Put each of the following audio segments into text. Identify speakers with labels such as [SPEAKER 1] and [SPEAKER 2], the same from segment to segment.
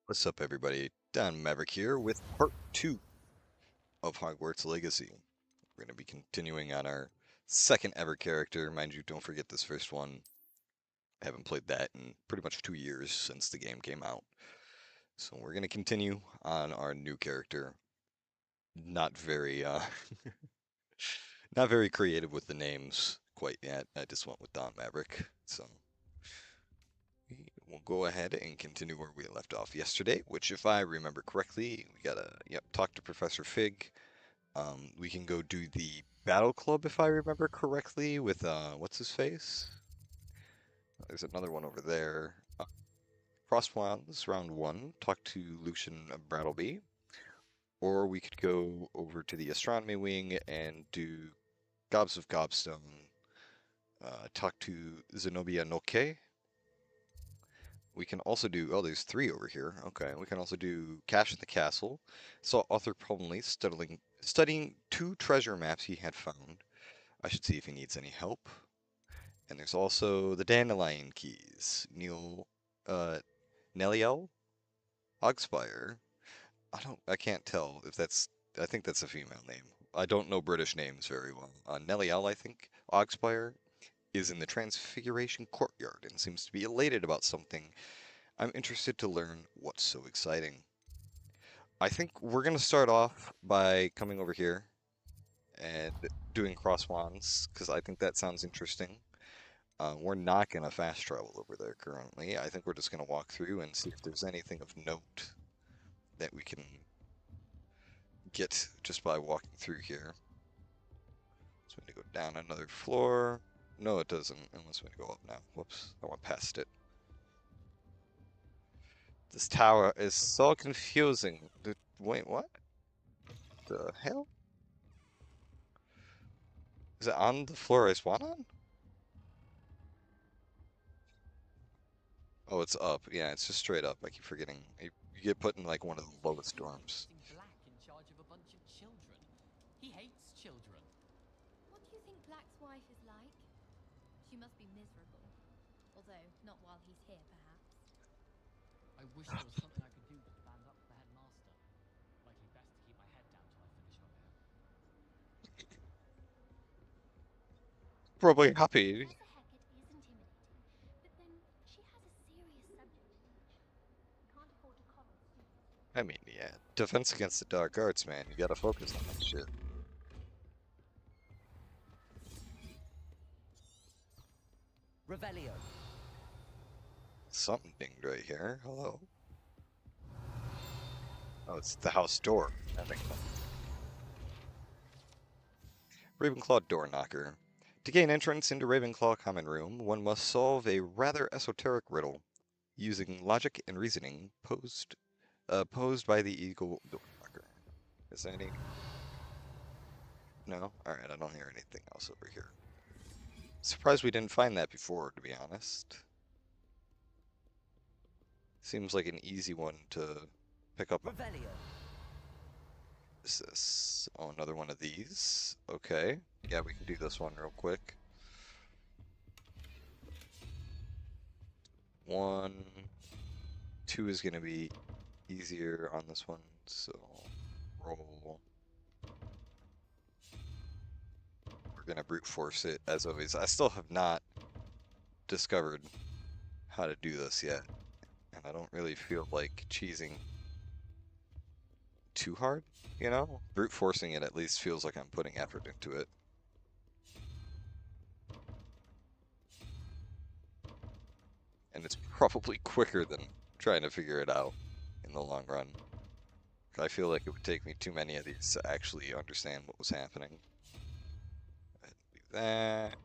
[SPEAKER 1] What's up, everybody? Don Maverick here with part 2 of Hogwarts Legacy. We're going to be continuing on our second ever character. Mind you, don't forget this first one. I haven't played that in pretty much 2 years since the game came out. So we're going to continue on our new character. Not very, not very creative with the names quite yet. I just went with Don Maverick. So we'll go ahead and continue where we left off yesterday, which if I remember correctly, we gotta, talk to Professor Fig. We can go do the Battle Club if I remember correctly with, what's his face? There's another one over there. Crosswands, round 1, talk to Lucian Brattleby. Or we could go over to the Astronomy Wing and do Gobs of Gobstone, talk to Zenobia Noke. We can also do, oh, there's 3 over here. Okay, we can also do Cash in the Castle. Saw Arthur Plumley studying 2 treasure maps he had found. I should see if he needs any help. And there's also the Dandelion Keys. Neliel? Ogspire. I can't tell if I think that's a female name. I don't know British names very well. Neliel, I think. Ogspire is in the Transfiguration Courtyard and seems to be elated about something. I'm interested to learn what's so exciting. I think we're going to start off by coming over here and doing crosswands, because I think that sounds interesting. We're not going to fast travel over there currently. I think we're just going to walk through and see if there's anything of note that we can get just by walking through here. So we need to go down another floor. No, it doesn't, unless we go up now. Whoops, I went past it. This tower is so confusing. Wait, what? The hell? Is it on the floor I spawn on? Oh, it's up. Yeah, it's just straight up. I keep forgetting. You get put in like one of the lowest dorms.
[SPEAKER 2] Black in charge of a bunch of children. He hates children.
[SPEAKER 3] What do you think Black's wife is like? She must be miserable. Although, not while he's here, perhaps.
[SPEAKER 2] I wish there was something I could do to stand up to the headmaster. Likely best to keep my head down till I finish up here.
[SPEAKER 1] Probably happy.
[SPEAKER 3] Professor Hecat is intimidating, but then she has a serious subject to teach. We can't afford to coddle students.
[SPEAKER 1] I mean, yeah, defense against the dark arts, man. You gotta focus on that shit.
[SPEAKER 4] Revelio.
[SPEAKER 1] Something dinged right here. Hello. Oh, it's the house door. I think. Ravenclaw door knocker. To gain entrance into Ravenclaw common room, one must solve a rather esoteric riddle using logic and reasoning posed by the eagle door knocker. Is there any? No? Alright, I don't hear anything else over here. Surprised we didn't find that before, to be honest. Seems like an easy one to pick up.
[SPEAKER 4] Revelio.
[SPEAKER 1] Is this? Oh, another one of these. Okay. Yeah, we can do this one real quick. 1, 2 is going to be easier on this one, so roll. We're going to brute force it, as always. I still have not discovered how to do this yet, and I don't really feel like cheesing too hard, you know? Brute forcing it at least feels like I'm putting effort into it. And it's probably quicker than trying to figure it out in the long run. I feel like it would take me too many of these to actually understand what was happening. Do that.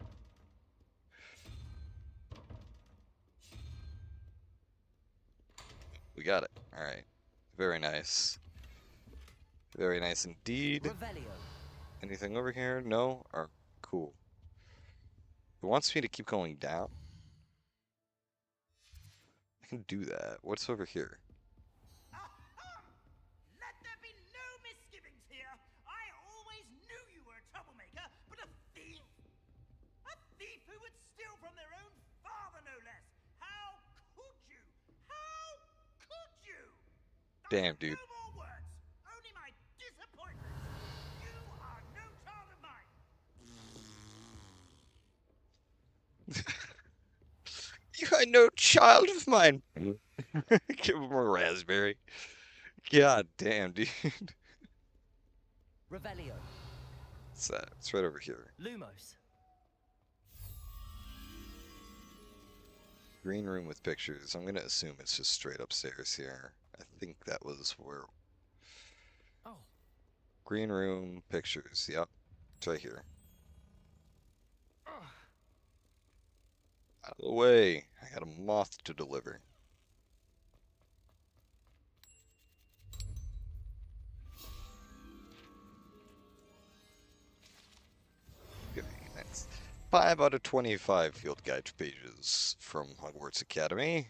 [SPEAKER 1] We got it. Alright. Very nice. Very nice indeed.
[SPEAKER 4] Revelio.
[SPEAKER 1] Anything over here? No? Or cool. It wants me to keep going down. I can do that. What's over here?
[SPEAKER 5] Let there be no misgivings here. I always knew you were a troublemaker, but a thief? A thief who would steal from their own father, no less. How could you? How could you?
[SPEAKER 1] Damn, dude.
[SPEAKER 5] No more words. Only my disappointment. You are no child of mine.
[SPEAKER 1] You are no child of mine. Give him a raspberry. God damn, dude.
[SPEAKER 4] Revelio.
[SPEAKER 1] What's that? It's right over here.
[SPEAKER 4] Lumos.
[SPEAKER 1] Green room with pictures. I'm gonna assume it's just straight upstairs here. I think that was where.
[SPEAKER 4] Oh.
[SPEAKER 1] Green room, pictures. Yep. It's right here. Out of the way. I got a moth to deliver. Okay, that's 5 out of 25 field guide pages from Hogwarts Academy.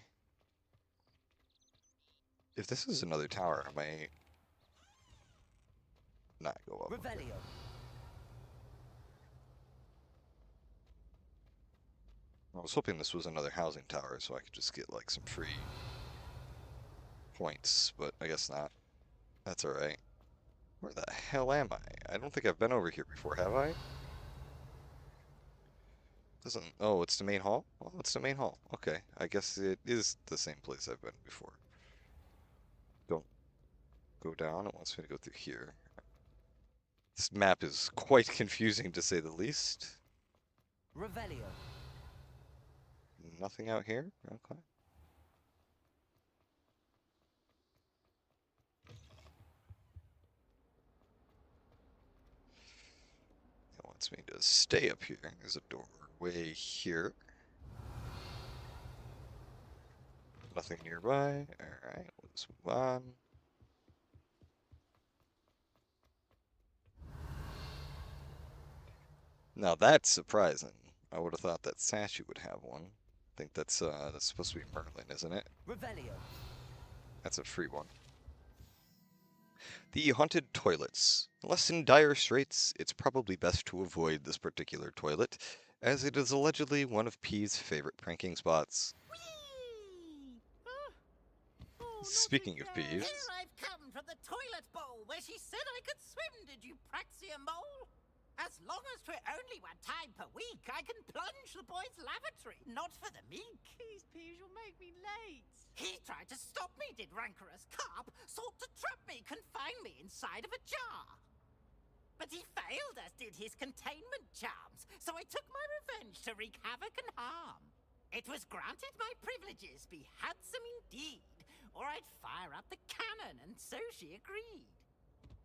[SPEAKER 1] If this is another tower, I might not go up.
[SPEAKER 4] Revelio.
[SPEAKER 1] I was hoping this was another housing tower so I could just get like some free points, but I guess not. That's alright. Where the hell am I? I don't think I've been over here before, have I? Doesn't. Oh, it's the main hall? Oh, it's the main hall. Okay, I guess it is the same place I've been before. Don't go down. It wants me to go through here. This map is quite confusing to say the least.
[SPEAKER 4] Revelio.
[SPEAKER 1] Nothing out here? Okay. It wants me to stay up here. There's a doorway here. Nothing nearby. Alright, let's move on. Now that's surprising. I would have thought that statue would have one. I think that's supposed to be Merlin, isn't it?
[SPEAKER 4] Revelio.
[SPEAKER 1] That's a free one. The haunted toilets. Unless in dire straits, it's probably best to avoid this particular toilet, as it is allegedly one of P's favorite pranking spots.
[SPEAKER 5] Whee! Oh, look
[SPEAKER 1] Speaking
[SPEAKER 5] at
[SPEAKER 1] of
[SPEAKER 5] that.
[SPEAKER 1] P's,
[SPEAKER 5] Here I've come from the toilet bowl where she said I could swim. Did you praxia mole? As long as 'twere only one time per week, I can plunge the boy's lavatory. Not for the meek.
[SPEAKER 2] These peas will make me late.
[SPEAKER 5] He tried to stop me, did rancorous carp. Sought to trap me, confine me inside of a jar. But he failed, as did his containment charms. So I took my revenge to wreak havoc and harm. It was granted my privileges be handsome indeed, or I'd fire up the cannon, and so she agreed.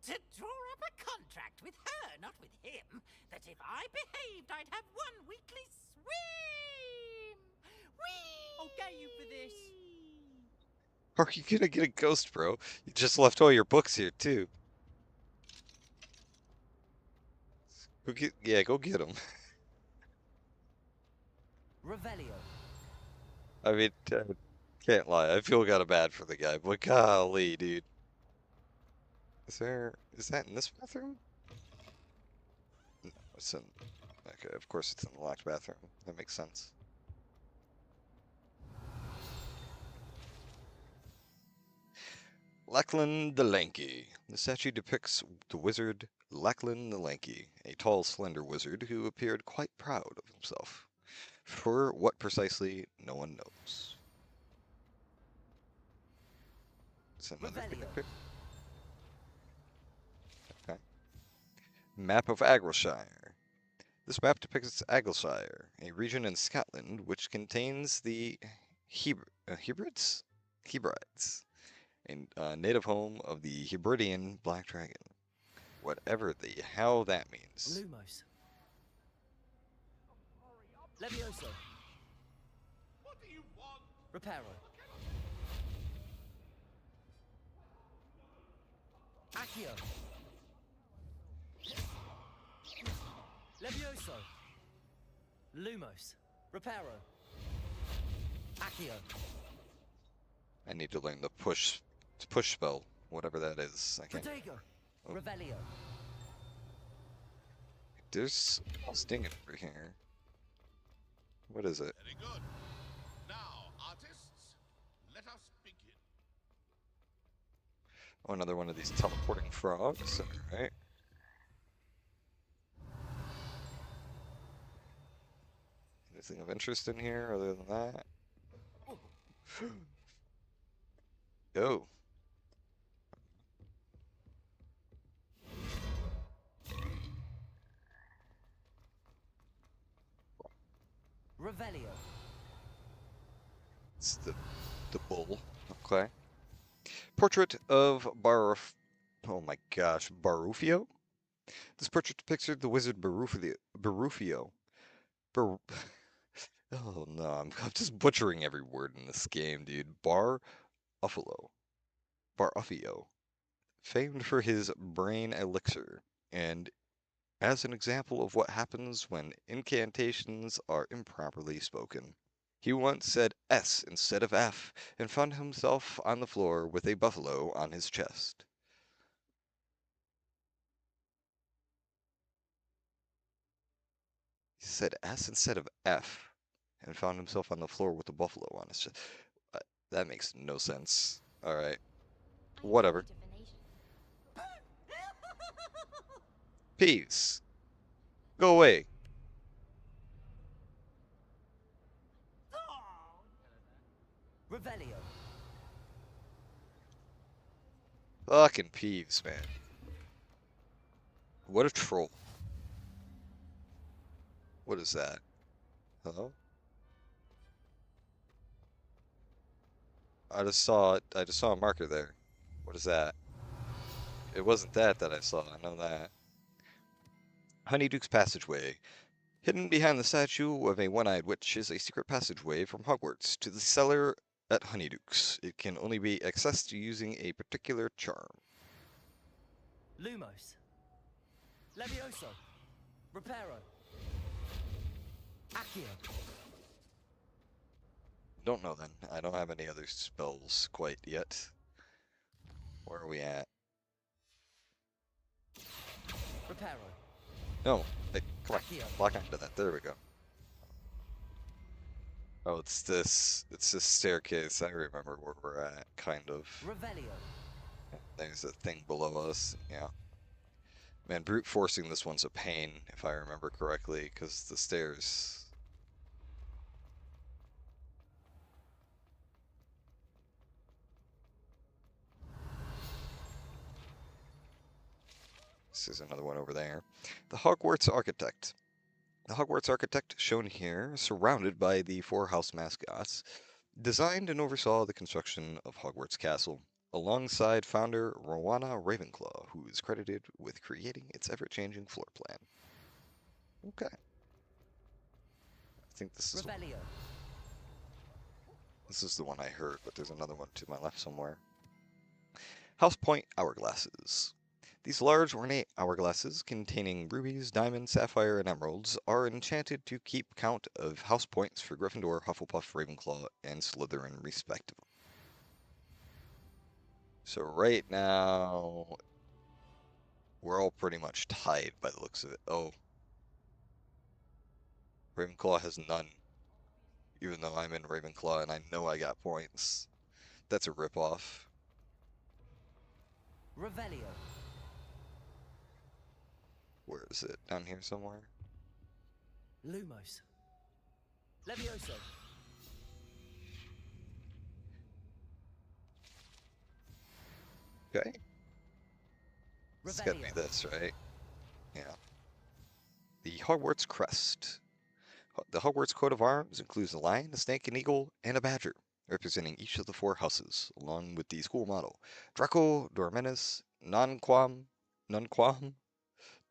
[SPEAKER 5] To draw up a contract with her, not with him, that if I behaved, I'd have one weekly swim. Whee!
[SPEAKER 2] I'll get you for this.
[SPEAKER 1] how are you gonna get a ghost, bro? You just left all your books here too. Go get, yeah, go get them.
[SPEAKER 4] Revelio.
[SPEAKER 1] I mean, can't lie, I feel kinda bad for the guy, but golly, dude. Is that in this bathroom? No, it's in, okay, of course it's in the locked bathroom. That makes sense. Lachlan the Lanky. The statue depicts the wizard Lachlan the Lanky, a tall, slender wizard who appeared quite proud of himself. For what precisely, no one knows. It's another thing.
[SPEAKER 4] Revelio.
[SPEAKER 1] Okay. Map of Agrashire. This map depicts Agrashire, a region in Scotland which contains the Hebrides? Hebrides, a native home of the Hebridean Black Dragon. Whatever the hell that means.
[SPEAKER 4] Lumos. Levioso.
[SPEAKER 5] What do you want?
[SPEAKER 4] Reparo. Accio. Levioso. Lumos. Reparo. Accio.
[SPEAKER 1] I need to learn the push spell, whatever that is. I can't.
[SPEAKER 4] Protego.
[SPEAKER 1] Oh.
[SPEAKER 4] Revelio.
[SPEAKER 1] There's a stinging over here. What is it?
[SPEAKER 6] Very good. Now, artists, let us begin.
[SPEAKER 1] Oh, another one of these teleporting frogs. Alright. Anything of interest in here other than that? Go.
[SPEAKER 4] Revelio.
[SPEAKER 1] It's the bull. Okay. Portrait of Baruf. Oh my gosh, Barufio? This portrait depicts the wizard Barufio. Bar oh no, I'm just butchering every word in this game, dude. Barufio. Famed for his brain elixir, and as an example of what happens when incantations are improperly spoken. He once said S instead of F and found himself on the floor with a buffalo on his chest. He said S instead of F and found himself on the floor with a buffalo on his chest. That makes no sense. Alright,
[SPEAKER 3] I
[SPEAKER 1] whatever.
[SPEAKER 3] know divination.
[SPEAKER 1] Peace. Go away.
[SPEAKER 5] Oh,
[SPEAKER 4] Revelio.
[SPEAKER 1] Fucking Peeves, man. What a troll. What is that? Hello? I just saw a marker there. What is that? It wasn't that I saw, I know that. Honeyduke's Passageway. Hidden behind the statue of a one-eyed witch is a secret passageway from Hogwarts to the cellar at Honeyduke's. It can only be accessed using a particular charm.
[SPEAKER 4] Lumos. Levioso. Reparo. Accio.
[SPEAKER 1] Don't know then. I don't have any other spells quite yet. Where are we at?
[SPEAKER 4] Reparo.
[SPEAKER 1] No. Hey, come on.
[SPEAKER 4] Accio.
[SPEAKER 1] Lock onto that. There we go. Oh, it's this staircase. I remember where we're at, kind of.
[SPEAKER 4] Revelio.
[SPEAKER 1] There's a thing below us. Yeah. Man, brute forcing this one's a pain, if I remember correctly, because the stairs. This is another one over there. The Hogwarts Architect. The Hogwarts Architect, shown here, surrounded by the four house mascots, designed and oversaw the construction of Hogwarts Castle, alongside founder Rowena Ravenclaw, who is credited with creating its ever-changing floor plan. Okay. I think this is
[SPEAKER 4] Revelio.
[SPEAKER 1] the one I heard, but there's another one to my left somewhere. House Point Hourglasses. These large ornate hourglasses containing rubies, diamonds, sapphire, and emeralds are enchanted to keep count of house points for Gryffindor, Hufflepuff, Ravenclaw, and Slytherin respectively. So right now, we're all pretty much tied by the looks of it. Oh. Ravenclaw has none. Even though I'm in Ravenclaw and I know I got points. That's a ripoff.
[SPEAKER 4] Revelio.
[SPEAKER 1] Where is it? Down here somewhere?
[SPEAKER 4] Lumos. Levioso.
[SPEAKER 1] Okay. It's gotta be
[SPEAKER 4] Revelio.
[SPEAKER 1] this, right? Yeah. The Hogwarts Crest. The Hogwarts coat of arms includes a lion, a snake, an eagle, and a badger, representing each of the four houses, along with the school motto: Draco Dorminus Nunquam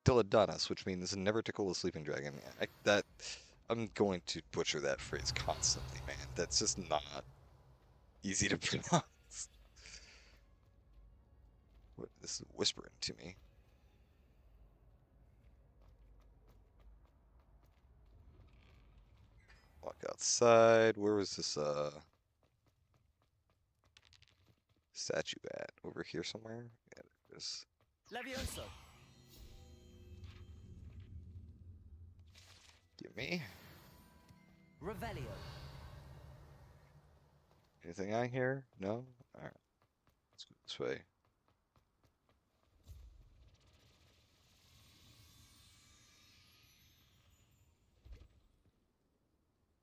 [SPEAKER 1] Diladanus, which means never tickle a sleeping dragon. I'm going to butcher that phrase constantly, man. That's just not easy to pronounce. What, this is whispering to me. Walk outside. Where was this statue at? Over here somewhere? Yeah, there it is.
[SPEAKER 4] Levioso.
[SPEAKER 1] Give me.
[SPEAKER 4] Revelio.
[SPEAKER 1] Anything on here? No? Alright. Let's go this way.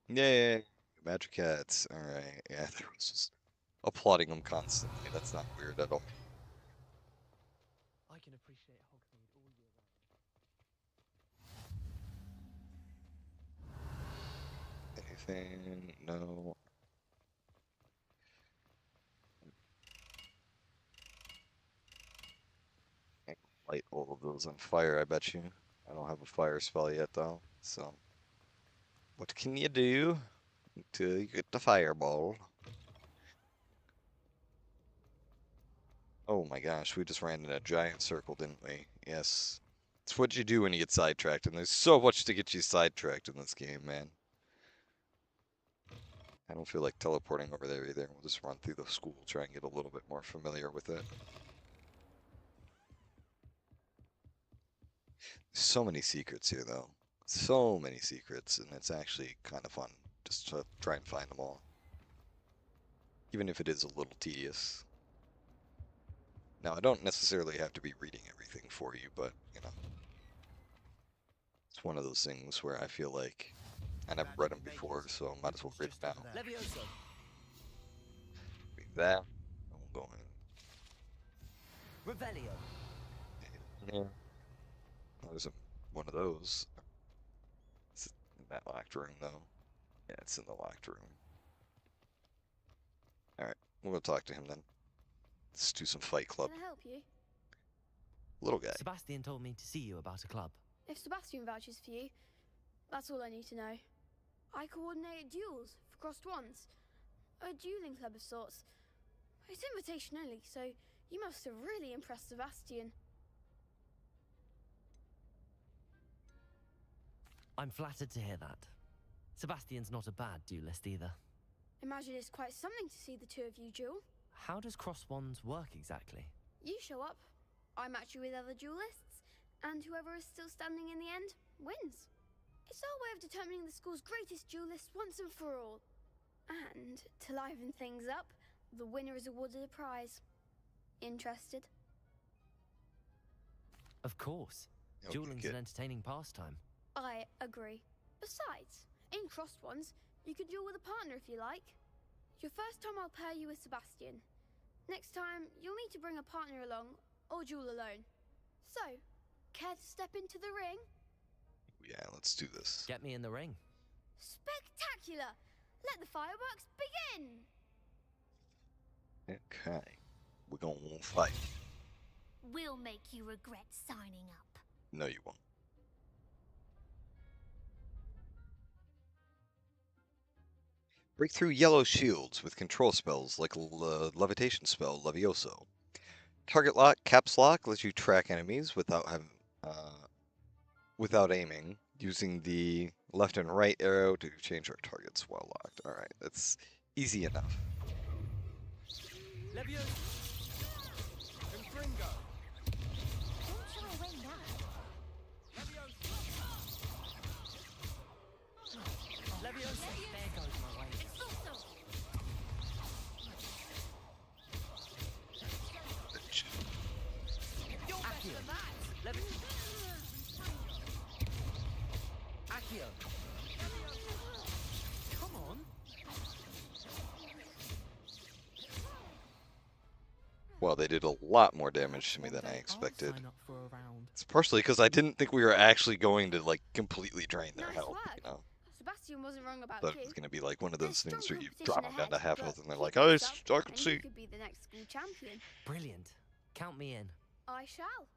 [SPEAKER 1] Yay! Magic hats. Alright. Yeah, there was just applauding them constantly. That's not weird at all.
[SPEAKER 2] I can appreciate Hogsmeade all year round.
[SPEAKER 1] Anything? No. I can light all of those on fire, I bet you. I don't have a fire spell yet, though. So, what can you do until you get the fireball? Oh my gosh, we just ran in a giant circle, didn't we? Yes. It's what you do when you get sidetracked, and there's so much to get you sidetracked in this game, man. I don't feel like teleporting over there either. We'll just run through the school, try and get a little bit more familiar with it. So many secrets here, though. So many secrets, and it's actually kind of fun just to try and find them all. Even if it is a little tedious. Now, I don't necessarily have to be reading everything for you, but, you know. It's one of those things where I feel like I never read them before, so I might as well read them now.
[SPEAKER 4] Levioso.
[SPEAKER 1] Read that. I won't go
[SPEAKER 4] Revelio.
[SPEAKER 1] in. Yeah. Oh, there's one of those. It's in that locked room, though. Yeah, it's in the locked room. Alright, we'll go talk to him then. Let's do some Fight Club.
[SPEAKER 3] Can I help you?
[SPEAKER 1] Little guy.
[SPEAKER 4] Sebastian told me to see you about a club.
[SPEAKER 3] If Sebastian vouches for you, that's all I need to know. I coordinate duels for crossed wands. A dueling club of sorts. It's invitation only, so you must have really impressed Sebastian.
[SPEAKER 4] I'm flattered to hear that. Sebastian's not a bad duelist either.
[SPEAKER 3] Imagine it's quite something to see the two of you duel.
[SPEAKER 4] How does cross wands work exactly?
[SPEAKER 3] You show up, I match you with other duelists, and whoever is still standing in the end wins. It's our way of determining the school's greatest duelist once and for all. And to liven things up, the winner is awarded a prize. Interested?
[SPEAKER 4] Of course.
[SPEAKER 1] Okay,
[SPEAKER 4] Dueling's
[SPEAKER 1] good.
[SPEAKER 4] an entertaining pastime.
[SPEAKER 3] I agree. Besides, in crossed ones, you could duel with a partner if you like. Your first time I'll pair you with Sebastian. Next time, you'll need to bring a partner along, or duel alone. So, care to step into the ring?
[SPEAKER 1] Yeah, let's do this.
[SPEAKER 4] Get me in the ring.
[SPEAKER 3] Spectacular! Let the fireworks begin!
[SPEAKER 1] Okay. We're gonna fight.
[SPEAKER 3] We'll make you regret signing up.
[SPEAKER 1] No, you won't. Break through yellow shields with control spells like levitation spell Levioso. Target lock, caps lock lets you track enemies without having without aiming, using the left and right arrow to change our targets while locked. All right, that's easy enough.
[SPEAKER 4] Levioso. Confringo.
[SPEAKER 3] Don't shy away now.
[SPEAKER 4] Levioso. There goes my way. Accio. Accio. Come on.
[SPEAKER 1] Well, they did a lot more damage to me than I
[SPEAKER 2] One day I'll
[SPEAKER 1] expected.
[SPEAKER 2] sign up for a round.
[SPEAKER 1] It's partially because I didn't think we were actually going to like completely drain their
[SPEAKER 3] Nice
[SPEAKER 1] health,
[SPEAKER 3] work.
[SPEAKER 1] you know.
[SPEAKER 3] Sebastian wasn't wrong about
[SPEAKER 1] Thought
[SPEAKER 3] you.
[SPEAKER 1] it was going to be like one of those
[SPEAKER 3] There's
[SPEAKER 1] things
[SPEAKER 3] strong
[SPEAKER 1] where you
[SPEAKER 3] competition
[SPEAKER 1] drop them down to
[SPEAKER 3] ahead,
[SPEAKER 1] half
[SPEAKER 3] but
[SPEAKER 1] health and they're
[SPEAKER 3] keep
[SPEAKER 1] like,
[SPEAKER 3] this
[SPEAKER 1] oh,
[SPEAKER 3] up
[SPEAKER 1] I can
[SPEAKER 3] and
[SPEAKER 1] see.
[SPEAKER 3] you could be the next school champion.
[SPEAKER 4] Brilliant. Count me in.
[SPEAKER 3] I shall.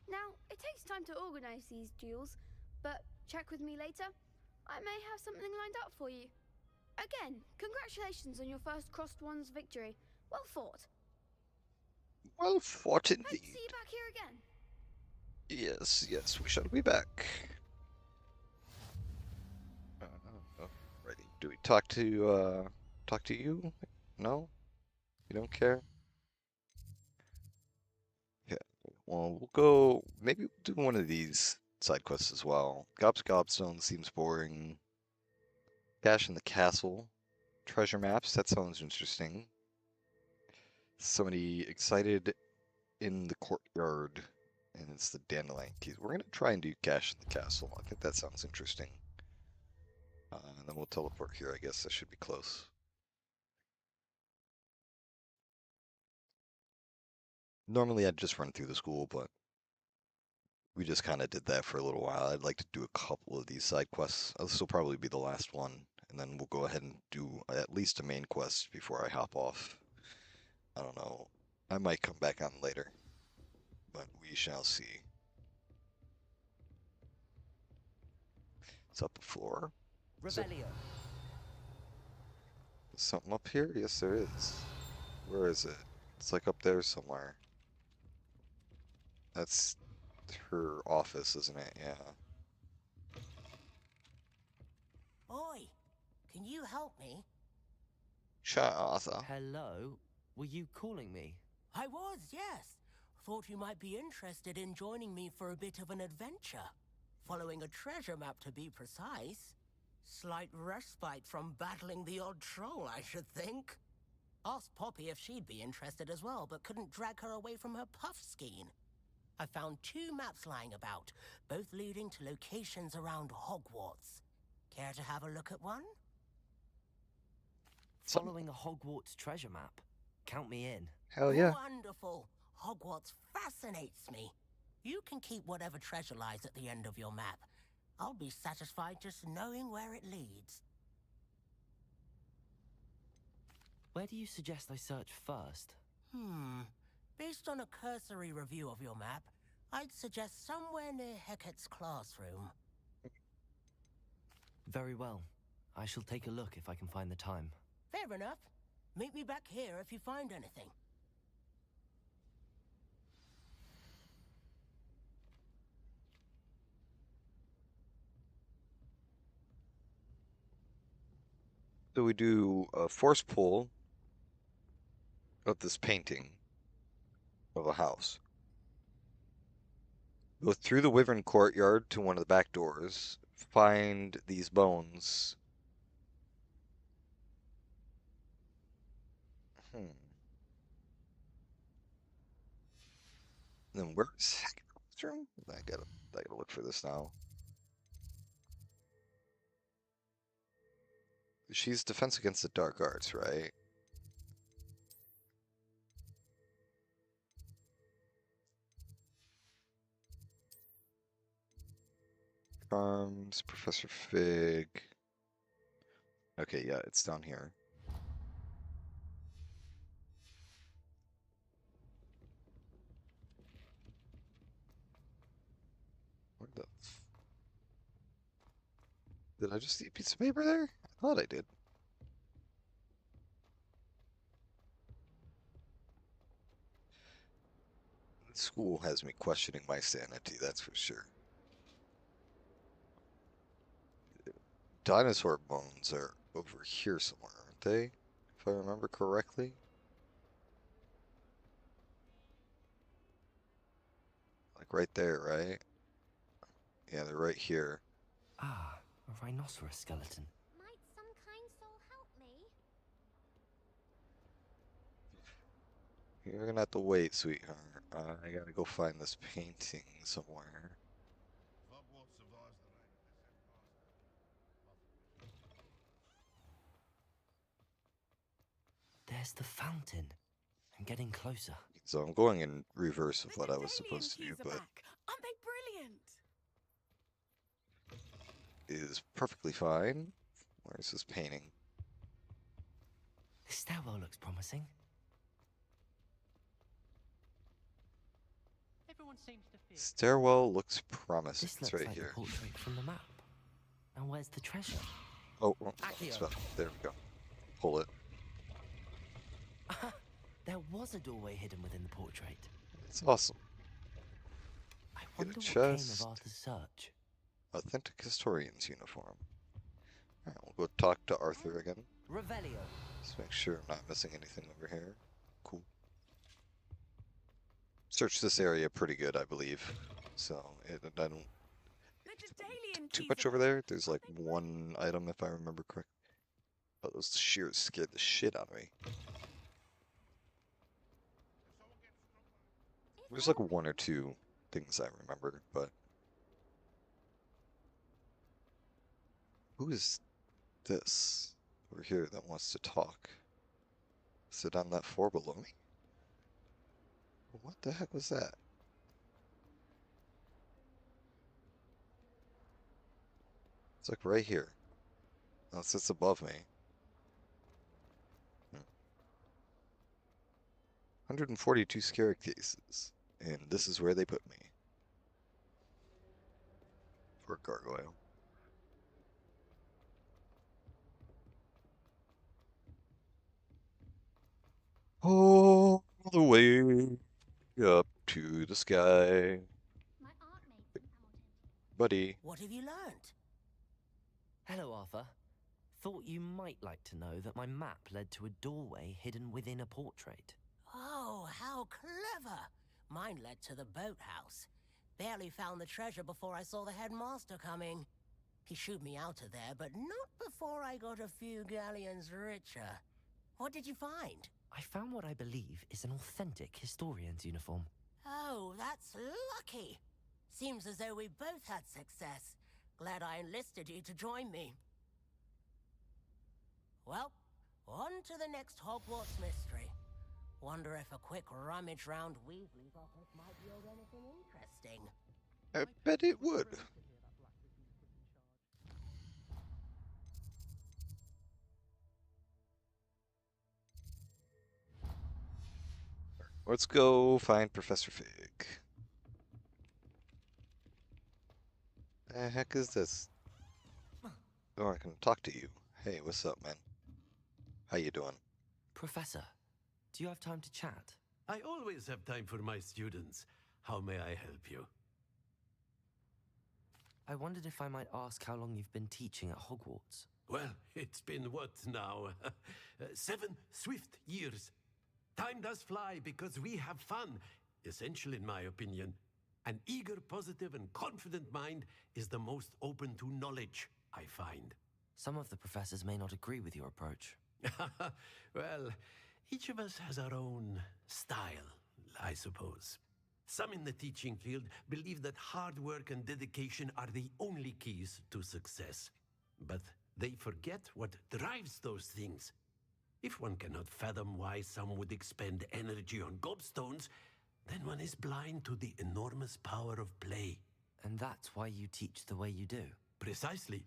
[SPEAKER 3] Now, it takes time to organise these duels, but check with me later. I may have something lined up for you. Again, congratulations on your first crossed ones victory. Well fought.
[SPEAKER 1] Well fought
[SPEAKER 3] Hope to
[SPEAKER 1] indeed.
[SPEAKER 3] see you back here again.
[SPEAKER 1] Yes, yes, we shall be back. Ready? Do we talk to you? No? You don't care? Yeah. Well, we'll go. Maybe we'll do one of these side quests as well. Gob's Gobstone seems boring. Cash in the Castle. Treasure maps. That sounds interesting. Somebody excited in the courtyard, and it's the dandelion keys. We're gonna try and do Cash in the Castle. I think that sounds interesting. And then we'll teleport here, I guess. That should be close. Normally I'd just run through the school, but we just kind of did that for a little while. I'd like to do a couple of these side quests. This will probably be the last one, and then we'll go ahead and do at least a main quest before I hop off. I don't know. I might come back on later, but we shall see. It's up a floor.
[SPEAKER 4] Revelio.
[SPEAKER 1] Is something up here? Yes, there is. Where is it? It's like up there somewhere. That's her office, isn't it? Yeah.
[SPEAKER 5] Oi, can you help me?
[SPEAKER 1] Shut Arthur.
[SPEAKER 4] Hello? Were you calling me?
[SPEAKER 5] I was, yes. Thought you might be interested in joining me for a bit of an adventure. Following a treasure map, to be precise. Slight respite from battling the odd troll, I should think. Asked Poppy if she'd be interested as well, but couldn't drag her away from her puff skein. I found 2 maps lying about, both leading to locations around Hogwarts. Care to have a look at one?
[SPEAKER 4] Following a Hogwarts treasure map? Count me in.
[SPEAKER 1] Hell yeah.
[SPEAKER 5] Wonderful. Hogwarts fascinates me. You can keep whatever treasure lies at the end of your map. I'll be satisfied just knowing where it leads.
[SPEAKER 4] Where do you suggest I search first?
[SPEAKER 5] Based on a cursory review of your map, I'd suggest somewhere near Hecate's classroom.
[SPEAKER 4] Very well. I shall take a look if I can find the time.
[SPEAKER 5] Fair enough. Meet me back here if you find anything.
[SPEAKER 1] So we do a force pull of this painting of a house. Go through the Wyvern courtyard to one of the back doors. Find these bones. Then where's Hecate's room? I gotta look for this now. She's defense against the dark arts, right? Charms, Professor Fig. Okay, yeah, it's down here. Where the Did I just see a piece of paper there? I thought I did. School has me questioning my sanity, that's for sure. Dinosaur bones are over here somewhere, aren't they? If I remember correctly. Like right there, right? Yeah, they're right here.
[SPEAKER 4] Ah, a rhinoceros skeleton.
[SPEAKER 3] Might some kind soul help me?
[SPEAKER 1] You're gonna have to wait, sweetheart. I gotta go find this painting somewhere.
[SPEAKER 4] There's the fountain. I'm getting closer.
[SPEAKER 1] So I'm going in reverse of
[SPEAKER 5] The
[SPEAKER 1] what I was
[SPEAKER 5] Daedalian
[SPEAKER 1] supposed to do,
[SPEAKER 5] keys are
[SPEAKER 1] but
[SPEAKER 5] back. Aren't they brilliant?
[SPEAKER 1] it is perfectly fine. Where's this painting?
[SPEAKER 4] This stairwell looks promising.
[SPEAKER 2] Everyone seems to fear.
[SPEAKER 1] Stairwell looks promising.
[SPEAKER 4] This
[SPEAKER 1] It's
[SPEAKER 4] looks
[SPEAKER 1] right
[SPEAKER 4] like
[SPEAKER 1] here.
[SPEAKER 4] a portrait from the map. And where's the treasure?
[SPEAKER 1] Oh,
[SPEAKER 4] Accio.
[SPEAKER 1] there we go. Pull it.
[SPEAKER 4] There was a doorway hidden within the portrait.
[SPEAKER 1] It's awesome.
[SPEAKER 4] I
[SPEAKER 1] Get a
[SPEAKER 4] wonder what came
[SPEAKER 1] chest.
[SPEAKER 4] of Arthur's search.
[SPEAKER 1] Authentic historian's uniform. Alright, we'll go talk to Arthur again.
[SPEAKER 4] Revelio.
[SPEAKER 1] Just make sure I'm not missing anything over here. Cool. Searched this area pretty good, I believe. So, I don't
[SPEAKER 5] The Daedalian
[SPEAKER 1] too
[SPEAKER 5] keys
[SPEAKER 1] much
[SPEAKER 5] are
[SPEAKER 1] over
[SPEAKER 5] back.
[SPEAKER 1] there. There's like
[SPEAKER 5] Aren't they
[SPEAKER 1] one item if I remember correctly. But those shears scared the shit out of me. There's like one or two things I remember, but who is this over here that wants to talk. Sit on that floor below me? What the heck was that? It's like right here. Oh, it sits above me. 142 scare cases. And this is where they put me. For a gargoyle. All the way up to the sky.
[SPEAKER 6] My aunt made some out.
[SPEAKER 1] Buddy.
[SPEAKER 5] What have you learned?
[SPEAKER 4] Hello, Arthur. Thought you might like to know that my map led to a doorway hidden within a portrait.
[SPEAKER 5] Oh, how clever! Mine led to the boathouse. Barely found the treasure before I saw the headmaster coming. He shooed me out of there, but not before I got a few galleons richer. What did you find?
[SPEAKER 4] I found what I believe is an authentic historian's uniform.
[SPEAKER 5] Oh, that's lucky. Seems as though we both had success. Glad I enlisted you to join me. Well, on to the next Hogwarts mystery. Wonder if a quick rummage round Weasley's office might yield anything interesting.
[SPEAKER 1] I bet it would. Let's go find Professor Fig. The heck is this? Oh, I can talk to you. Hey, what's up, man? How you doing?
[SPEAKER 4] Professor, do you have time to chat?
[SPEAKER 7] I always have time for my students. How may I help you?
[SPEAKER 4] I wondered if I might ask how long you've been teaching at Hogwarts.
[SPEAKER 7] Well, it's been what now? 7 swift years. Time does fly because we have fun, essential in my opinion. An eager, positive, and confident mind is the most open to knowledge, I find.
[SPEAKER 4] Some of the professors may not agree with your approach.
[SPEAKER 7] Well, each of us has our own style, I suppose. Some in the teaching field believe that hard work and dedication are the only keys to success. But they forget what drives those things. If one cannot fathom why some would expend energy on gobstones, then one is blind to the enormous power of play.
[SPEAKER 4] And that's why you teach the way you do.
[SPEAKER 7] Precisely.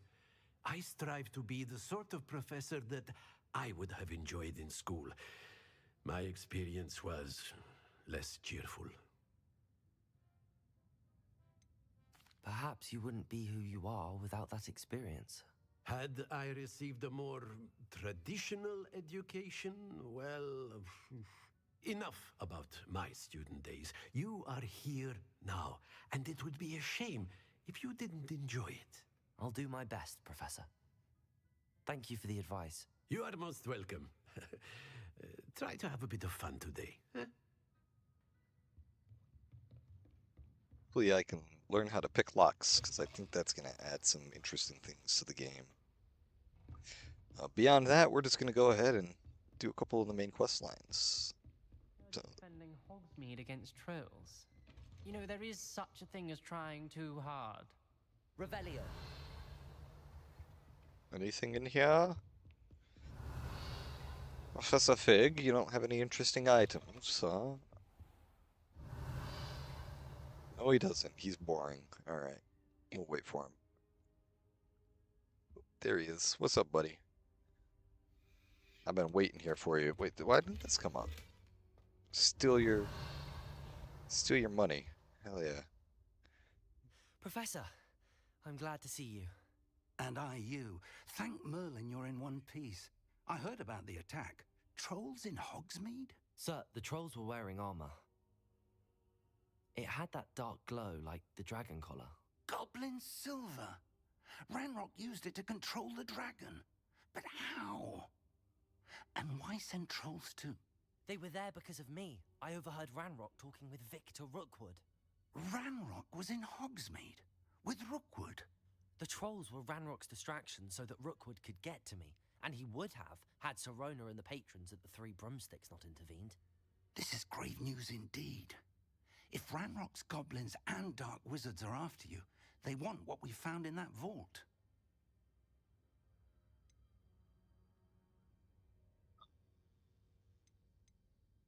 [SPEAKER 7] I strive to be the sort of professor that I would have enjoyed in school. My experience was less cheerful.
[SPEAKER 4] Perhaps you wouldn't be who you are without that experience.
[SPEAKER 7] Had I received a more traditional education, well, enough about my student days. You are here now, and it would be a shame if you didn't enjoy it.
[SPEAKER 4] I'll do my best, Professor. Thank you for the advice.
[SPEAKER 7] You are most welcome. Try to have a bit of fun today.
[SPEAKER 1] Hopefully I can learn how to pick locks, because I think that's going to add some interesting things to the game. Beyond that, we're just going to go ahead and do a couple of the main quest lines. So,
[SPEAKER 2] Defending Hogsmeade against trolls. You know, there is such a thing as trying too hard.
[SPEAKER 4] Revelio.
[SPEAKER 1] anything in here? Professor Fig, you don't have any interesting items, huh? No, he doesn't. He's boring. Alright. We'll wait for him. There he is. What's up, buddy? I've been waiting here for you. Wait, why didn't this come up? Steal your money. Hell yeah.
[SPEAKER 4] Professor, I'm glad to see you.
[SPEAKER 8] And I you. Thank Merlin you're in one piece. I heard about the attack. Trolls in Hogsmeade?
[SPEAKER 4] Sir, the trolls were wearing armor. It had that dark glow like the dragon collar.
[SPEAKER 8] Goblin silver. Ranrock used it to control the dragon. But how? And why send trolls too?
[SPEAKER 4] They were there because of me. I overheard Ranrock talking with Victor Rookwood.
[SPEAKER 8] Ranrock was in Hogsmeade with Rookwood.
[SPEAKER 4] The trolls were Ranrock's distraction so that Rookwood could get to me, and he would have had Sirona and the patrons at the Three Broomsticks not intervened.
[SPEAKER 8] This is grave news indeed. If Ranrock's goblins and dark wizards are after you, they want what we found in that vault.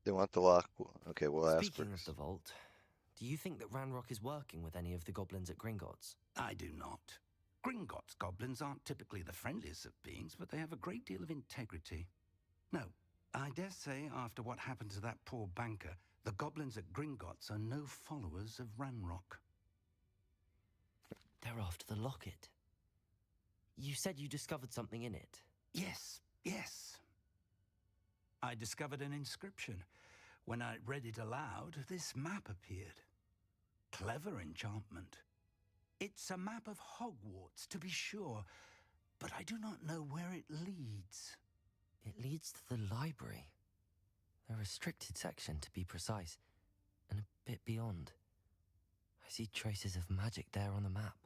[SPEAKER 1] They want the lock. Okay, we'll ask
[SPEAKER 4] Speaking of
[SPEAKER 1] first.
[SPEAKER 4] the vault, do you think that Ranrock is working with any of the goblins at Gringotts?
[SPEAKER 8] I do not. Gringotts goblins aren't typically the friendliest of beings, but they have a great deal of integrity. No, I dare say after what happened to that poor banker, the goblins at Gringotts are no followers of Ranrock.
[SPEAKER 4] They're after the locket. You said you discovered something in it.
[SPEAKER 8] Yes, yes. I discovered an inscription. When I read it aloud, this map appeared. Clever enchantment. It's a map of Hogwarts, to be sure, but I do not know where it leads.
[SPEAKER 4] It leads to the library. A restricted section, to be precise, and a bit beyond. I see traces of magic there on the map.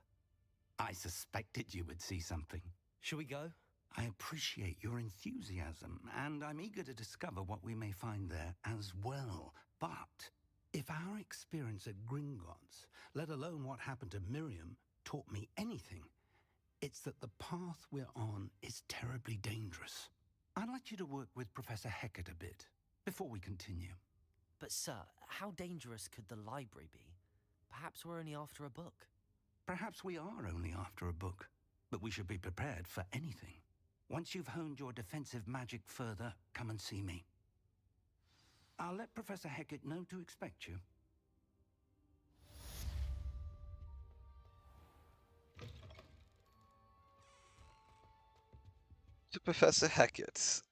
[SPEAKER 8] I suspected you would see something.
[SPEAKER 4] Shall we go?
[SPEAKER 8] I appreciate your enthusiasm, and I'm eager to discover what we may find there as well. But if our experience at Gringotts, let alone what happened to Miriam, taught me anything, it's that the path we're on is terribly dangerous. I'd like you to work with Professor Hecat a bit before we continue.
[SPEAKER 4] But sir, how dangerous could the library be? Perhaps we're only after a book.
[SPEAKER 8] Perhaps we are only after a book, but we should be prepared for anything. Once you've honed your defensive magic further, come and see me. I'll let Professor Hecat know to expect you.
[SPEAKER 1] To Professor Hecat.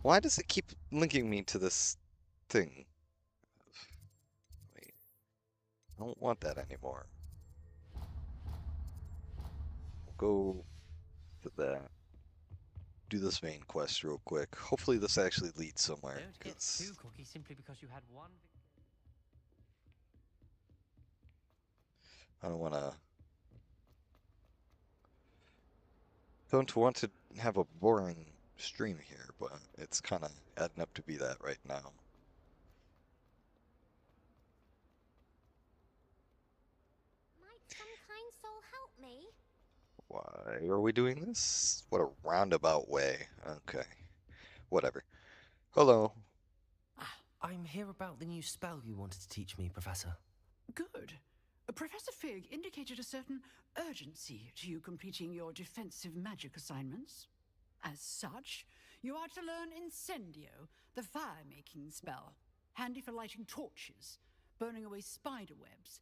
[SPEAKER 1] Why does it keep linking me to this thing? Wait. I don't want that anymore. We'll go to that. Do this main quest real quick. Hopefully this actually leads somewhere.
[SPEAKER 2] Don't get
[SPEAKER 1] 'Cause
[SPEAKER 2] too cocky simply because you had one.
[SPEAKER 1] I don't want to have a boring stream here, but it's kind of adding up to be that right now.
[SPEAKER 6] Might some kind soul help me?
[SPEAKER 1] Why are we doing this? What a roundabout way. Okay. Whatever. Hello.
[SPEAKER 4] I'm here about the new spell you wanted to teach me, Professor.
[SPEAKER 9] Good. Professor Fig indicated a certain urgency to you completing your defensive magic assignments. As such, you are to learn Incendio, the fire-making spell, handy for lighting torches, burning away spider webs,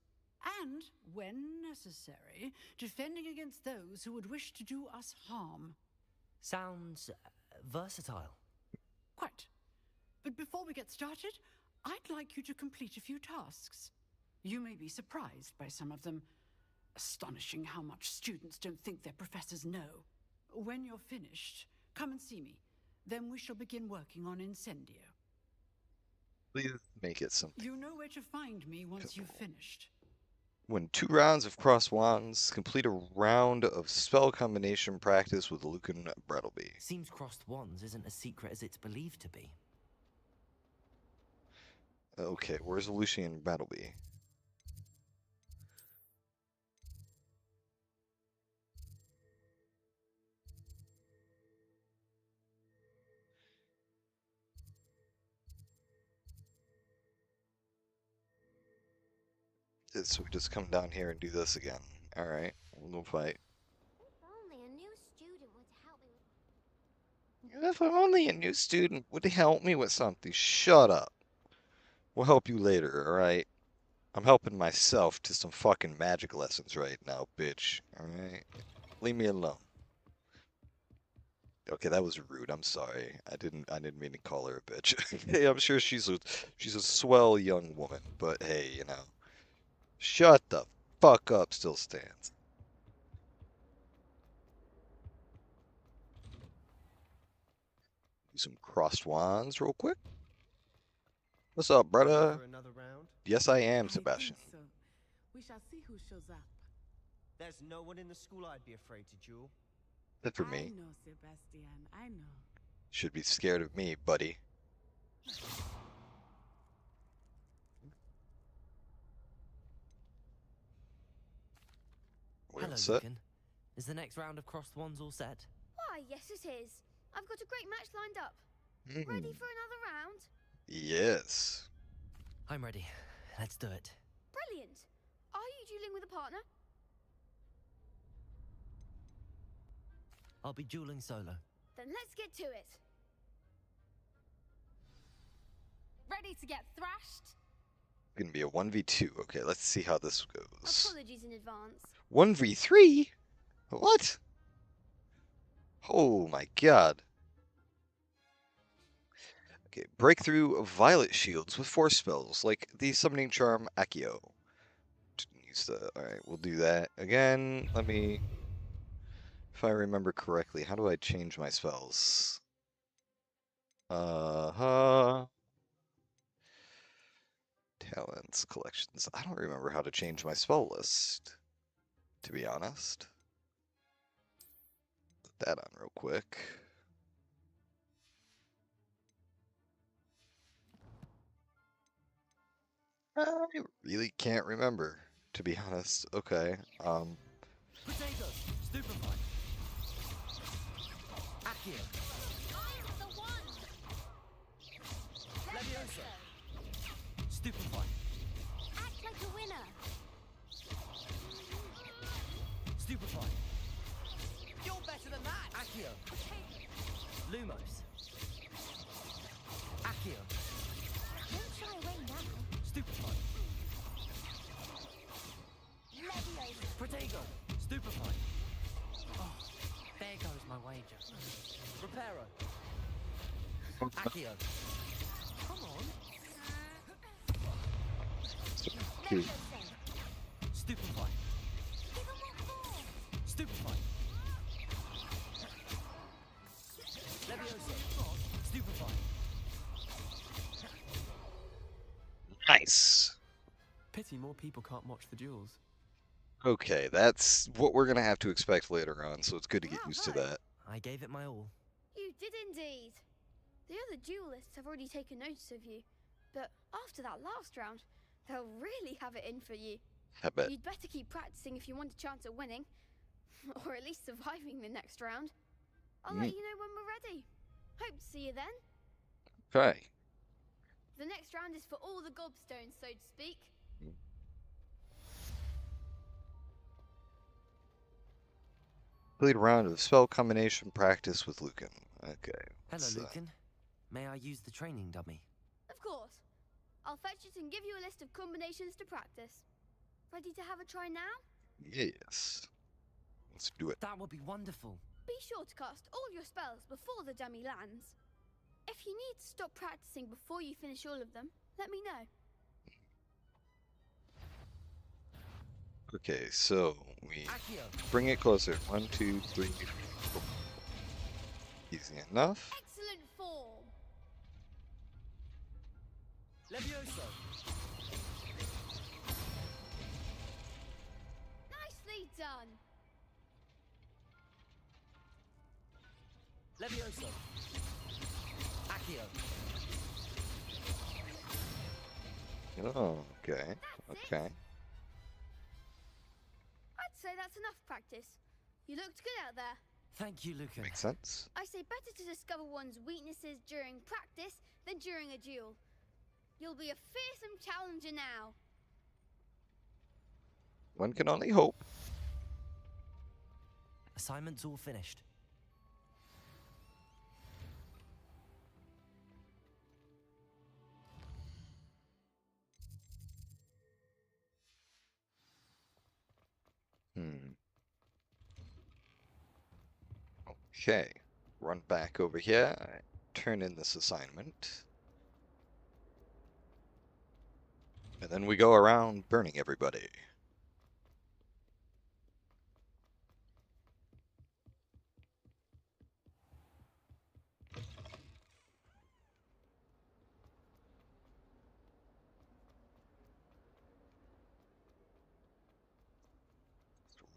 [SPEAKER 9] and, when necessary, defending against those who would wish to do us harm.
[SPEAKER 4] Sounds versatile.
[SPEAKER 9] Quite. But before we get started, I'd like you to complete a few tasks. You may be surprised by some of them. Astonishing how much students don't think their professors know. When you're finished, come and see me. Then we shall begin working on Incendio.
[SPEAKER 1] Please make it something.
[SPEAKER 9] You know where to find me once you've finished.
[SPEAKER 1] Win 2 rounds of cross wands. Complete a round of spell combination practice with Lucan Brattleby.
[SPEAKER 4] Seems crossed wands isn't as secret as it's believed to be.
[SPEAKER 1] Okay, where's Lucian Brattleby? So we just come down here and do this again. Alright, we'll fight.
[SPEAKER 6] If only a new student would help me with...
[SPEAKER 1] If only a new student would help me with something. Shut up. We'll help you later, alright? I'm helping myself to some fucking magic lessons right now, bitch. Alright? Leave me alone. Okay, that was rude. I'm sorry. I didn't mean to call her a bitch. Hey, I'm sure she's a swell young woman, but hey, you know. Shut the fuck up still stands. Do some crossed wands real quick. What's up, brother?
[SPEAKER 10] For another round?
[SPEAKER 1] Yes, I am,
[SPEAKER 11] I think
[SPEAKER 1] Sebastian.
[SPEAKER 11] so. We shall see who shows up.
[SPEAKER 10] There's no one in the school I'd be afraid to duel.
[SPEAKER 1] Good for
[SPEAKER 11] I
[SPEAKER 1] me.
[SPEAKER 11] know, Sebastian. I know.
[SPEAKER 1] Should be scared of me, buddy. We're
[SPEAKER 4] Hello,
[SPEAKER 1] set.
[SPEAKER 4] Lucan. Is the next round of crossed wands all set?
[SPEAKER 3] Why, yes it is. I've got a great match lined up.
[SPEAKER 1] Mm.
[SPEAKER 3] Ready for another round?
[SPEAKER 1] Yes.
[SPEAKER 4] I'm ready. Let's do it.
[SPEAKER 3] Brilliant. Are you dueling with a partner?
[SPEAKER 4] I'll be dueling solo.
[SPEAKER 3] Then let's get to it.
[SPEAKER 6] Ready to get thrashed?
[SPEAKER 1] Gonna be a 1v2. Okay, let's see how this goes.
[SPEAKER 3] Apologies in advance.
[SPEAKER 1] 1v3? What? Oh my god. Okay, breakthrough violet shields with force spells, like the summoning charm Accio. Use the. Alright, we'll do that. Again, let me. If I remember correctly, how do I change my spells? Uh-huh. Talents, collections. I don't remember how to change my spell list, to be honest. Put that on real quick. I really can't remember, to be honest. Okay.
[SPEAKER 4] Potatoes, stupefy. Accio.
[SPEAKER 6] I'm the one!
[SPEAKER 4] Leviosa. Stupefy.
[SPEAKER 6] Act like a winner!
[SPEAKER 4] Stupefy.
[SPEAKER 5] You're better than that!
[SPEAKER 4] Accio. Lumos. Accio.
[SPEAKER 6] Don't shy away now.
[SPEAKER 4] Stupefy.
[SPEAKER 6] Leviosa!
[SPEAKER 4] Protego. Stupefy. Oh, there goes my wager. Reparo. Accio. Come on.
[SPEAKER 1] Dude.
[SPEAKER 4] Stupefy.
[SPEAKER 6] Give 'em what for!
[SPEAKER 4] Stupefy. Leviosa. Stupefy.
[SPEAKER 1] Nice.
[SPEAKER 12] Pity more people can't watch the duels.
[SPEAKER 1] Okay, that's what we're gonna have to expect later on, so it's good to get used to that.
[SPEAKER 4] I gave it my all.
[SPEAKER 3] You did indeed. The other duelists have already taken notice of you, but after that last round, they'll really have it in for you.
[SPEAKER 1] I bet.
[SPEAKER 3] You'd better keep practicing if you want a chance at winning, or at least surviving the next round. I'll let you know when we're ready. Hope to see you then.
[SPEAKER 1] Okay.
[SPEAKER 3] The next round is for all the gobstones, so to speak.
[SPEAKER 1] Complete round of spell combination practice with Lucan. Okay.
[SPEAKER 4] Hello,
[SPEAKER 1] what's that?
[SPEAKER 4] Lucan. May I use the training dummy?
[SPEAKER 3] Of course. I'll fetch it and give you a list of combinations to practice. Ready to have a try now?
[SPEAKER 1] Yes. Let's do it.
[SPEAKER 4] That would be wonderful.
[SPEAKER 3] Be sure to cast all your spells before the dummy lands. If you need to stop practicing before you finish all of them, let me know.
[SPEAKER 1] Okay, so we
[SPEAKER 4] Accio.
[SPEAKER 1] bring it closer. 1, 2, 3, 4. Easy enough.
[SPEAKER 3] Excellent form.
[SPEAKER 4] Levioso.
[SPEAKER 3] Nicely done.
[SPEAKER 4] Levioso. Accio.
[SPEAKER 1] Oh, okay.
[SPEAKER 3] That's
[SPEAKER 1] Okay.
[SPEAKER 3] it. I'd say that's enough practice. You looked good out there.
[SPEAKER 4] Thank you, Lucan.
[SPEAKER 1] Makes sense.
[SPEAKER 3] I say better to discover one's weaknesses during practice than during a duel. You'll be a fearsome challenger now.
[SPEAKER 1] One can only hope.
[SPEAKER 4] Assignment's all finished.
[SPEAKER 1] Okay. Run back over here. Turn in this assignment. And then we go around burning everybody.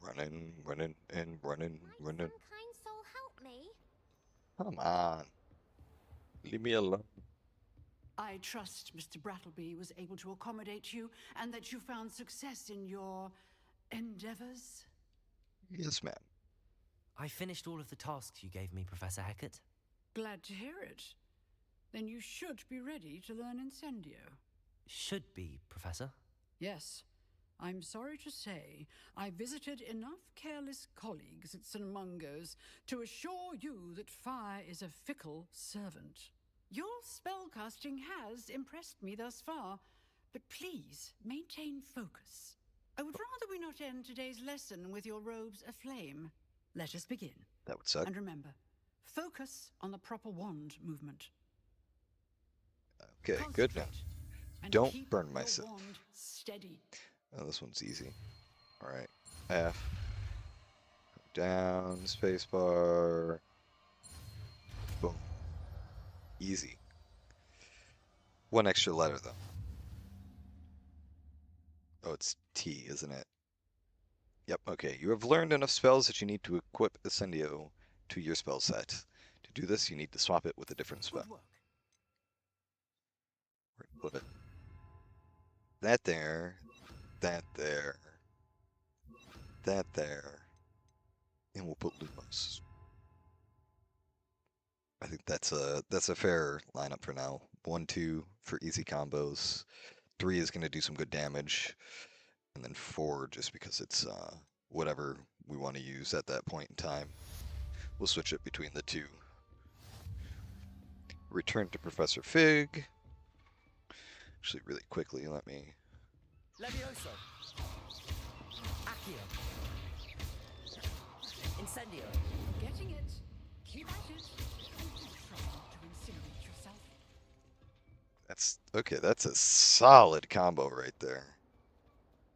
[SPEAKER 1] Running, running, and running,
[SPEAKER 6] Might
[SPEAKER 1] running.
[SPEAKER 6] some kind soul help me?
[SPEAKER 1] Come on. Leave me alone.
[SPEAKER 9] I trust Mr. Brattleby was able to accommodate you and that you found success in your endeavors.
[SPEAKER 1] Yes, ma'am.
[SPEAKER 4] I finished all of the tasks you gave me, Professor Hecat.
[SPEAKER 9] Glad to hear it. then you should be ready to learn Incendio.
[SPEAKER 4] Should be, Professor.
[SPEAKER 9] Yes. I'm sorry to say, I visited enough careless colleagues at St. Mungo's to assure you that fire is a fickle servant. Your spellcasting has impressed me thus far, but please maintain focus. I would rather we not end today's lesson with your robes aflame. Let us begin.
[SPEAKER 1] That would suck.
[SPEAKER 9] And remember, focus on the proper wand movement.
[SPEAKER 1] Okay, good now.
[SPEAKER 9] And
[SPEAKER 1] Don't
[SPEAKER 9] keep
[SPEAKER 1] burn
[SPEAKER 9] your
[SPEAKER 1] myself.
[SPEAKER 9] wand steady.
[SPEAKER 1] Oh, this one's easy. Alright. F. Down, spacebar. Boom. Easy. One extra letter, though. Oh, it's T, isn't it? Yep, okay. You have learned enough spells that you need to equip Ascendio to your spell set. To do this, you need to swap it with a different spell.
[SPEAKER 9] Good work.
[SPEAKER 1] Where to put it? That there. That there. That there. And we'll put Lumos. I think that's a fair lineup for now. 1, 2 for easy combos. 3 is gonna do some good damage. And then 4 just because it's whatever we want to use at that point in time. We'll switch it between the two. Return to Professor Fig. Actually, really quickly, let me...
[SPEAKER 4] Levioso. Accio. Incendio.
[SPEAKER 9] Getting it. Keep at it. And don't try not to incinerate yourself.
[SPEAKER 1] That's... Okay, that's a solid combo right there.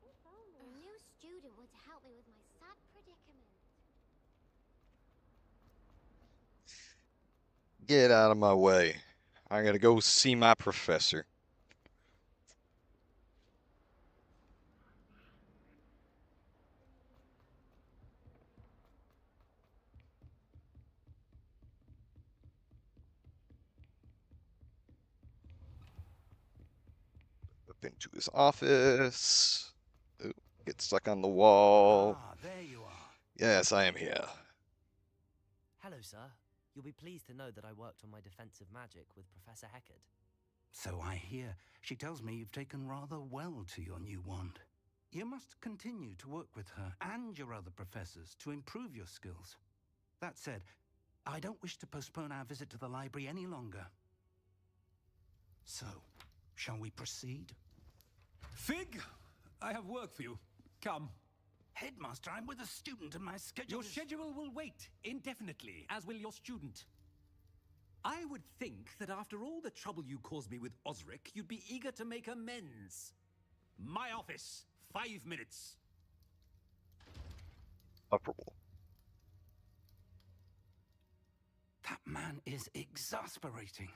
[SPEAKER 6] If only a new student were to help me with my sad predicament.
[SPEAKER 1] Get out of my way. I gotta go see my professor. Up into his office. Ooh, get stuck on the wall.
[SPEAKER 8] Ah, there you are.
[SPEAKER 1] Yes, I am here.
[SPEAKER 4] Hello, sir. You'll be pleased to know that I worked on my defensive magic with Professor Heckard.
[SPEAKER 8] So I hear. She tells me you've taken rather well to your new wand. You must continue to work with her and your other professors to improve your skills. That said, I don't wish to postpone our visit to the library any longer. So, shall we proceed?
[SPEAKER 13] Fig, I have work for you. Come.
[SPEAKER 8] Headmaster, I'm with a student and my schedule
[SPEAKER 13] Your schedule will wait indefinitely, as will your student. I would think that after all the trouble you caused me with Osric, you'd be eager to make amends. My office, 5 minutes.
[SPEAKER 1] Upperable.
[SPEAKER 8] That man is exasperating.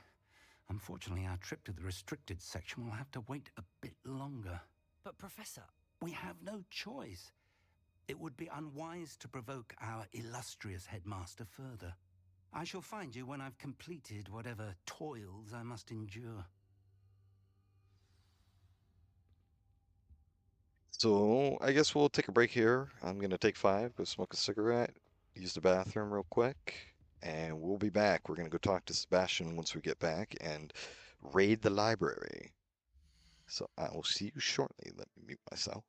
[SPEAKER 8] Unfortunately, our trip to the restricted section will have to wait a bit longer.
[SPEAKER 4] But, Professor...
[SPEAKER 8] We have no choice. It would be unwise to provoke our illustrious headmaster further. I shall find you when I've completed whatever toils I must endure.
[SPEAKER 1] So, I guess we'll take a break here. I'm gonna take 5, go smoke a cigarette, use the bathroom real quick, and we'll be back. We're gonna go talk to Sebastian once we get back and raid the library. So I will see you shortly. Let me mute myself.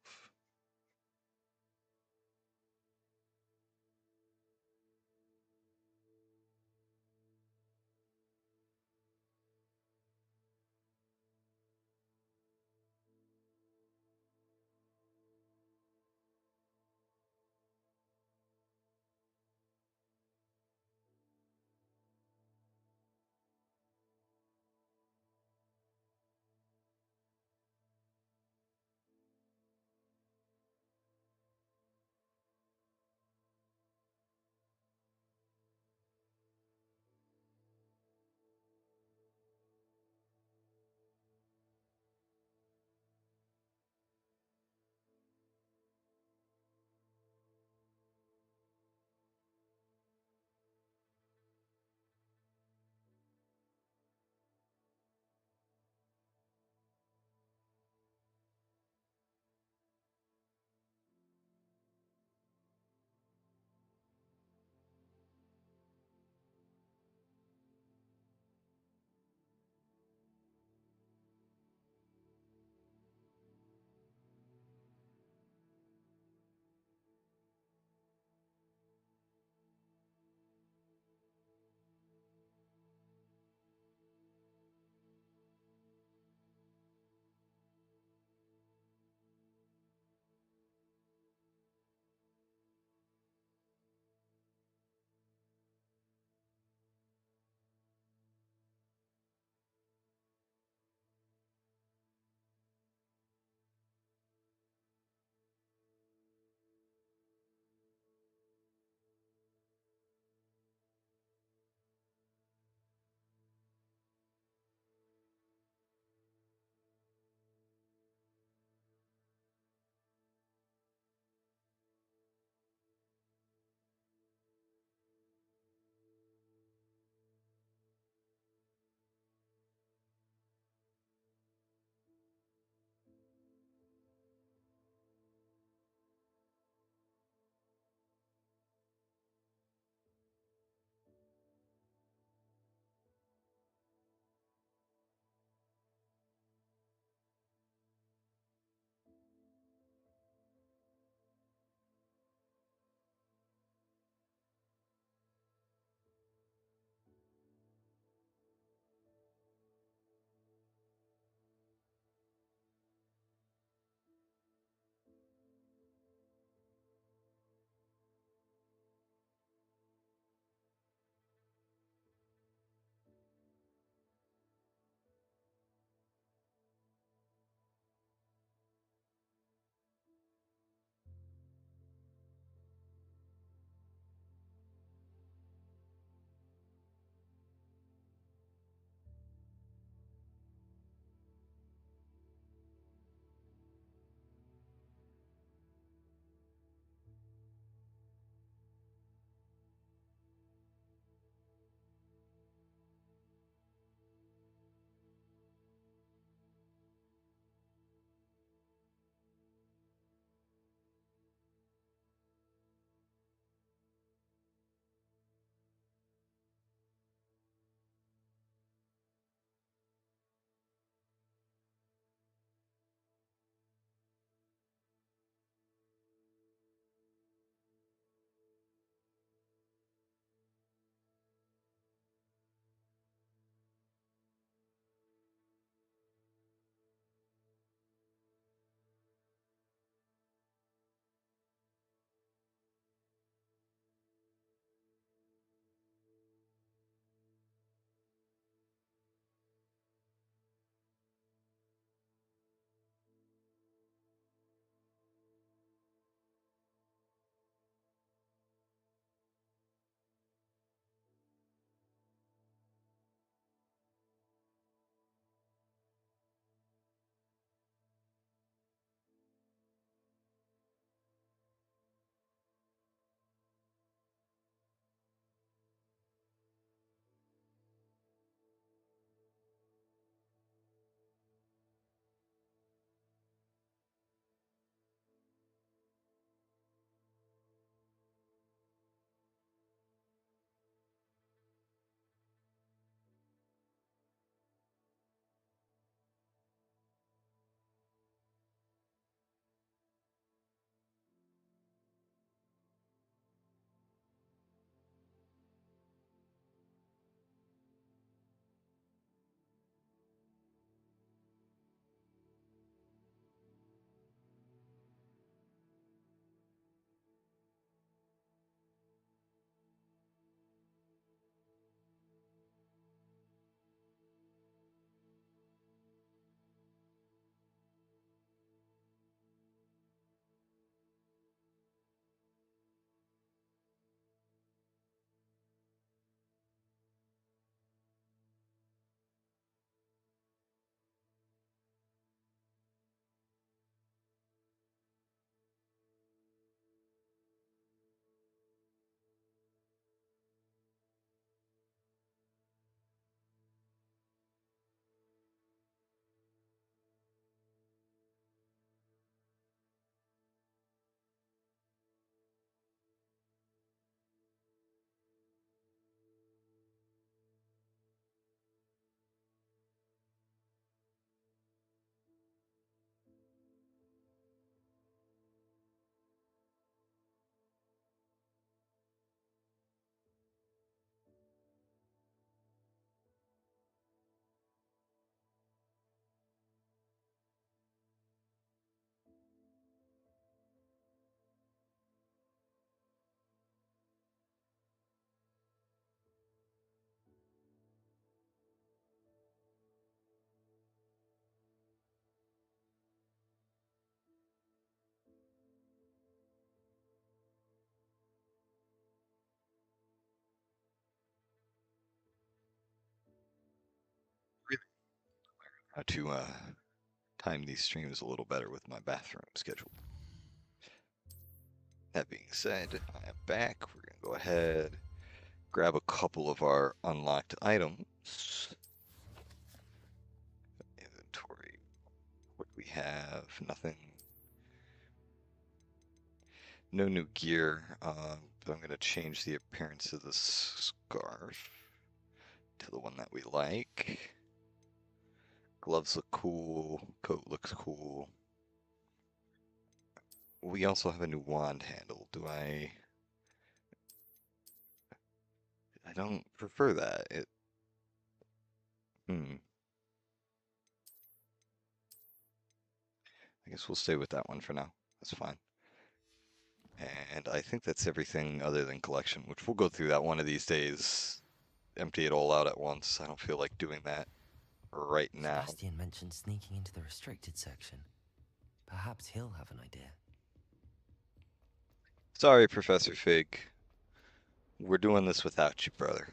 [SPEAKER 1] how to time these streams a little better with my bathroom schedule. That being said, I am back. We're going to go ahead, grab a couple of our unlocked items. Inventory. What do we have? Nothing. No new gear, but I'm going to change the appearance of the scarf to the one that we like. Gloves look cool. Coat looks cool. We also have a new wand handle. Do I don't prefer that. I guess we'll stay with that one for now. That's fine. And I think that's everything other than collection, which we'll go through that one of these days. Empty it all out at once. I don't feel like doing that right now.
[SPEAKER 4] Sebastian mentioned sneaking into the restricted section. Perhaps he'll have an idea.
[SPEAKER 1] Sorry, Professor Fig. We're doing this without you, brother.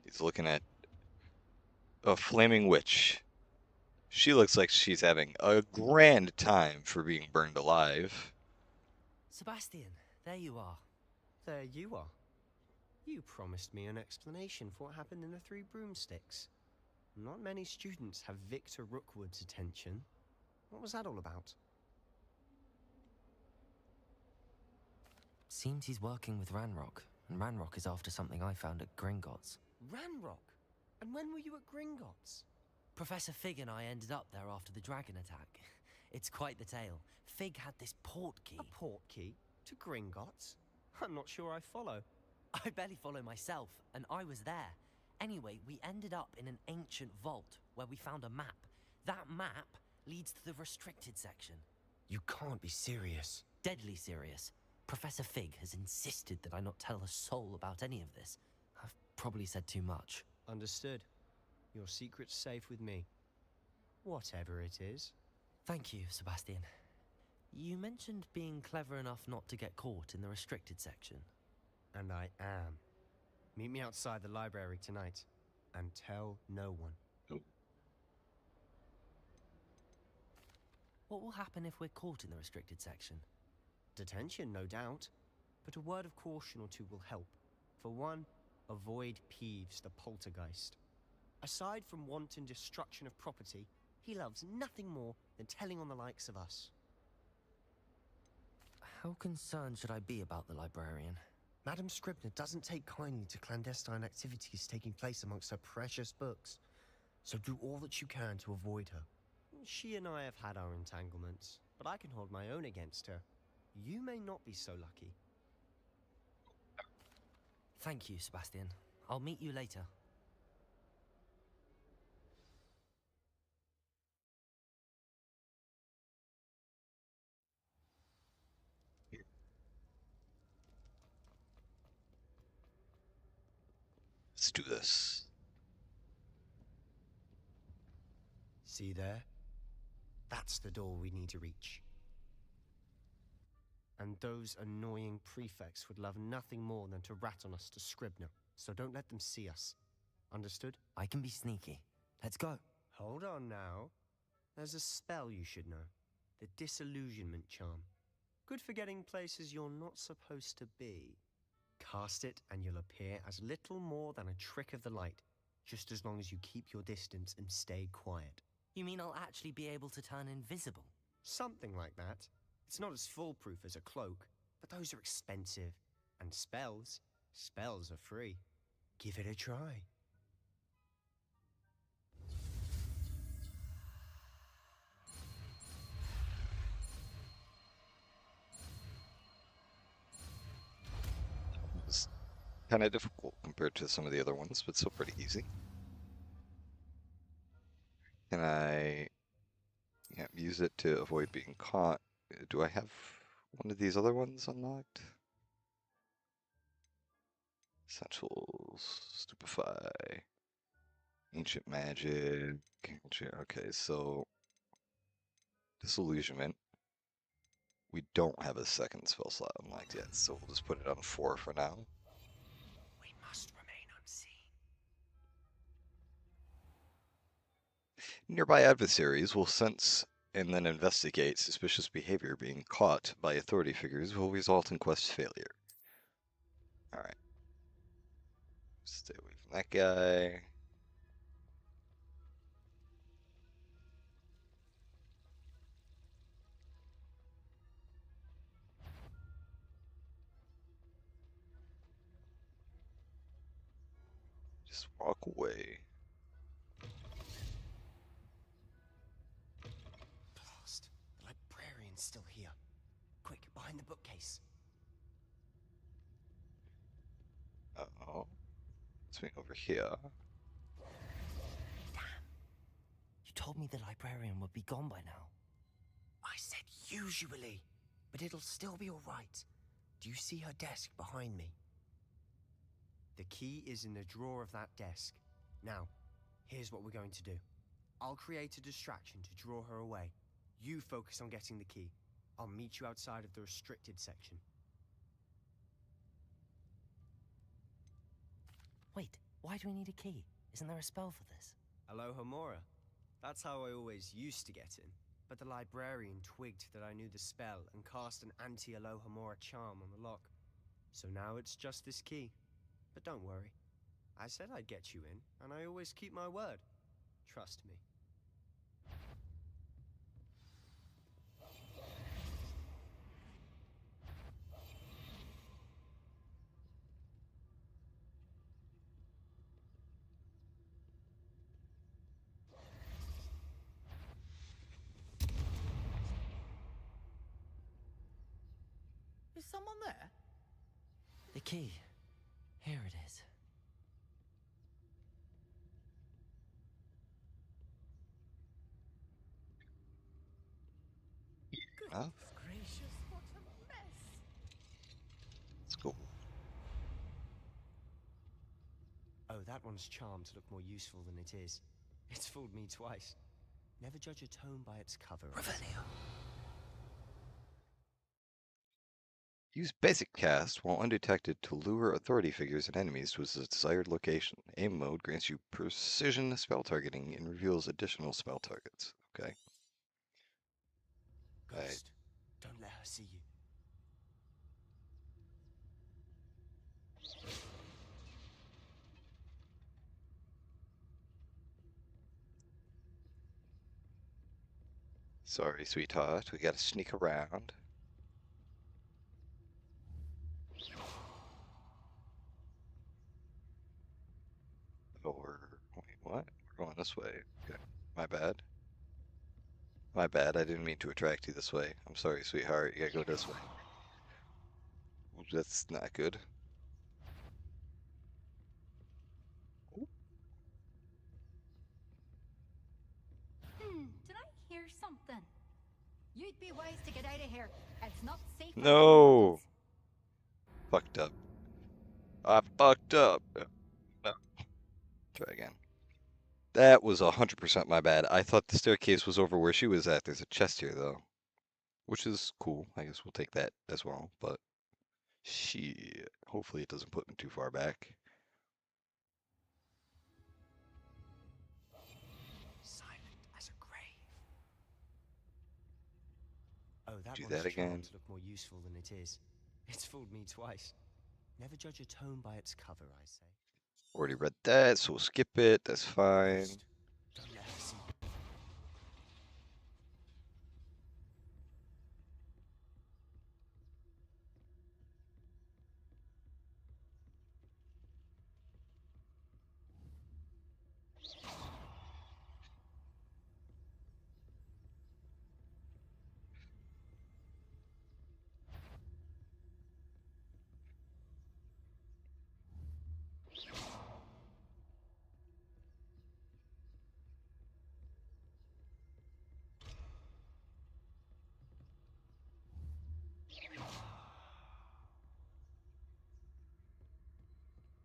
[SPEAKER 1] He's looking at a flaming witch. She looks like she's having a grand time for being burned alive.
[SPEAKER 4] Sebastian, there you are.
[SPEAKER 10] There you are. You promised me an explanation for what happened in the Three Broomsticks. Not many students have Victor Rookwood's attention. What was that all about?
[SPEAKER 4] Seems he's working with Ranrock, and Ranrock is after something I found at Gringotts.
[SPEAKER 10] Ranrock? And when were you at Gringotts?
[SPEAKER 4] Professor Fig and I ended up there after the dragon attack. It's quite the tale. Fig had this port key.
[SPEAKER 10] A port key? To Gringotts? I'm not sure I follow.
[SPEAKER 4] I barely follow myself, and I was there. Anyway, we ended up in an ancient vault where we found a map. That map leads to the restricted section.
[SPEAKER 10] You can't be serious.
[SPEAKER 4] Deadly serious. Professor Fig has insisted that I not tell a soul about any of this. I've probably said too much.
[SPEAKER 10] Understood. Your secret's safe with me. Whatever it is.
[SPEAKER 4] Thank you, Sebastian. You mentioned being clever enough not to get caught in the restricted section.
[SPEAKER 10] And I am. Meet me outside the library tonight, and tell no one.
[SPEAKER 1] Nope.
[SPEAKER 4] What will happen if we're caught in the restricted section?
[SPEAKER 10] Detention, no doubt. But a word of caution or two will help. For one, avoid Peeves, the poltergeist. Aside from wanton destruction of property, he loves nothing more than telling on the likes of us.
[SPEAKER 4] How concerned should I be about the librarian?
[SPEAKER 10] Madam Scribner doesn't take kindly to clandestine activities taking place amongst her precious books, so do all that you can to avoid her. She and I have had our entanglements, but I can hold my own against her. You may not be so lucky.
[SPEAKER 4] Thank you, Sebastian. I'll meet you later.
[SPEAKER 1] Let's do this.
[SPEAKER 10] See there? That's the door we need to reach. And those annoying prefects would love nothing more than to rat on us to Scribner, so don't let them see us. Understood?
[SPEAKER 4] I can be sneaky. Let's go.
[SPEAKER 10] Hold on now. There's a spell you should know. The Disillusionment Charm. Good for getting places you're not supposed to be. Cast it and you'll appear as little more than a trick of the light, just as long as you keep your distance and stay quiet.
[SPEAKER 4] You mean I'll actually be able to turn invisible?
[SPEAKER 10] Something like that. It's not as foolproof as a cloak, but those are expensive. And spells are free. Give it a try.
[SPEAKER 1] It's kind of difficult compared to some of the other ones, but still pretty easy. Can I use it to avoid being caught? Do I have one of these other ones unlocked? Essentials, Stupefy, Ancient Magic. Okay, so Disillusionment. We don't have a second spell slot unlocked yet, so we'll just put it on 4 for now.
[SPEAKER 5] We
[SPEAKER 1] Nearby adversaries will sense and then investigate suspicious behavior. Being caught by authority figures will result in quest failure. Alright. Stay away from that guy. Just walk away.
[SPEAKER 10] Blast. The librarian's still here. Quick, behind the bookcase.
[SPEAKER 1] Uh-oh. Swing over here.
[SPEAKER 4] You told me the librarian would be gone by now.
[SPEAKER 10] I said usually, but it'll still be all right. Do you see her desk behind me? The key is in the drawer of that desk. Now, here's what we're going to do. I'll create a distraction to draw her away. You focus on getting the key. I'll meet you outside of the restricted section.
[SPEAKER 4] Wait, why do we need a key? Isn't there a spell for this?
[SPEAKER 10] Alohomora. That's how I always used to get in. But the librarian twigged that I knew the spell and cast an anti-Alohomora charm on the lock. So now it's just this key. But don't worry. I said I'd get you in, and I always keep my word. Trust me.
[SPEAKER 9] Is someone there?
[SPEAKER 4] The key. Here it is.
[SPEAKER 1] Huh?
[SPEAKER 11] Gracious, what a mess!
[SPEAKER 1] Let's go.
[SPEAKER 10] Oh, that one's charmed to look more useful than it is. It's fooled me twice. Never judge a tome by its cover.
[SPEAKER 4] Revelio.
[SPEAKER 1] Use basic cast while undetected to lure authority figures and enemies to a desired location. Aim mode grants you precision spell targeting and reveals additional spell targets. Okay.
[SPEAKER 10] Ghost, don't let her see you.
[SPEAKER 1] Sorry, sweetheart. We gotta sneak around. Or, wait, what? We're going this way. Okay. My bad. My bad. I didn't mean to attract you this way. I'm sorry, sweetheart. You gotta go this way. That's not good.
[SPEAKER 14] Did I hear something? You'd be wise to get out of here. It's not safe. for
[SPEAKER 1] No! Fucked up. I fucked up. No. Try again. That was 100% my bad. I thought the staircase was over where she was at. There's a chest here, though. Which is cool. I guess we'll take that as well. But, shit. Hopefully it doesn't put me too far back.
[SPEAKER 10] Silent as a grave. Oh, that
[SPEAKER 1] Do
[SPEAKER 10] one's
[SPEAKER 1] that again.
[SPEAKER 10] charmed to look more useful than it is. It's fooled me twice. Never judge a tome by its cover, I say.
[SPEAKER 1] Already read that, so we'll skip it. That's fine.
[SPEAKER 10] Ghost, don't let her see you.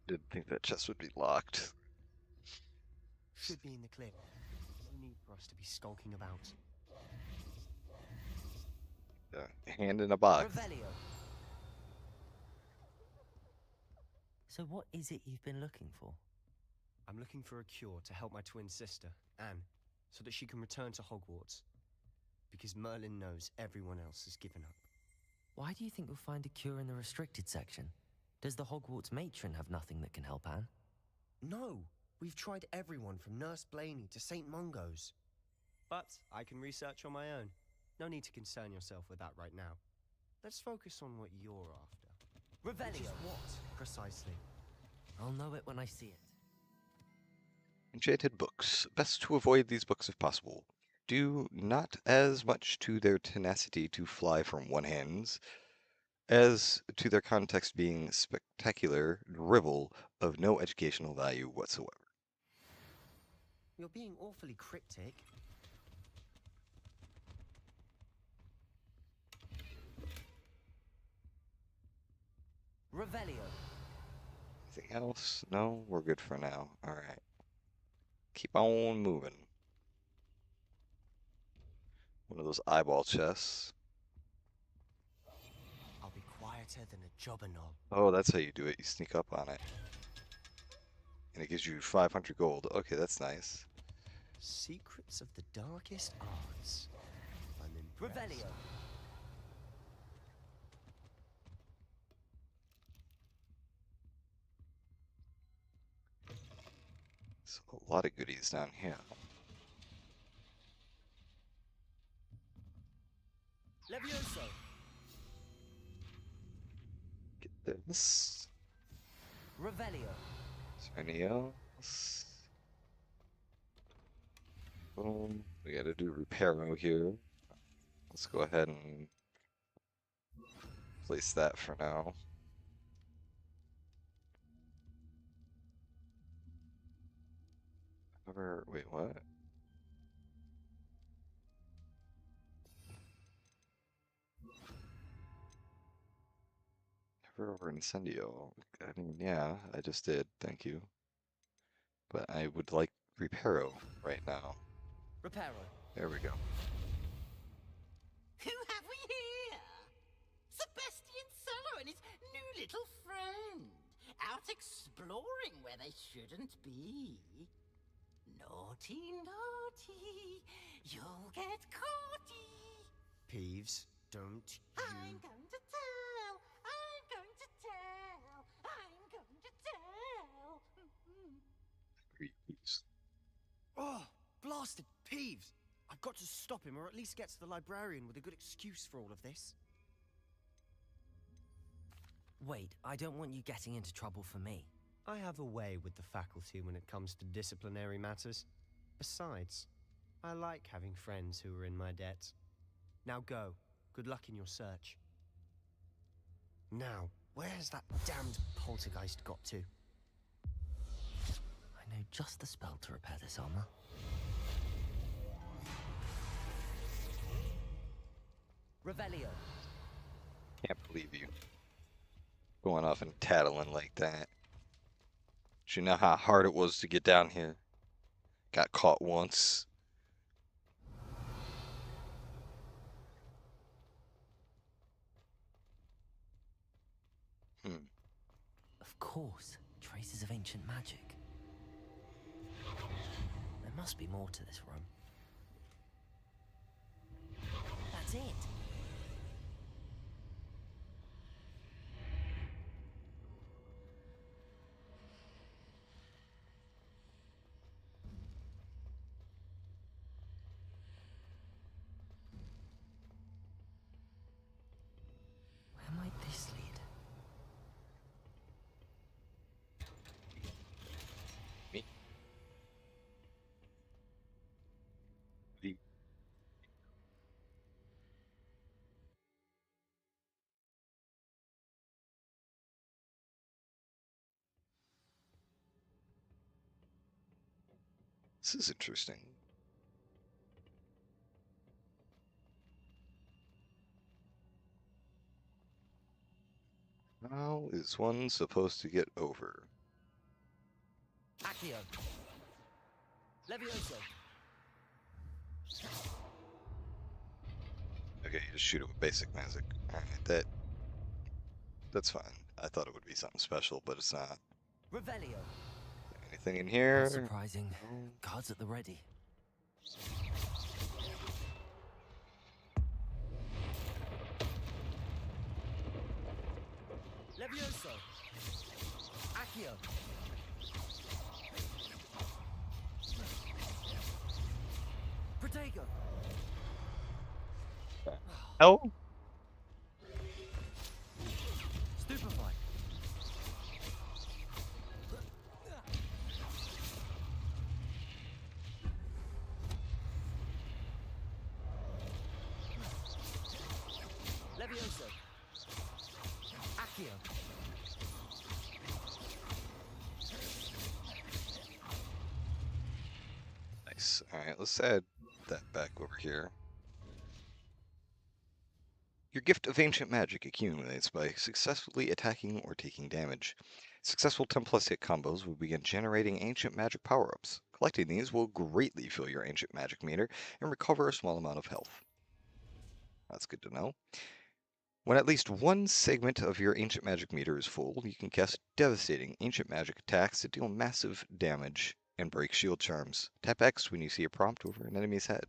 [SPEAKER 1] Didn't think that chest would be locked.
[SPEAKER 10] Should be in the clear. No need for us to be skulking about.
[SPEAKER 1] Hand in a box.
[SPEAKER 4] Revelio. So what is it you've been looking for?
[SPEAKER 10] I'm looking for a cure to help my twin sister, Anne. so that she can return to Hogwarts. Because Merlin knows everyone else has given up.
[SPEAKER 4] Why do you think you'll find a cure in the restricted section? Does the Hogwarts matron have nothing that can help Anne?
[SPEAKER 10] No! We've tried everyone from Nurse Blaney to St. Mungo's. But I can research on my own. No need to concern yourself with that right now. Let's focus on what you're after.
[SPEAKER 4] Revelio!
[SPEAKER 10] What, precisely?
[SPEAKER 4] I'll know it when I see it.
[SPEAKER 1] Enchanted books. Best to avoid these books if possible. Due not as much to their tenacity to fly from one hands, as to their context being spectacular drivel of no educational value whatsoever.
[SPEAKER 10] You're being awfully cryptic.
[SPEAKER 4] Revelio.
[SPEAKER 1] Anything else? No? We're good for now. Alright. Keep on moving. One of those eyeball chests.
[SPEAKER 10] I'll be quieter than a jobberknoll.
[SPEAKER 1] Oh, that's how you do it. You sneak up on it. And it gives you 500 gold. Okay, that's nice.
[SPEAKER 10] Secrets of the darkest arts. I'm impressed.
[SPEAKER 4] Revelio.
[SPEAKER 1] So a lot of goodies down here.
[SPEAKER 4] Levioso.
[SPEAKER 1] Get this.
[SPEAKER 4] Revelio.
[SPEAKER 1] Is there any else? Boom. We gotta do Reparo here. Let's go ahead and place that for now. Wait, what? Never over Incendio. I mean, yeah, I just did. Thank you. But I would like Reparo right now.
[SPEAKER 4] Reparo.
[SPEAKER 1] There we go.
[SPEAKER 5] Who have we here? Sebastian Sallow and his new little friend. Out exploring where they shouldn't be. Naughty, naughty. You'll get caughty.
[SPEAKER 10] Peeves, don't you...
[SPEAKER 5] I'm going to tell. I'm going to tell. I'm going to tell.
[SPEAKER 1] Please.
[SPEAKER 10] Oh, blasted Peeves! I've got to stop him, or at least get to the librarian with a good excuse for all of this.
[SPEAKER 4] Wait, I don't want you getting into trouble for me.
[SPEAKER 10] I have a way with the faculty when it comes to disciplinary matters. Besides, I like having friends who are in my debt. Now go. Good luck in your search. Now, where has that damned poltergeist got to?
[SPEAKER 4] I know just the spell to repair this armor. Revelio.
[SPEAKER 1] Can't believe you. Going off and tattling like that. Do you know how hard it was to get down here? Got caught once.
[SPEAKER 4] Of course, traces of ancient magic. There must be more to this room. That's it. Where might this lead?
[SPEAKER 1] Me? The This is interesting. How is one supposed to get over?
[SPEAKER 4] Accio. Levioso.
[SPEAKER 1] Okay, you just shoot it with basic magic. Alright, that's fine. I thought it would be something special, but it's not.
[SPEAKER 4] Revelio.
[SPEAKER 1] Anything in here?
[SPEAKER 4] Not surprising. Cards at the ready. Accio. Protego.
[SPEAKER 1] Oh,
[SPEAKER 4] Stupefy. Levioso. Accio.
[SPEAKER 1] nice. All right, let's add that back over here. Your gift of ancient magic accumulates by successfully attacking or taking damage. Successful 10+ hit combos will begin generating ancient magic power-ups. Collecting these will greatly fill your ancient magic meter and recover a small amount of health. That's good to know. When at least one segment of your ancient magic meter is full, you can cast devastating ancient magic attacks that deal massive damage and break shield charms. Tap X when you see a prompt over an enemy's head.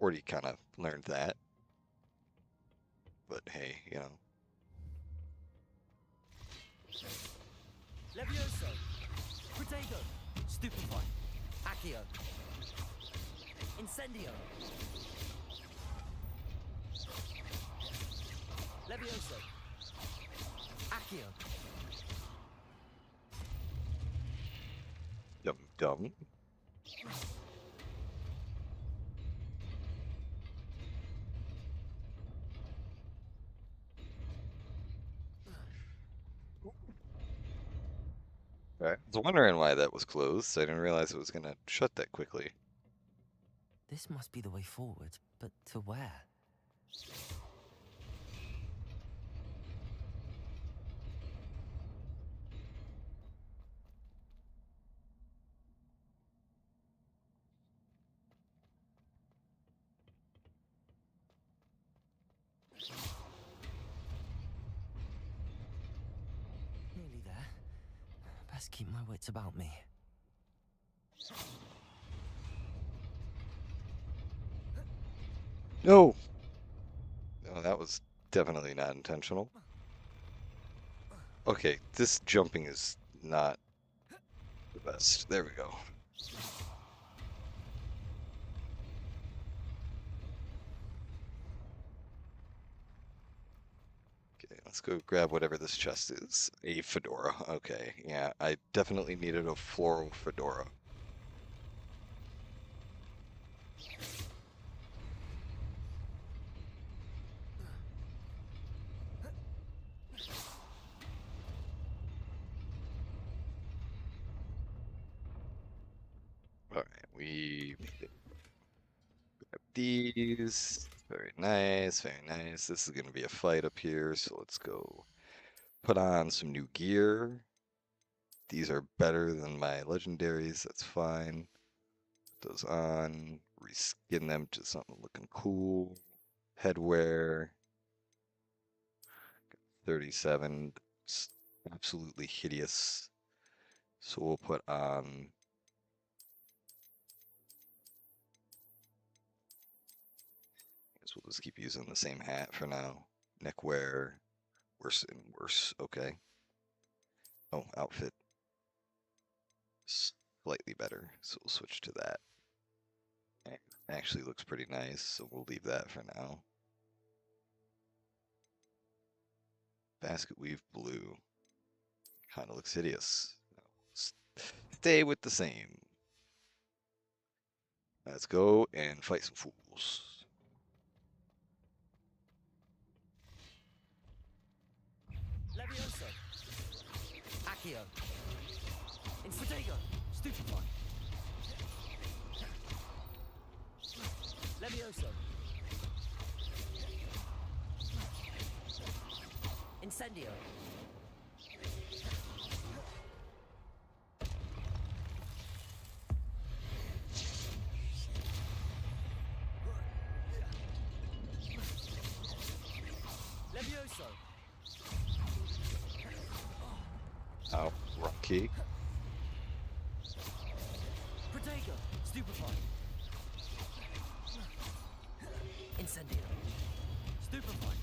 [SPEAKER 1] Already kind of learned that. But hey, you know.
[SPEAKER 4] Levioso. Protego. Stupefy. Accio. Incendio. Levioso. Accio.
[SPEAKER 1] Dumb. I was wondering why that was closed. I didn't realize it was gonna shut that quickly.
[SPEAKER 4] This must be the way forward, but to where? Nearly there. Best keep my wits about me.
[SPEAKER 1] No! Oh, that was definitely not intentional. Okay, this jumping is not the best. There we go. Okay, let's go grab whatever this chest is. A fedora. Okay, yeah, I definitely needed a floral fedora. Alright, we made it. Grab these. Very nice, very nice. This is gonna be a fight up here, so let's go put on some new gear. These are better than my legendaries, that's fine. Put those on, reskin them to something looking cool. Headwear. 37. It's absolutely hideous. So we'll put on. Guess we'll just keep using the same hat for now. Neckwear. Worse and worse. Okay. Oh, outfit. Slightly better. So we'll switch to that. Actually looks pretty nice, so we'll leave that for now. Basket weave blue. Kind of looks hideous. Stay with the same. Let's go and fight some fools.
[SPEAKER 4] Levioso. Accio. Infotego. Stupefy. Levioso. Incendio. Levioso.
[SPEAKER 1] Oh, rocky.
[SPEAKER 4] Protego. Stupefy. Incendio. Stupefy.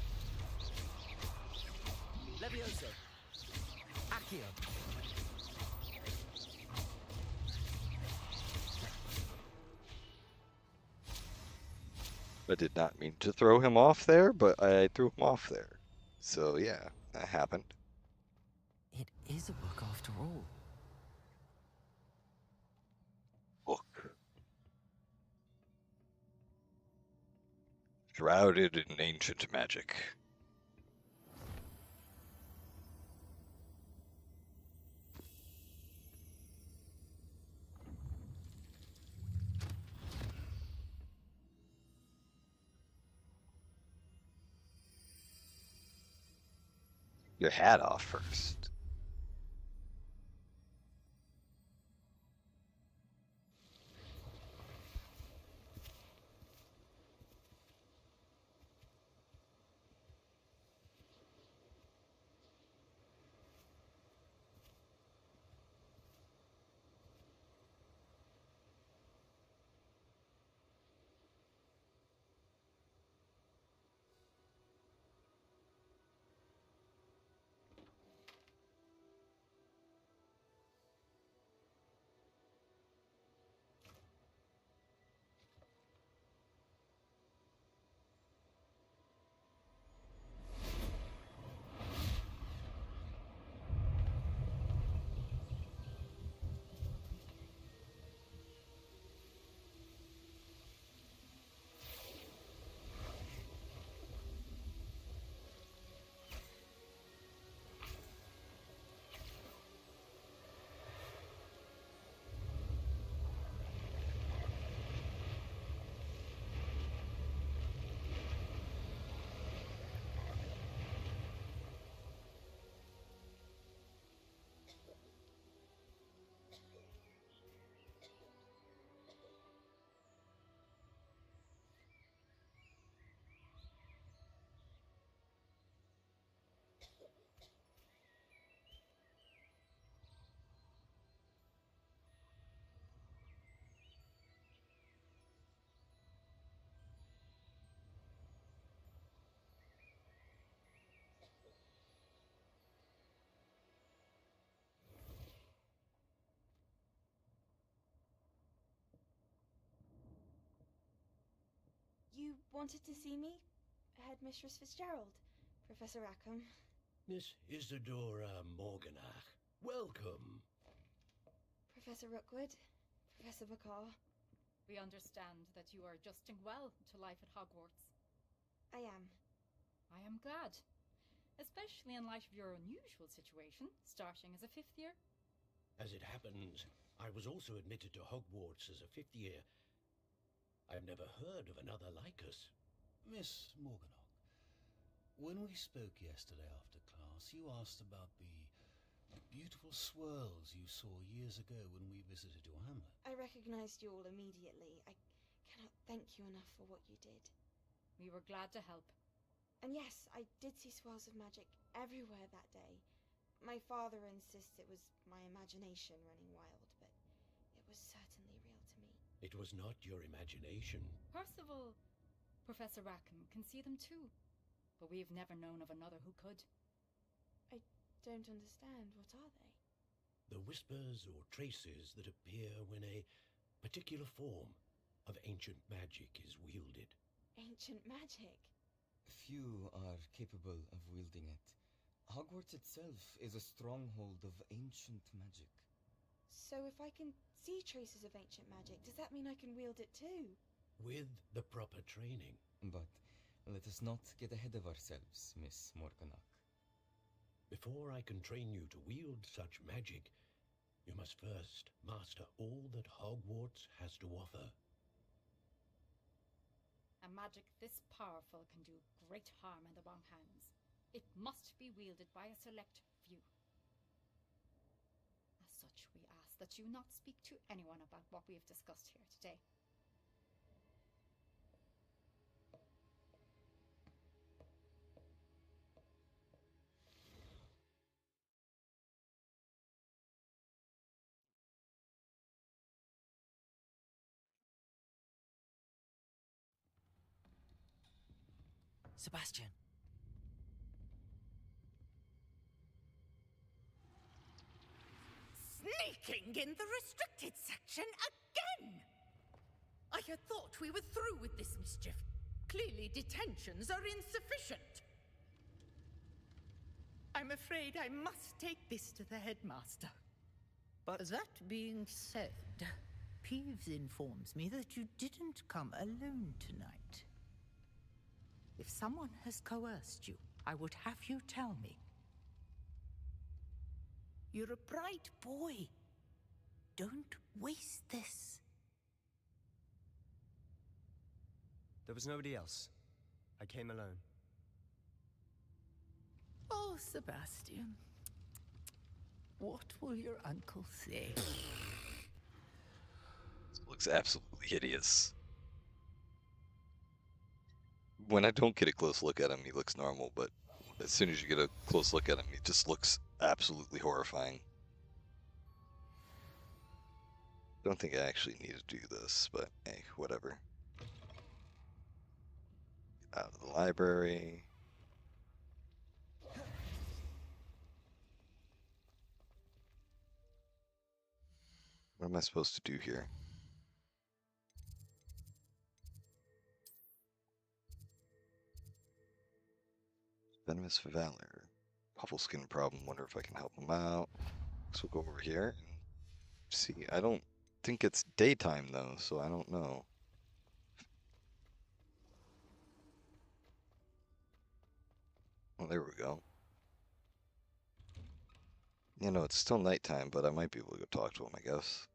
[SPEAKER 4] Levioso. Accio.
[SPEAKER 1] I did not mean to throw him off there, but I threw him off there. So yeah, that happened.
[SPEAKER 4] It is a book after all.
[SPEAKER 1] Book. Shrouded in ancient magic. Your hat off first.
[SPEAKER 15] You wanted to see me? Headmistress Fitzgerald, Professor Rackham.
[SPEAKER 7] Miss Isadora Morganach, welcome.
[SPEAKER 15] Professor Rookwood, Professor Bakar.
[SPEAKER 14] We understand that you are adjusting well to life at Hogwarts.
[SPEAKER 15] I am.
[SPEAKER 14] I am glad. Especially in light of your unusual situation, starting as a 5th year.
[SPEAKER 7] As it happens, I was also admitted to Hogwarts as a 5th year. I've never heard of another like us.
[SPEAKER 16] Miss Morganock, when we spoke yesterday after class, you asked about the beautiful swirls you saw years ago when we visited your hamlet.
[SPEAKER 15] I recognized you all immediately. I cannot thank you enough for what you did.
[SPEAKER 14] We were glad to help.
[SPEAKER 15] And yes, I did see swirls of magic everywhere that day. My father insists it was my imagination running wild, but it was certainly real to me.
[SPEAKER 7] It was not your imagination.
[SPEAKER 14] Percival, Professor Rackham can see them too, but we've never known of another who could.
[SPEAKER 15] I don't understand. What are they?
[SPEAKER 7] The whispers or traces that appear when a particular form of ancient magic is wielded.
[SPEAKER 15] Ancient magic?
[SPEAKER 17] Few are capable of wielding it. Hogwarts itself is a stronghold of ancient magic.
[SPEAKER 15] So if I can see traces of ancient magic, does that mean I can wield it too?
[SPEAKER 7] With the proper training.
[SPEAKER 17] But let us not get ahead of ourselves, Miss Morganock.
[SPEAKER 7] Before I can train you to wield such magic, you must first master all that Hogwarts has to offer.
[SPEAKER 14] A magic this powerful can do great harm in the wrong hands. It must be wielded by a select few. As such, we ask that you not speak to anyone about what we have discussed here today.
[SPEAKER 4] Sebastian.
[SPEAKER 5] Sneaking in the restricted section again! I had thought we were through with this mischief. Clearly, detentions are insufficient. I'm afraid I must take this to the headmaster. But that being said, Peeves informs me that you didn't come alone tonight. If someone has coerced you, I would have you tell me. You're a bright boy. Don't waste this.
[SPEAKER 10] There was nobody else. I came alone.
[SPEAKER 5] Oh, Sebastian. What will your uncle say?
[SPEAKER 1] This looks absolutely hideous. When I don't get a close look at him, he looks normal, but as soon as you get a close look at him, he just looks absolutely horrifying. Don't think I actually need to do this, but hey, whatever. Out of the library. What am I supposed to do here? Venomous for Valor. Puffle skin problem. Wonder if I can help him out. So we'll go over here and see. I don't think it's daytime though, so I don't know. Well, there we go. You know, it's still nighttime, but I might be able to go talk to him, I guess.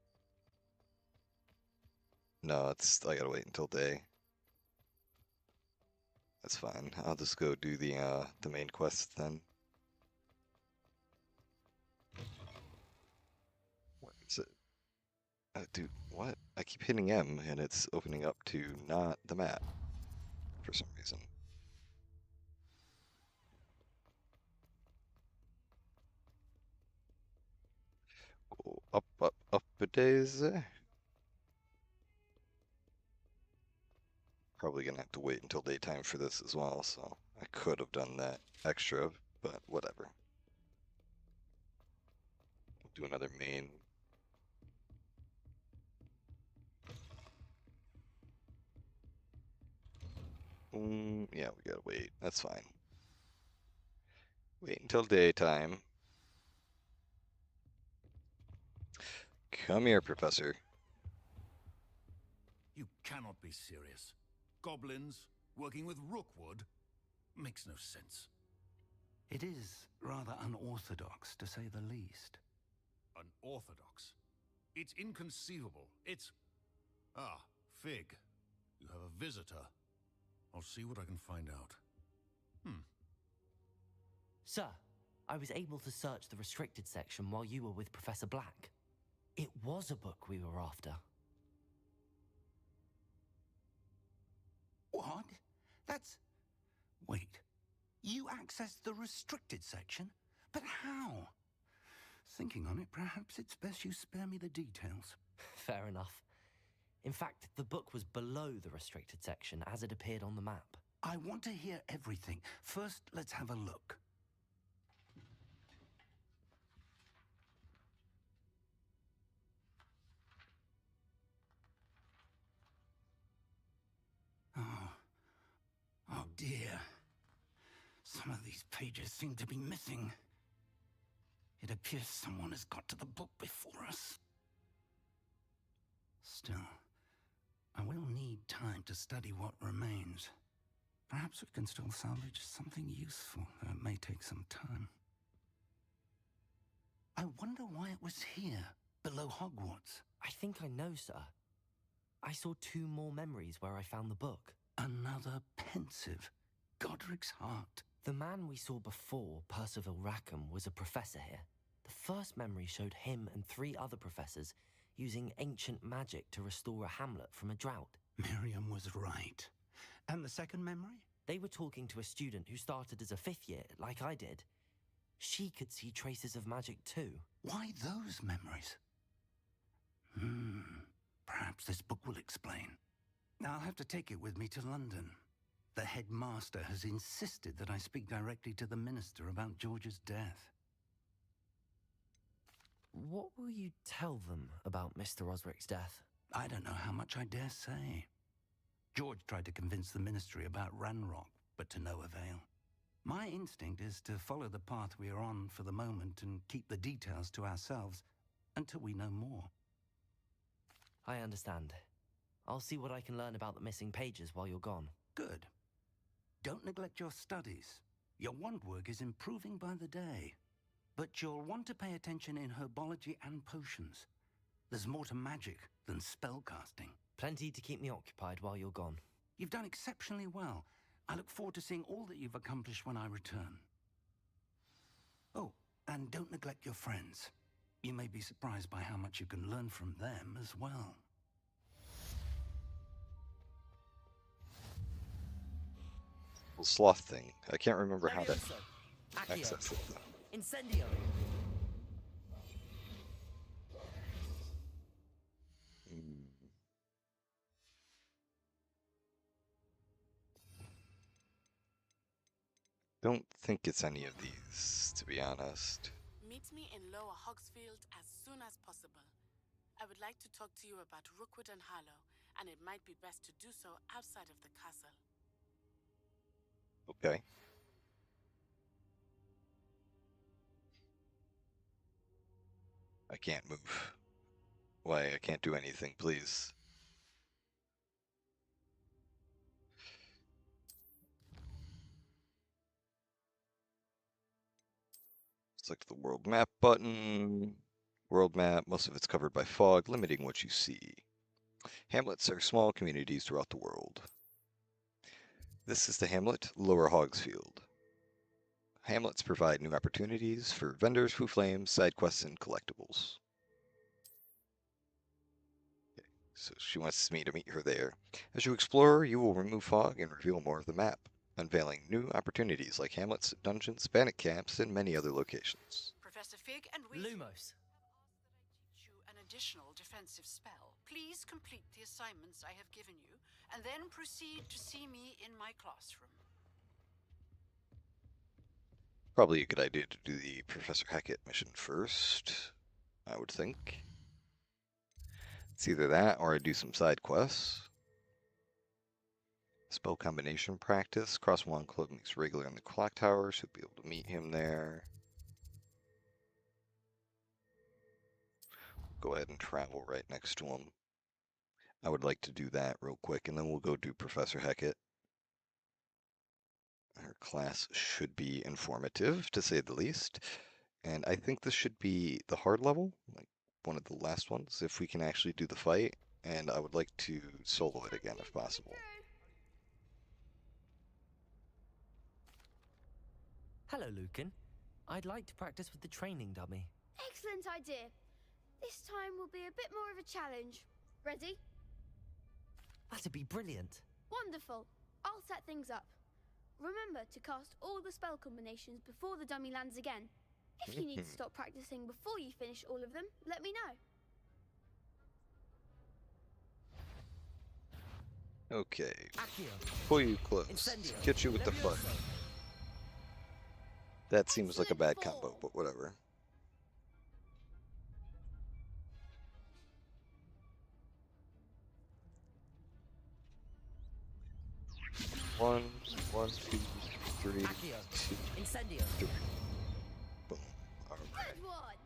[SPEAKER 1] No, I gotta wait until day. That's fine. I'll just go do the main quest then. What is it? Dude, what? I keep hitting M and it's opening up to not the map for some reason. Go up, up, up a daisy. Probably gonna have to wait until daytime for this as well, so I could have done that extra, but whatever. Do another main. Yeah, we gotta wait. That's fine. Wait until daytime. Come here, Professor.
[SPEAKER 16] You cannot be serious. Goblins working with Rookwood makes no sense.
[SPEAKER 8] It is rather unorthodox, to say the least.
[SPEAKER 16] Unorthodox? It's inconceivable. It's... Ah, Fig. You have a visitor. I'll see what I can find out.
[SPEAKER 4] Sir, I was able to search the restricted section while you were with Professor Black. It was a book we were after.
[SPEAKER 8] What? That's... Wait. You accessed the restricted section? But how? Thinking on it, perhaps it's best you spare me the details.
[SPEAKER 4] Fair enough. In fact, the book was below the restricted section as it appeared on the map.
[SPEAKER 8] I want to hear everything. First, let's have a look. Oh dear. Some of these pages seem to be missing. It appears someone has got to the book before us. Still, I will need time to study what remains. Perhaps we can still salvage something useful, though it may take some time. I wonder why it was here, below Hogwarts.
[SPEAKER 4] I think I know, sir. I saw 2 more memories where I found the book.
[SPEAKER 8] Another pensive. Godric's heart.
[SPEAKER 4] The man we saw before, Percival Rackham, was a professor here. The first memory showed him and 3 other professors using ancient magic to restore a hamlet from a drought.
[SPEAKER 8] Miriam was right. And the second memory?
[SPEAKER 4] They were talking to a student who started as a 5th year, like I did. She could see traces of magic too.
[SPEAKER 8] Why those memories? Perhaps this book will explain. I'll have to take it with me to London. The headmaster has insisted that I speak directly to the minister about George's death.
[SPEAKER 4] What will you tell them about Mr. Osric's death?
[SPEAKER 8] I don't know how much I dare say. George tried to convince the Ministry about Ranrock, but to no avail. My instinct is to follow the path we are on for the moment and keep the details to ourselves until we know more.
[SPEAKER 4] I understand. I'll see what I can learn about the missing pages while you're gone.
[SPEAKER 8] Good. Don't neglect your studies. Your wand work is improving by the day. But you'll want to pay attention in herbology and potions. There's more to magic than spellcasting.
[SPEAKER 4] Plenty to keep me occupied while you're gone.
[SPEAKER 8] You've done exceptionally well. I look forward to seeing all that you've accomplished when I return. Oh, and don't neglect your friends. You may be surprised by how much you can learn from them as well.
[SPEAKER 1] The sloth thing. I can't remember how to access it though.
[SPEAKER 4] Incendio.
[SPEAKER 1] Don't think it's any of these, to be honest.
[SPEAKER 11] Meet me in Lower Hogsfield as soon as possible. I would like to talk to you about Rookwood and Harlow, and it might be best to do so outside of the castle.
[SPEAKER 1] Okay. I can't move. Why, I can't do anything, please. Select the world map button. World map, most of it's covered by fog, limiting what you see. Hamlets are small communities throughout the world. This is the hamlet, Lower Hogsfield. Hamlets provide new opportunities for vendors, foo flames, side quests, and collectibles. Okay, so she wants me to meet her there. As you explore, you will remove fog and reveal more of the map, unveiling new opportunities like hamlets, dungeons, bandit camps, and many other locations.
[SPEAKER 9] Professor Fig and we
[SPEAKER 4] Lumos.
[SPEAKER 9] teach you an additional defensive spell. Please complete the assignments I have given you, and then proceed to see me in my classroom.
[SPEAKER 1] Probably a good idea to do the Professor Hackett mission first, I would think. It's either that or I do some side quests. Spell combination practice. Cross Wand Club meets regular in the clock tower, so you'll be able to meet him there. Go ahead and travel right next to him. I would like to do that real quick, and then we'll go do Professor Hackett. Her class should be informative, to say the least. And I think this should be the hard level, like one of the last ones, if we can actually do the fight. And I would like to solo it again, if possible.
[SPEAKER 4] Hello, Lucan. I'd like to practice with the training dummy.
[SPEAKER 3] Excellent idea. This time will be a bit more of a challenge. Ready?
[SPEAKER 4] That'd be brilliant.
[SPEAKER 3] Wonderful. I'll set things up. Remember to cast all the spell combinations before the dummy lands again. If you need to stop practicing before you finish all of them, let me know.
[SPEAKER 1] Okay. Pull you close. Get you with the fun. That seems like a bad combo, but whatever. One, two, three, two,
[SPEAKER 4] Incendio.
[SPEAKER 1] three. Boom. All right.
[SPEAKER 3] Good one.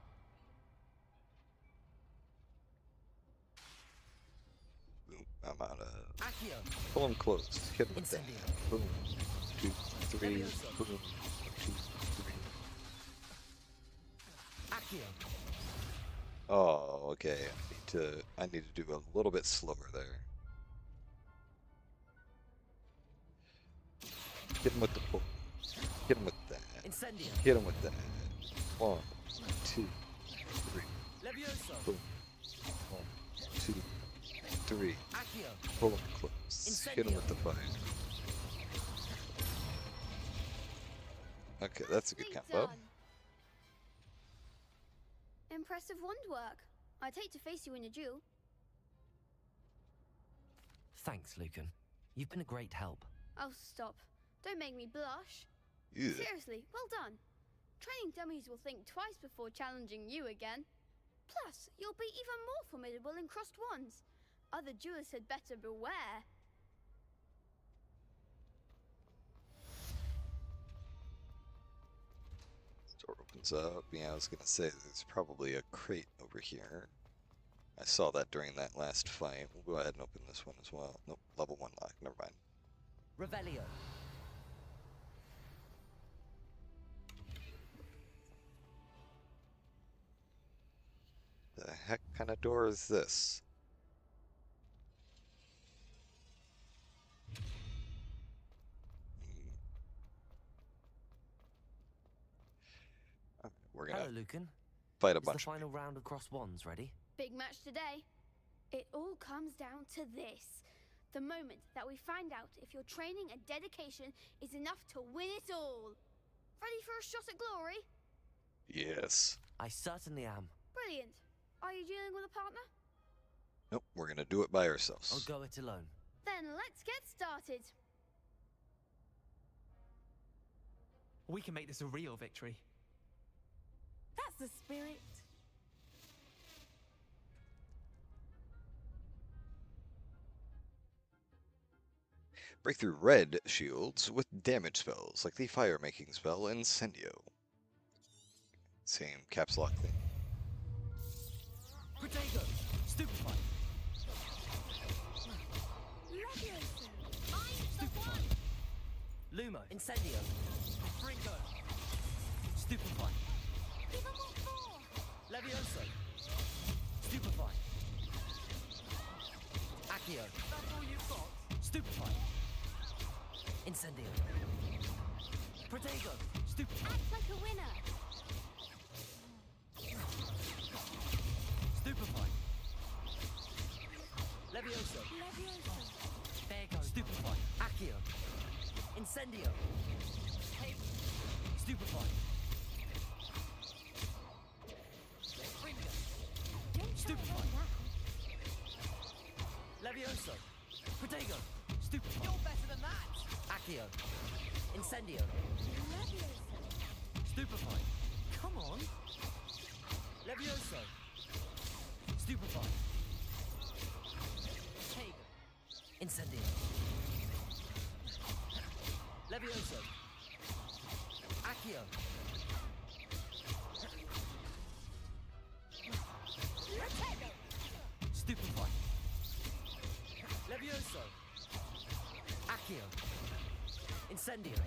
[SPEAKER 1] Boom. I'm out of. Pull him close. Hit him with that. Boom. 2, 3. Boom. 2, 3. Oh, okay. I need to do a little bit slower there. Hit him with the pull. Hit him with that. Hit him with that. 1, 2, 3. Boom. 1, 2, 3. Pull him close. Hit him with the fire. Okay, that's a good combo.
[SPEAKER 3] Done. Impressive wand work. I'd hate to face you in a duel.
[SPEAKER 4] Thanks, Lucan. You've been a great help.
[SPEAKER 3] Oh, stop. Don't make me blush.
[SPEAKER 1] Yeah.
[SPEAKER 3] Seriously, well done. Training dummies will think twice before challenging you again. Plus, you'll be even more formidable in crossed wands. Other duelists had better beware.
[SPEAKER 1] Door opens up. Yeah, I was gonna say there's probably a crate over here. I saw that during that last fight. We'll go ahead and open this one as well. Nope, level 1 lock. Never mind.
[SPEAKER 4] Revelio.
[SPEAKER 1] The heck kind of door is this? We're gonna
[SPEAKER 4] Hello, Lucan.
[SPEAKER 1] fight a
[SPEAKER 4] Is
[SPEAKER 1] bunch
[SPEAKER 4] the
[SPEAKER 1] of
[SPEAKER 4] final round of cross wands ready?
[SPEAKER 3] Big match today. It all comes down to this. The moment that we find out if your training and dedication is enough to win it all. Ready for a shot at glory?
[SPEAKER 1] Yes.
[SPEAKER 4] I certainly am.
[SPEAKER 3] Brilliant. Are you dealing with a partner?
[SPEAKER 1] Nope, we're gonna do it by ourselves.
[SPEAKER 4] I'll go it alone.
[SPEAKER 3] Then let's get started.
[SPEAKER 12] We can make this a real victory.
[SPEAKER 11] That's the spirit.
[SPEAKER 1] Break through red shields with damage spells, like the fire-making spell Incendio. Same caps lock thing.
[SPEAKER 4] Protego! Stupefy! Stupefy! Lumo! Incendio! Bringo! Stupefy! Levioso! Stupefy! Accio!
[SPEAKER 5] That's all you've got?
[SPEAKER 4] Stupefy! Incendio! Protego! Stupefy!
[SPEAKER 6] Act like a winner.
[SPEAKER 4] Stupefy! Levioso! There goes. Stupefy! Accio! Incendio! Stupefy! Stupefy! Levioso! Protego! Stupefy!
[SPEAKER 5] You're better than that!
[SPEAKER 4] Accio! Incendio! Stupefy! Come on! Levioso! Stupefy! Protego! Incendio! Levioso! Accio! Stupefy! Levioso! Accio! Incendio!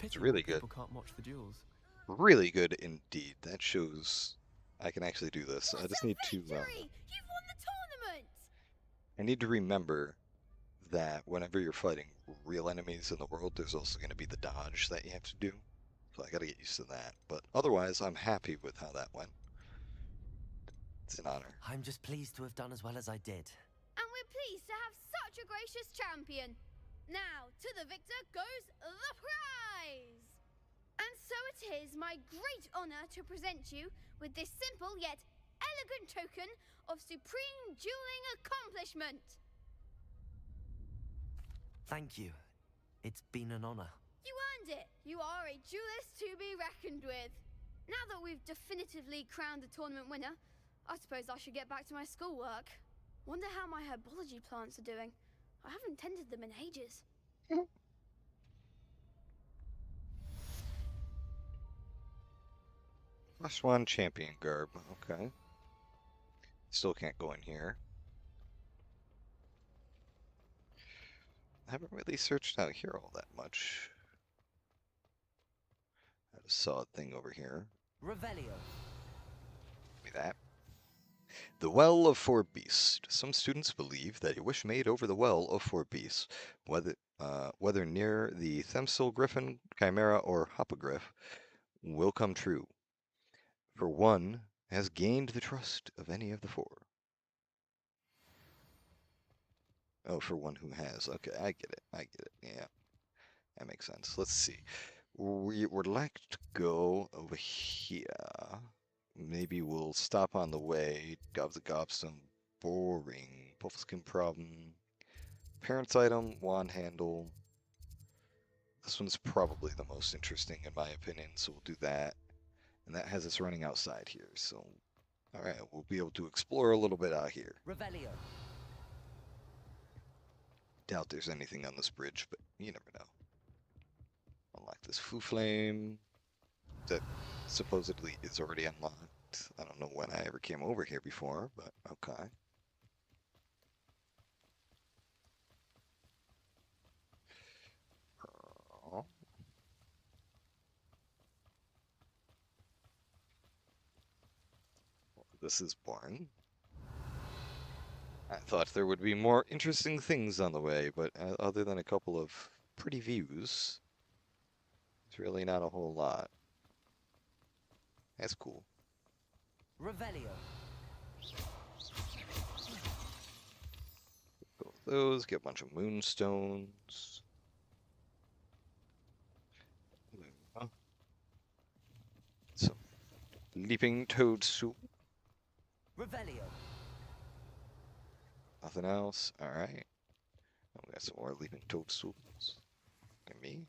[SPEAKER 1] It's really good.
[SPEAKER 12] People can't watch the duels.
[SPEAKER 1] Really good indeed. That shows I can actually do this. I just need to.
[SPEAKER 3] You've won the tournament!
[SPEAKER 1] I need to remember that whenever you're fighting real enemies in the world, there's also going to be the dodge that you have to do. So I got to get used to that. But otherwise, I'm happy with how that went. It's an honor.
[SPEAKER 4] I'm just pleased to have done as well as I did.
[SPEAKER 3] And we're pleased to have such a gracious champion. Now, to the victor goes the prize! And so it is my great honor to present you with this simple yet elegant token of supreme dueling accomplishment.
[SPEAKER 4] Thank you. It's been an honor.
[SPEAKER 3] You earned it. You are a duelist to be reckoned with. Now that we've definitively crowned the tournament winner, I suppose I should get back to my schoolwork. Wonder how my herbology plants are doing. I haven't tended them in ages.
[SPEAKER 1] +1 champion garb. Okay. Still can't go in here. I haven't really searched out here all that much. I just saw a thing over here.
[SPEAKER 4] Revelio.
[SPEAKER 1] Maybe that. The Well of Four Beasts. Some students believe that a wish made over the Well of Four Beasts, whether near the Themsil Griffin, Chimera, or Hippogriff, will come true. For one has gained the trust of any of the four. Oh, for one who has. Okay, I get it. I get it. Yeah, that makes sense. Let's see. We would like to go over here. Maybe we'll stop on the way. Gob the Gobstone. Boring. Puffskin problem. Parents item. Wand handle. This one's probably the most interesting in my opinion, so we'll do that. And that has us running outside here, so... Alright, we'll be able to explore a little bit out here.
[SPEAKER 4] Revelio.
[SPEAKER 1] Doubt there's anything on this bridge, but you never know. Unlock this Foo Flame that supposedly is already unlocked. I don't know when I ever came over here before, but okay. Oh. Well, this is boring. I thought there would be more interesting things on the way, but other than a couple of pretty views, it's really not a whole lot. That's cool.
[SPEAKER 4] Revelio.
[SPEAKER 1] Go with those, get a bunch of moonstones. Some leaping toad soup.
[SPEAKER 4] Revelio.
[SPEAKER 1] Nothing else. Alright. Oh, we got some more leaping toadstools. And me.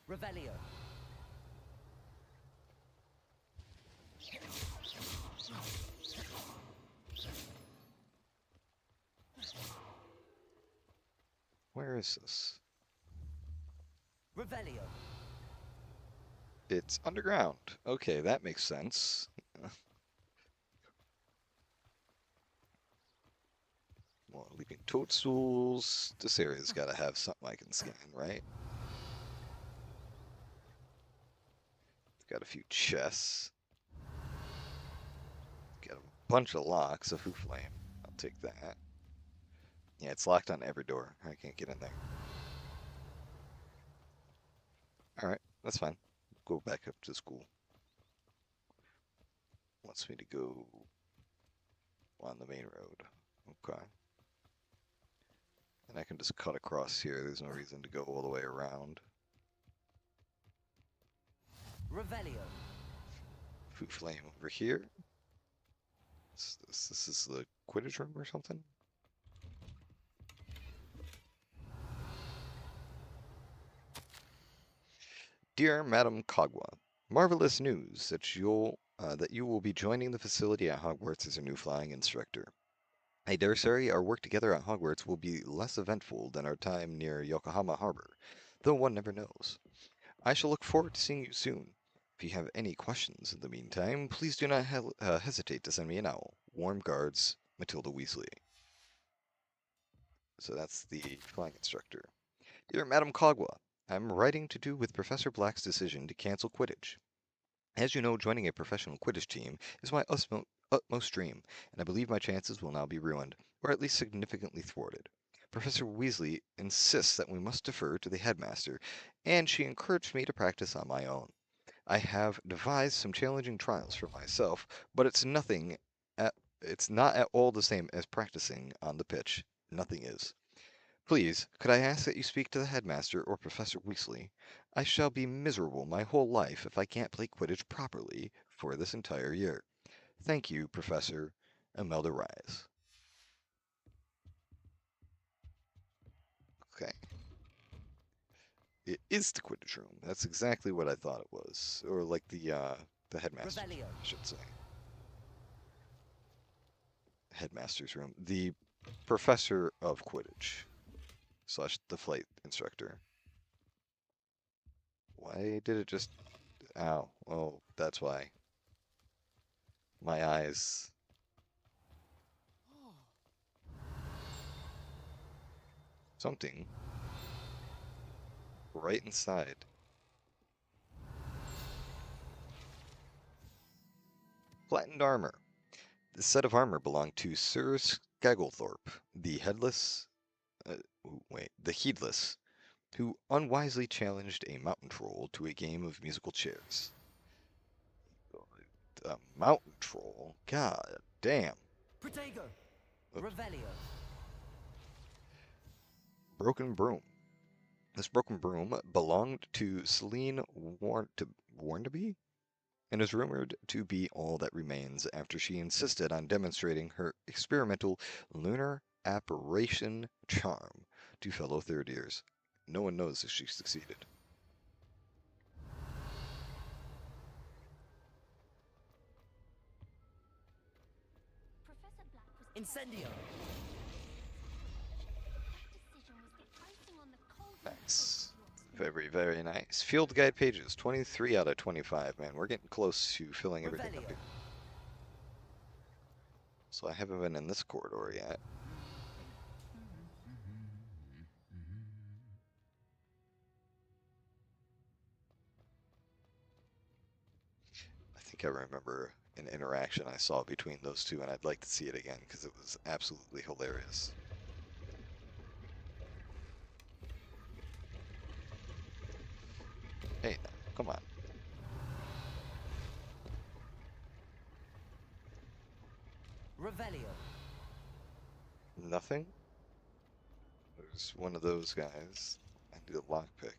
[SPEAKER 4] Revelio.
[SPEAKER 1] Where is this?
[SPEAKER 4] Revelio.
[SPEAKER 1] It's underground. Okay, that makes sense. More leaping toadstools. This area's gotta have something I can scan, right? Got a few chests. Got a bunch of locks, a Foo Flame. I'll take that. Yeah, it's locked on every door. I can't get in there. Alright, that's fine. Go back up to school. Wants me to go on the main road. Okay. And I can just cut across here. There's no reason to go all the way around.
[SPEAKER 4] Revelio.
[SPEAKER 1] Foo Flame over here. This is the Quidditch room or something? Dear Madam Kagwa, marvelous news that you will be joining the facility at Hogwarts as a new flying instructor. I dare say our work together at Hogwarts will be less eventful than our time near Yokohama Harbor, though one never knows. I shall look forward to seeing you soon. If you have any questions in the meantime, please do not hesitate to send me an owl. Warm guards, Matilda Weasley. So that's the flying instructor. Dear Madam Kagwa, I'm writing to do with Professor Black's decision to cancel Quidditch. As you know, joining a professional Quidditch team is my utmost dream, and I believe my chances will now be ruined, or at least significantly thwarted. Professor Weasley insists that we must defer to the headmaster, and she encouraged me to practice on my own. I have devised some challenging trials for myself, but it's not at all the same as practicing on the pitch. Nothing is. Please, could I ask that you speak to the headmaster or Professor Weasley? I shall be miserable my whole life if I can't play Quidditch properly for this entire year. Thank you, Professor Imelda Rise. Okay. It is the Quidditch room. That's exactly what I thought it was. Or like the headmaster,
[SPEAKER 4] Revelio.
[SPEAKER 1] I should say. Headmaster's room. The professor of Quidditch. / the flight instructor. Why did it just... Ow. Oh, that's why. My eyes. Something. Right inside. Flattened armor. This set of armor belonged to Sir Skagglethorpe, the heedless, who unwisely challenged a mountain troll to a game of musical chairs. A mountain troll? God damn.
[SPEAKER 4] Protego. Revelio.
[SPEAKER 1] Broken broom. This broken broom belonged to Celine Warnaby and is rumored to be all that remains after she insisted on demonstrating her experimental lunar apparition charm to fellow third years. No one knows if she succeeded.
[SPEAKER 4] Incendio.
[SPEAKER 1] Very, very nice. Field guide pages, 23 out of 25, man. We're getting close to filling everything up here. So I haven't been in this corridor yet. I think I remember an interaction I saw between those two, and I'd like to see it again because it was absolutely hilarious. Hey, come on.
[SPEAKER 4] Revelio.
[SPEAKER 1] Nothing? There's one of those guys. I need a lockpick.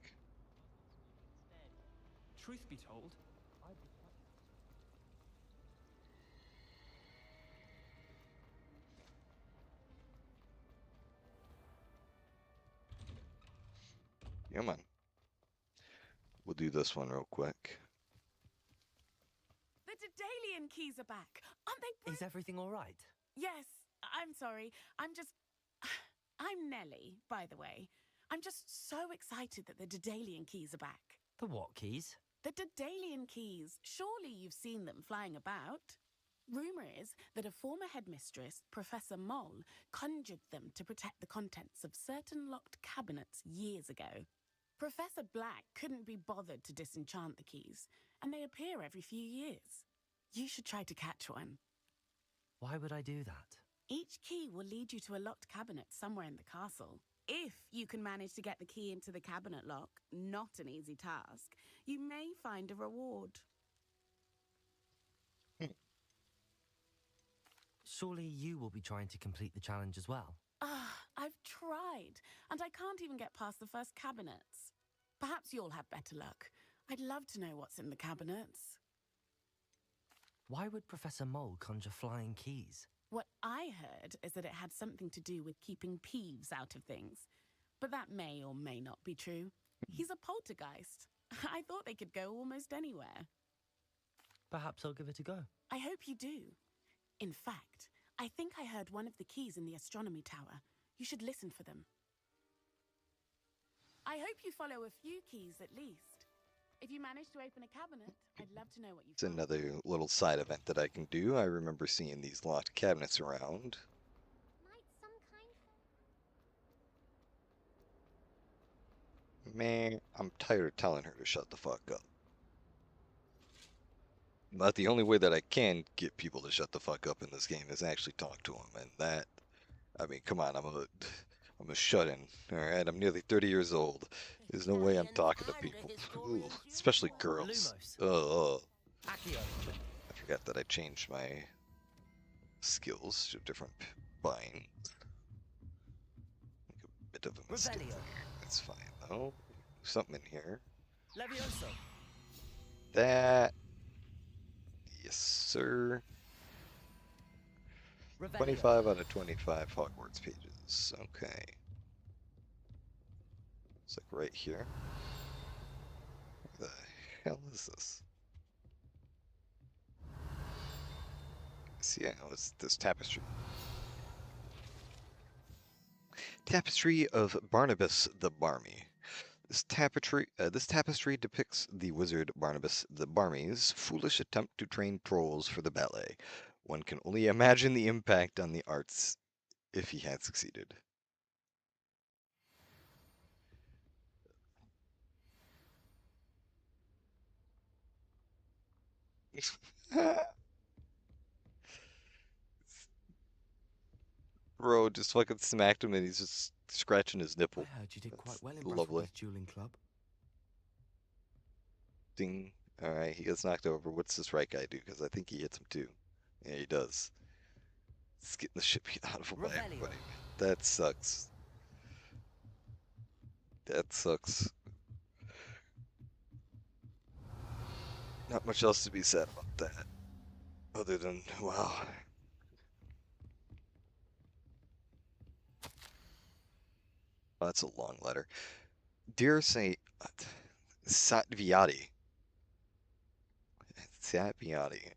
[SPEAKER 12] Truth be told,
[SPEAKER 1] Come on. We'll do this one real quick.
[SPEAKER 11] The Daedalian keys are back. Aren't they?
[SPEAKER 4] Is everything all right?
[SPEAKER 11] Yes, I'm sorry. I'm Nellie, by the way. I'm just so excited that the Daedalian keys are back.
[SPEAKER 4] The what keys?
[SPEAKER 11] The Daedalian keys. Surely you've seen them flying about. Rumour is that a former headmistress, Professor Moll, conjured them to protect the contents of certain locked cabinets years ago. Professor Black couldn't be bothered to disenchant the keys, and they appear every few years. You should try to catch one.
[SPEAKER 4] Why would I do that?
[SPEAKER 11] Each key will lead you to a locked cabinet somewhere in the castle. If you can manage to get the key into the cabinet lock, not an easy task, you may find a reward.
[SPEAKER 4] Surely you will be trying to complete the challenge as well.
[SPEAKER 11] I've tried, and I can't even get past the first cabinets. Perhaps you'll have better luck. I'd love to know what's in the cabinets.
[SPEAKER 4] Why would Professor Mole conjure flying keys?
[SPEAKER 11] What I heard is that it had something to do with keeping Peeves out of things. But that may or may not be true. He's a poltergeist. I thought they could go almost anywhere.
[SPEAKER 4] Perhaps I'll give it a go.
[SPEAKER 11] I hope you do. In fact, I think I heard one of the keys in the astronomy tower. You should listen for them. I hope you follow a few keys at least. If you manage to open a cabinet, I'd love to know what you
[SPEAKER 1] It's another little side event that I can do. I remember seeing these locked cabinets around. Man, I'm tired of telling her to shut the fuck up. But the only way that I can get people to shut the fuck up in this game is actually talk to them, and that, I mean, come on, I'm a shut-in, all right? I'm nearly 30 years old. There's no way I'm talking to people, ooh, especially girls. I forgot that I changed my skills to different buying. Make a bit of a mistake there. That's fine though. Something in here.
[SPEAKER 4] Levioso.
[SPEAKER 1] That. Yes, sir. 25 out of 25 Hogwarts pages. Okay. It's like right here. What the hell is this? See, yeah, it's this tapestry. Tapestry of Barnabas the Barmy. This tapestry depicts the wizard Barnabas the Barmy's foolish attempt to train trolls for the ballet. One can only imagine the impact on the arts if he had succeeded. Bro just fucking smacked him and he's just scratching his nipple.
[SPEAKER 18] I heard you did quite well in
[SPEAKER 1] lovely.
[SPEAKER 18] Brussels dueling club.
[SPEAKER 1] Ding. Alright, he gets knocked over. What's this right guy do? Because I think he hits him too. Yeah, he does. He's getting the shit beat out of him by everybody. That sucks. That sucks. Not much else to be said about that. Other than, wow. Oh, that's a long letter. Dear Saint Satviati. Satviati.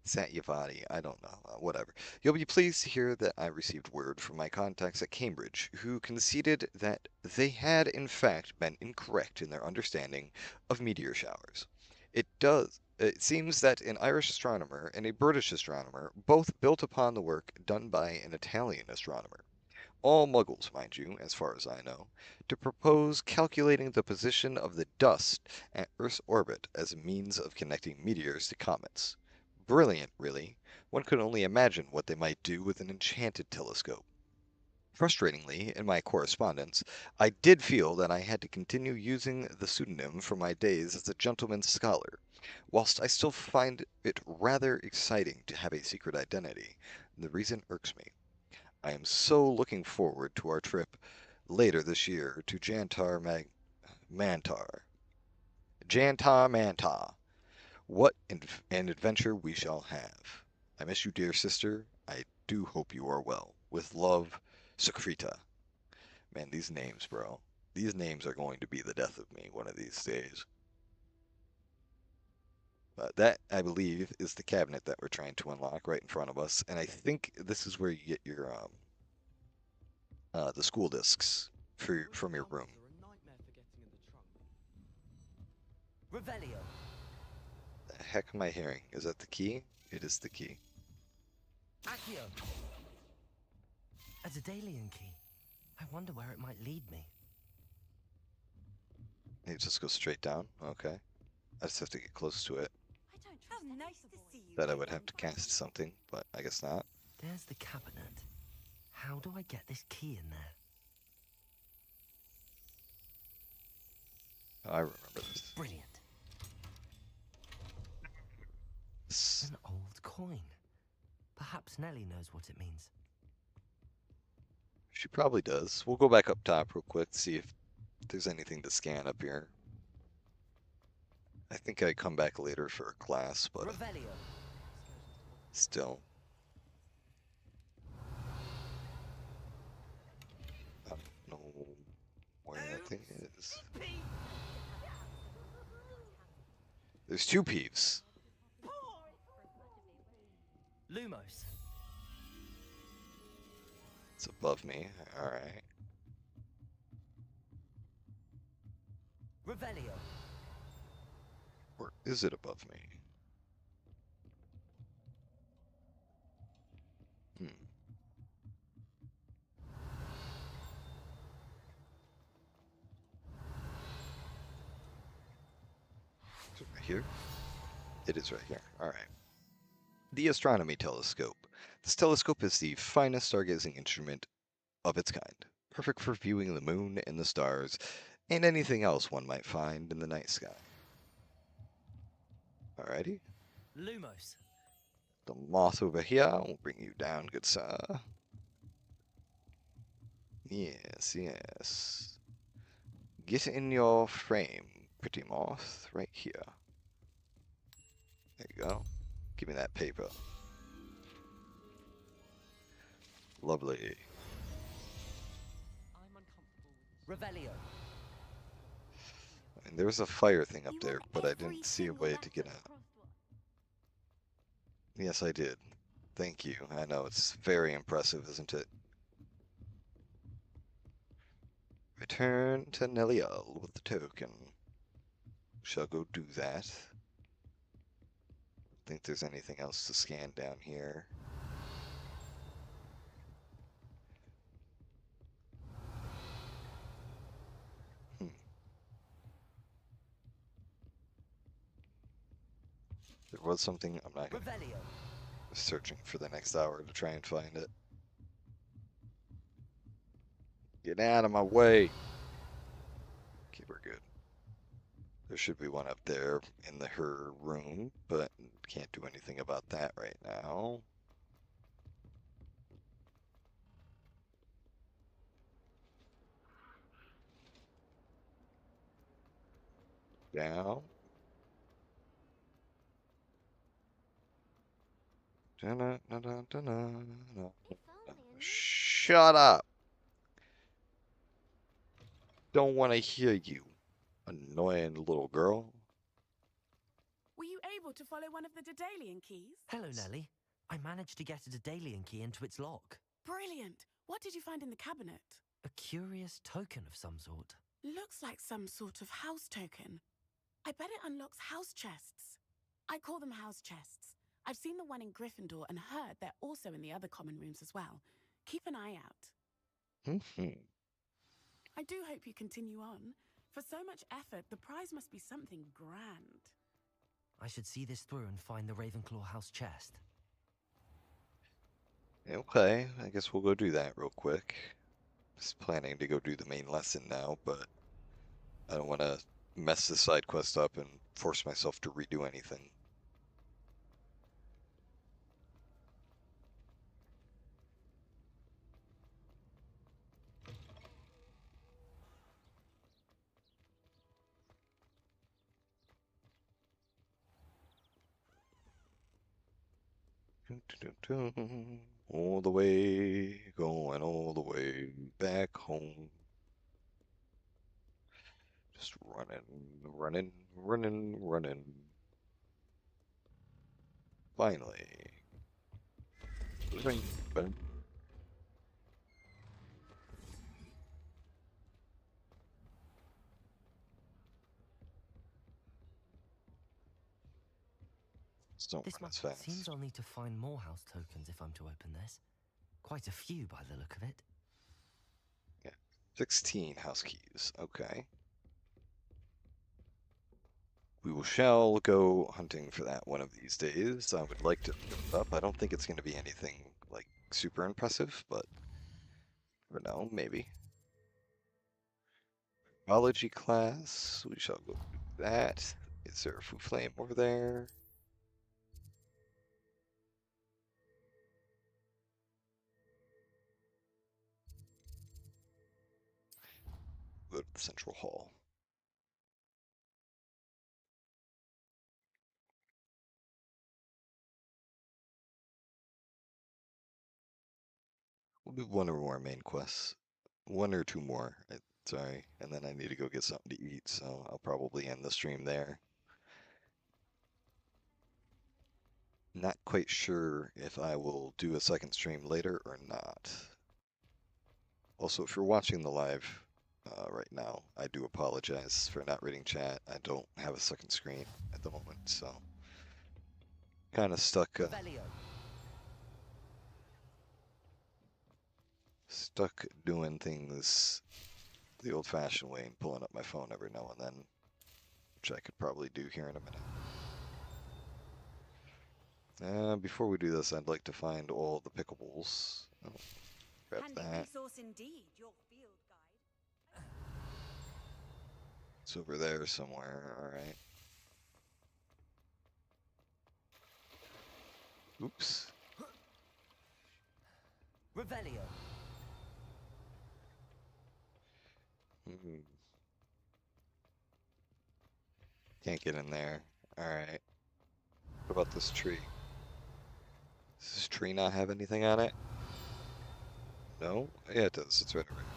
[SPEAKER 1] Satyavati, I don't know, whatever. You'll be pleased to hear that I received word from my contacts at Cambridge, who conceded that they had in fact been incorrect in their understanding of meteor showers. It seems that an Irish astronomer and a British astronomer both built upon the work done by an Italian astronomer, all muggles, mind you, as far as I know, to propose calculating the position of the dust at Earth's orbit as a means of connecting meteors to comets. Brilliant, really. One could only imagine what they might do with an enchanted telescope. Frustratingly, in my correspondence, I did feel that I had to continue using the pseudonym from my days as a gentleman's scholar. Whilst I still find it rather exciting to have a secret identity, the reason irks me. I am so looking forward to our trip later this year to Mantar. Jantar Mantar. What an adventure we shall have. I miss you, dear sister. I do hope you are well. With love, Secreta. Man, these names, bro. These names are going to be the death of me one of these days. That, I believe, is the cabinet that we're trying to unlock right in front of us. And I think this is where you get your, the school discs from your room.
[SPEAKER 4] Revelio.
[SPEAKER 1] The heck am I hearing? Is that the key? It is the key.
[SPEAKER 4] Accio. A Daedalian key. I wonder where it might lead me.
[SPEAKER 1] It just goes straight down? Okay. I just have to get close to it.
[SPEAKER 5] How nice to see you.
[SPEAKER 1] That I would have to cast something, but I guess not.
[SPEAKER 4] There's the cabinet. How do I get this key in there?
[SPEAKER 1] Oh, I remember this.
[SPEAKER 4] Brilliant. An old coin. Perhaps Nellie knows what it means.
[SPEAKER 1] She probably does. We'll go back up top real quick, see if there's anything to scan up here. I think I come back later for a class, but still. I don't know where that thing is. There's two Peeves.
[SPEAKER 4] Lumos.
[SPEAKER 1] It's above me. Alright.
[SPEAKER 4] Revelio.
[SPEAKER 1] Or is it above me? Is it right here? It is right here. Alright. The Astronomy Telescope. This telescope is the finest stargazing instrument of its kind, perfect for viewing the moon and the stars, and anything else one might find in the night sky. Alrighty.
[SPEAKER 4] Lumos.
[SPEAKER 1] The moth over here will bring you down, good sir. Yes, yes. Get in your frame, pretty moth, right here. There you go. Give me that paper. Lovely.
[SPEAKER 4] Revelio.
[SPEAKER 1] And there was a fire thing up there, but I didn't see a way to get out. Yes, I did. Thank you. I know, it's very impressive, isn't it? Return to Neliel with the token. Shall go do that. Think there's anything else to scan down here. There was something. I'm not gonna searching for the next hour to try and find it. Get out of my way. Okay, we're good. There should be one up there in her room, but can't do anything about that right now. Down. Shut up. Don't want to hear you, annoying little girl.
[SPEAKER 11] Were you able to follow one of the Daedalian keys?
[SPEAKER 4] Hello, Nellie. I managed to get a Daedalian key into its lock.
[SPEAKER 11] Brilliant. What did you find in the cabinet?
[SPEAKER 4] A curious token of some sort.
[SPEAKER 11] Looks like some sort of house token. I bet it unlocks house chests. I call them house chests. I've seen the one in Gryffindor and heard they're also in the other common rooms as well. Keep an eye out. I do hope you continue on. For so much effort, the prize must be something grand.
[SPEAKER 4] I should see this through and find the Ravenclaw house chest.
[SPEAKER 1] Okay, I guess we'll go do that real quick. Just planning to go do the main lesson now, but I don't want to mess the side quest up and force myself to redo anything. All the way, going all the way back home. Just running, running. Finally. Ring, bang.
[SPEAKER 4] This map seems I'll need to find more house tokens if I'm to open this. Quite a few by the look of it.
[SPEAKER 1] Yeah, 16 house keys. Okay. We shall go hunting for that one of these days. I would like to look it up. I don't think it's going to be anything like super impressive, but for now, maybe. Biology class. We shall go do that. Is there a food flame over there? Go to the central hall. We'll do one or more main quests. One or two more. Sorry. And then I need to go get something to eat, so I'll probably end the stream there. Not quite sure if I will do a second stream later or not. Also, if you're watching the live right now, I do apologize for not reading chat. I don't have a second screen at the moment, so kind of stuck. Stuck doing things the old-fashioned way and pulling up my phone every now and then, which I could probably do here in a minute. Before we do this, I'd like to find all the pickables. Oh, grab that.
[SPEAKER 18] Resource indeed, your field guide.
[SPEAKER 1] It's over there somewhere, alright. Oops.
[SPEAKER 4] Revelio.
[SPEAKER 1] Can't get in there. Alright. What about this tree? Does this tree not have anything on it? No? Yeah, it does. It's right over here.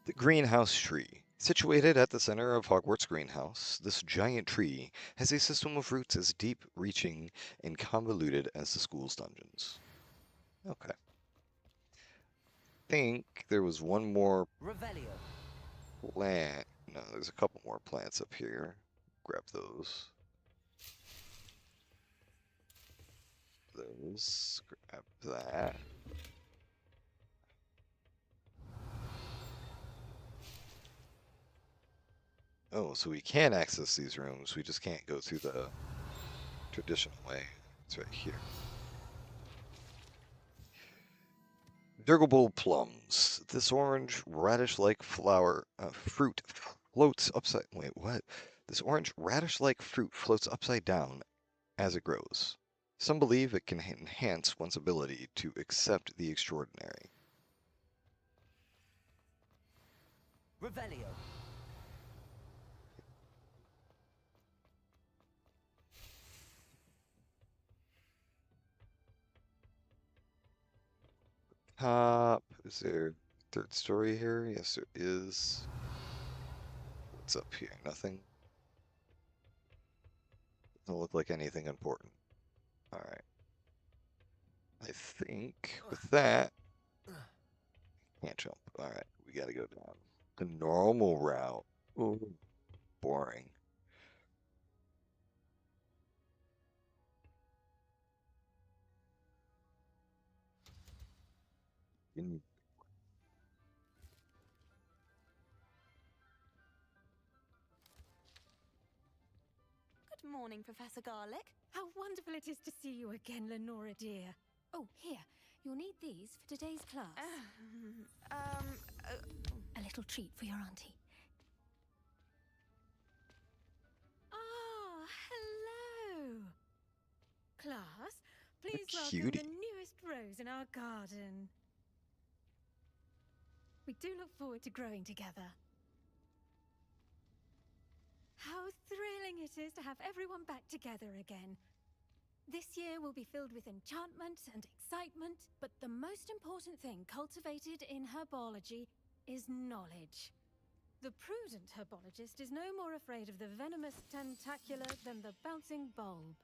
[SPEAKER 1] The greenhouse tree. Situated at the center of Hogwarts Greenhouse, this giant tree has a system of roots as deep-reaching and convoluted as the school's dungeons. Okay. I think there was one more plant. No, there's a couple more plants up here. Grab those. Grab that. Oh, so we can access these rooms, we just can't go through the traditional way. It's right here. Durgable plums. This orange radish-like fruit floats upside. Wait, what? This orange radish-like fruit floats upside down as it grows. Some believe it can enhance one's ability to accept the extraordinary.
[SPEAKER 4] Revelio.
[SPEAKER 1] Top. Is there third story here? Yes, there is. What's up here? Nothing. Doesn't look like anything important. Alright. I think with that, can't jump. Alright, we gotta go down the normal route. Ooh, boring. Mm.
[SPEAKER 19] Good morning, Professor Garlick. How wonderful it is to see you again, Lenora dear. Oh, here. You'll need these for today's class. A little treat for your auntie. Ah, hello. Class, please welcome
[SPEAKER 1] cutie.
[SPEAKER 19] the newest rose in our garden. We do look forward to growing together. How thrilling it is to have everyone back together again. This year will be filled with enchantment and excitement, but the most important thing cultivated in herbology is knowledge. The prudent herbologist is no more afraid of the venomous tentacular than the bouncing bulb.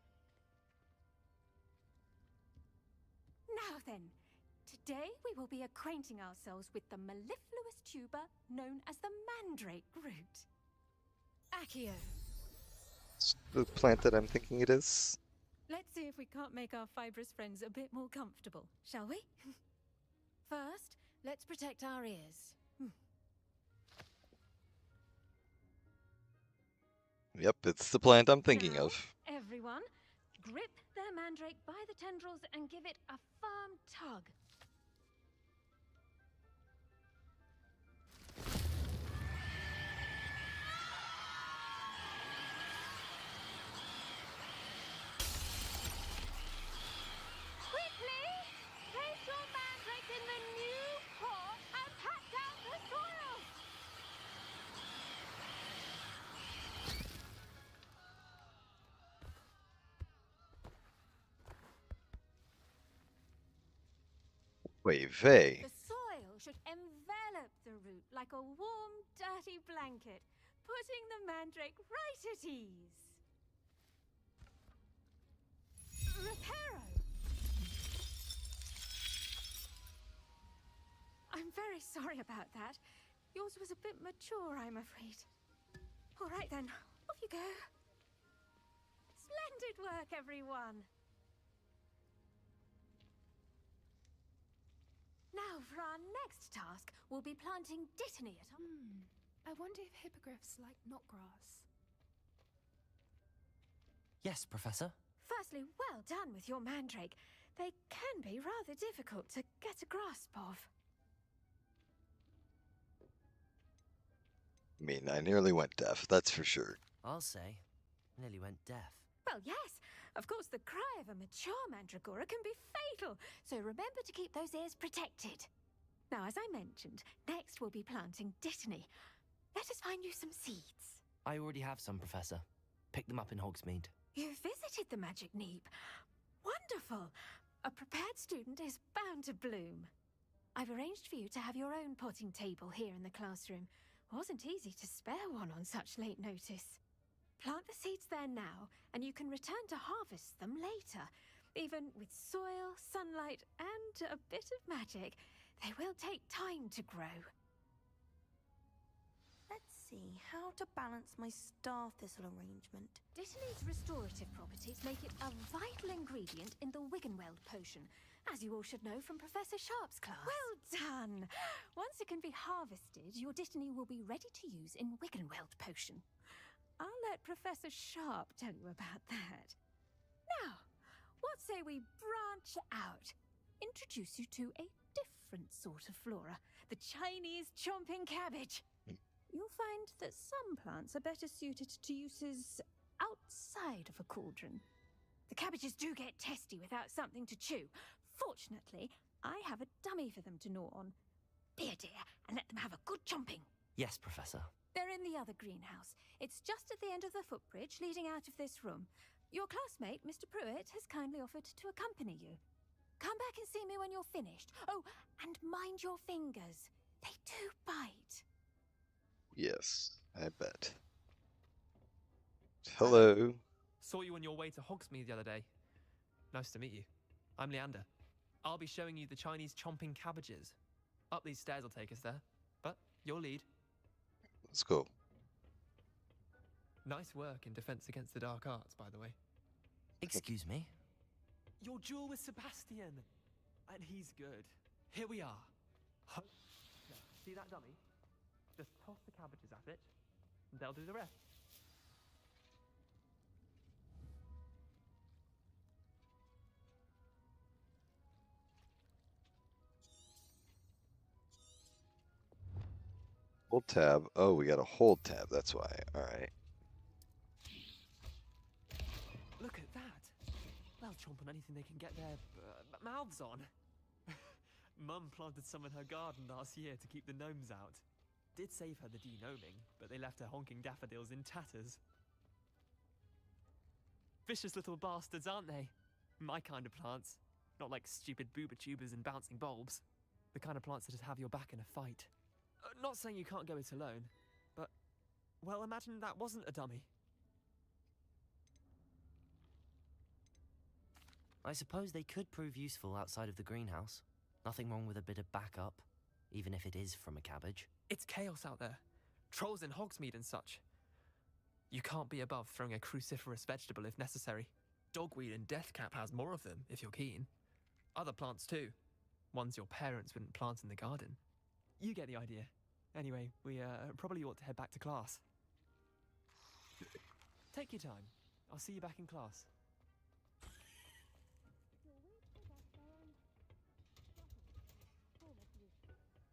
[SPEAKER 19] Now then, today we will be acquainting ourselves with the mellifluous tuber known as the mandrake root. Accio.
[SPEAKER 1] The plant that I'm thinking it is.
[SPEAKER 19] Let's see if we can't make our fibrous friends a bit more comfortable, shall we? First, let's protect our ears.
[SPEAKER 1] Yep, it's the plant I'm thinking
[SPEAKER 19] Now,
[SPEAKER 1] of.
[SPEAKER 19] everyone, grip their mandrake by the tendrils and give it a firm tug.
[SPEAKER 3] Quickly! Place your mandrake in the new pot and pat down the soil!
[SPEAKER 1] Wait, Vey.
[SPEAKER 19] The soil should envelop the root like a warm, dirty blanket, putting the mandrake right at ease. Reparo! I'm very sorry about that. Yours was a bit mature, I'm afraid. All right then, off you go. Splendid work, everyone. Now, for our next task, we'll be planting dittany at our...
[SPEAKER 20] I wonder if hippogriffs like knotgrass.
[SPEAKER 4] Yes, Professor.
[SPEAKER 19] Firstly, well done with your mandrake. They can be rather difficult to get a grasp of.
[SPEAKER 1] I mean, I nearly went deaf, that's for sure.
[SPEAKER 4] I'll say. Nearly went deaf.
[SPEAKER 19] Well, yes. Of course, the cry of a mature mandragora can be fatal, so remember to keep those ears protected. Now, as I mentioned, next we'll be planting dittany. Let us find you some seeds.
[SPEAKER 4] I already have some, Professor. Pick them up in Hogsmeade.
[SPEAKER 19] You visited the Magic Neep. Wonderful! A prepared student is bound to bloom. I've arranged for you to have your own potting table here in the classroom. Wasn't easy to spare one on such late notice. Plant the seeds there now, and you can return to harvest them later. Even with soil, sunlight, and a bit of magic, they will take time to grow.
[SPEAKER 18] Let's see how to balance my star thistle arrangement.
[SPEAKER 19] Dittany's restorative properties make it a vital ingredient in the Wiggenweld potion, as you all should know from Professor Sharp's class. Well done! Once it can be harvested, your dittany will be ready to use in Wiggenweld potion. I'll let Professor Sharp tell you about that. Now, what say we branch out? Introduce you to a different sort of flora, the Chinese chomping cabbage. You'll find that some plants are better suited to uses outside of a cauldron. The cabbages do get testy without something to chew. Fortunately, I have a dummy for them to gnaw on. Be a dear and let them have a good chomping.
[SPEAKER 4] Yes, Professor.
[SPEAKER 19] They're in the other greenhouse. It's just at the end of the footbridge leading out of this room. Your classmate, Mr. Pruitt, has kindly offered to accompany you. Come back and see me when you're finished. Oh, and mind your fingers. They do bite.
[SPEAKER 1] Yes, I bet. Hello.
[SPEAKER 12] Saw you on your way to Hogsmeade the other day. Nice to meet you. I'm Leander. I'll be showing you the Chinese chomping cabbages. Up these stairs will take us there, but your lead.
[SPEAKER 1] Let's go.
[SPEAKER 12] Nice work in Defense Against the Dark Arts, by the way.
[SPEAKER 4] Excuse me?
[SPEAKER 12] Your duel with Sebastian! And he's good. Here we are. See that dummy? Just toss the cabbages at it, and they'll do the rest.
[SPEAKER 1] Hold tab. Oh, we got a hold tab. That's why. All right.
[SPEAKER 12] Look at that. They'll chomp on anything they can get their mouths on. Mum planted some in her garden last year to keep the gnomes out. Did save her the de-gnoming, but they left her honking daffodils in tatters. Vicious little bastards, aren't they? My kind of plants. Not like stupid booba tubers and bouncing bulbs. The kind of plants that just have your back in a fight. Not saying you can't go it alone, but, well, imagine that wasn't a dummy.
[SPEAKER 4] I suppose they could prove useful outside of the greenhouse. Nothing wrong with a bit of backup, even if it is from a cabbage.
[SPEAKER 12] It's chaos out there. Trolls in Hogsmeade and such. You can't be above throwing a cruciferous vegetable if necessary. Dogweed and deathcap has more of them, if you're keen. Other plants too. Ones your parents wouldn't plant in the garden. You get the idea. Anyway, we probably ought to head back to class. Take your time. I'll see you back in class.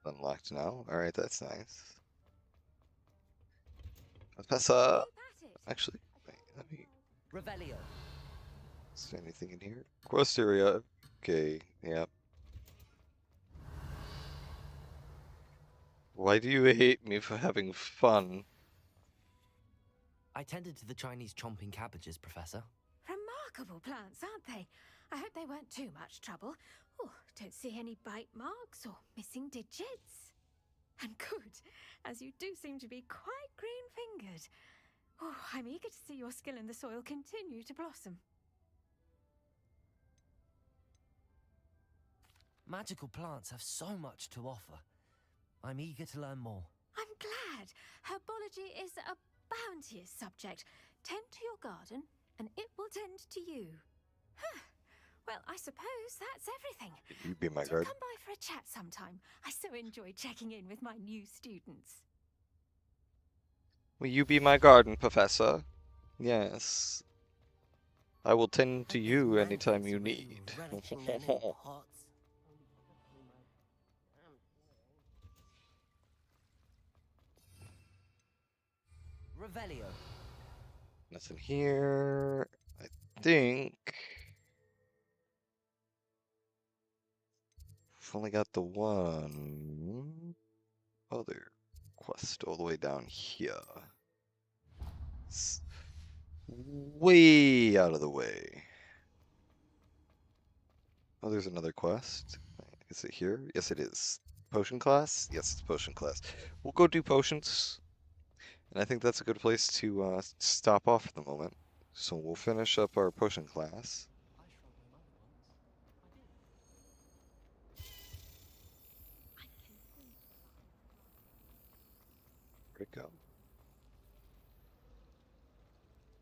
[SPEAKER 1] Unlocked now. All right, that's nice. Professor. Actually, wait, let me.
[SPEAKER 4] Revelio.
[SPEAKER 1] Is there anything in here? Quest area. Okay. Yep. Why do you hate me for having fun?
[SPEAKER 4] I tended to the Chinese chomping cabbages, Professor.
[SPEAKER 19] Remarkable plants, aren't they? I hope they weren't too much trouble. Oh, don't see any bite marks or missing digits. And good, as you do seem to be quite green-fingered. Oh, I'm eager to see your skill in the soil continue to blossom.
[SPEAKER 4] Magical plants have so much to offer. I'm eager to learn more.
[SPEAKER 19] I'm glad. Herbology is a bounteous subject. Tend to your garden, and it will tend to you. Huh. Well, I suppose that's everything.
[SPEAKER 1] You be my
[SPEAKER 19] Do
[SPEAKER 1] guard.
[SPEAKER 19] come by for a chat sometime. I so enjoy checking in with my new students.
[SPEAKER 1] Will you be my garden, Professor? Yes. I will tend to you anytime you need.
[SPEAKER 4] Revelio.
[SPEAKER 1] Nothing here. I think. We've only got the one other quest all the way down here. It's way out of the way. Oh, there's another quest. Is it here? Yes, it is. Potion class? Yes, it's potion class. We'll go do potions. And I think that's a good place to stop off for the moment. So we'll finish up our potion class. Where'd it go?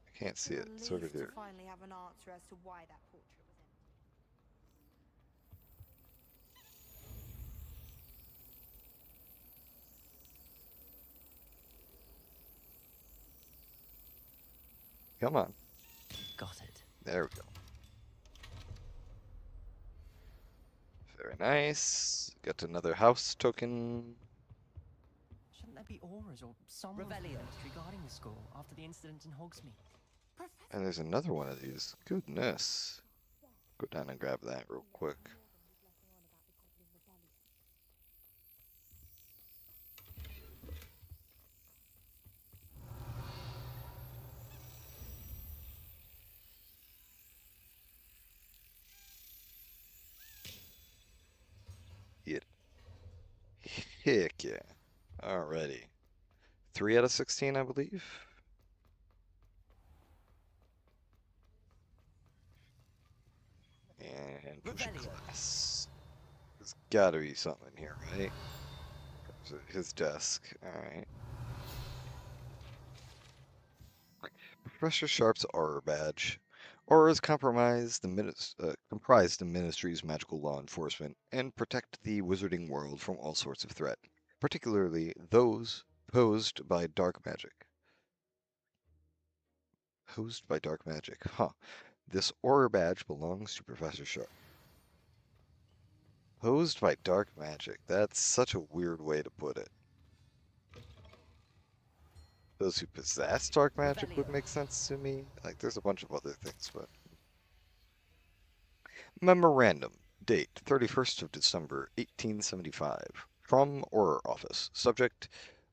[SPEAKER 1] I can't see it. It's over there.
[SPEAKER 18] To finally have an answer as to why that portrait was empty.
[SPEAKER 1] Come on.
[SPEAKER 4] Got it.
[SPEAKER 1] There we go. Very nice. Got another house token.
[SPEAKER 21] Shouldn't there be auras or some regarding the school after the incident in Hogsmeade?
[SPEAKER 1] And there's another one of these. Goodness. Go down and grab that real quick. Yeah. Heck yeah. Alrighty. 3 out of 16, I believe. And potion class. There's gotta be something in here, right? His desk. Alright. Professor Sharp's Auror badge. Auras comprise the Ministry's magical law enforcement and protect the wizarding world from all sorts of threat, particularly those posed by dark magic. Posed by dark magic, huh. This Auror badge belongs to Professor Sharp. Posed by dark magic. That's such a weird way to put it. Those who possess dark magic would make sense to me. Like, there's a bunch of other things, but... Memorandum. Date, 31st of December, 1875. From Auror Office. Subject,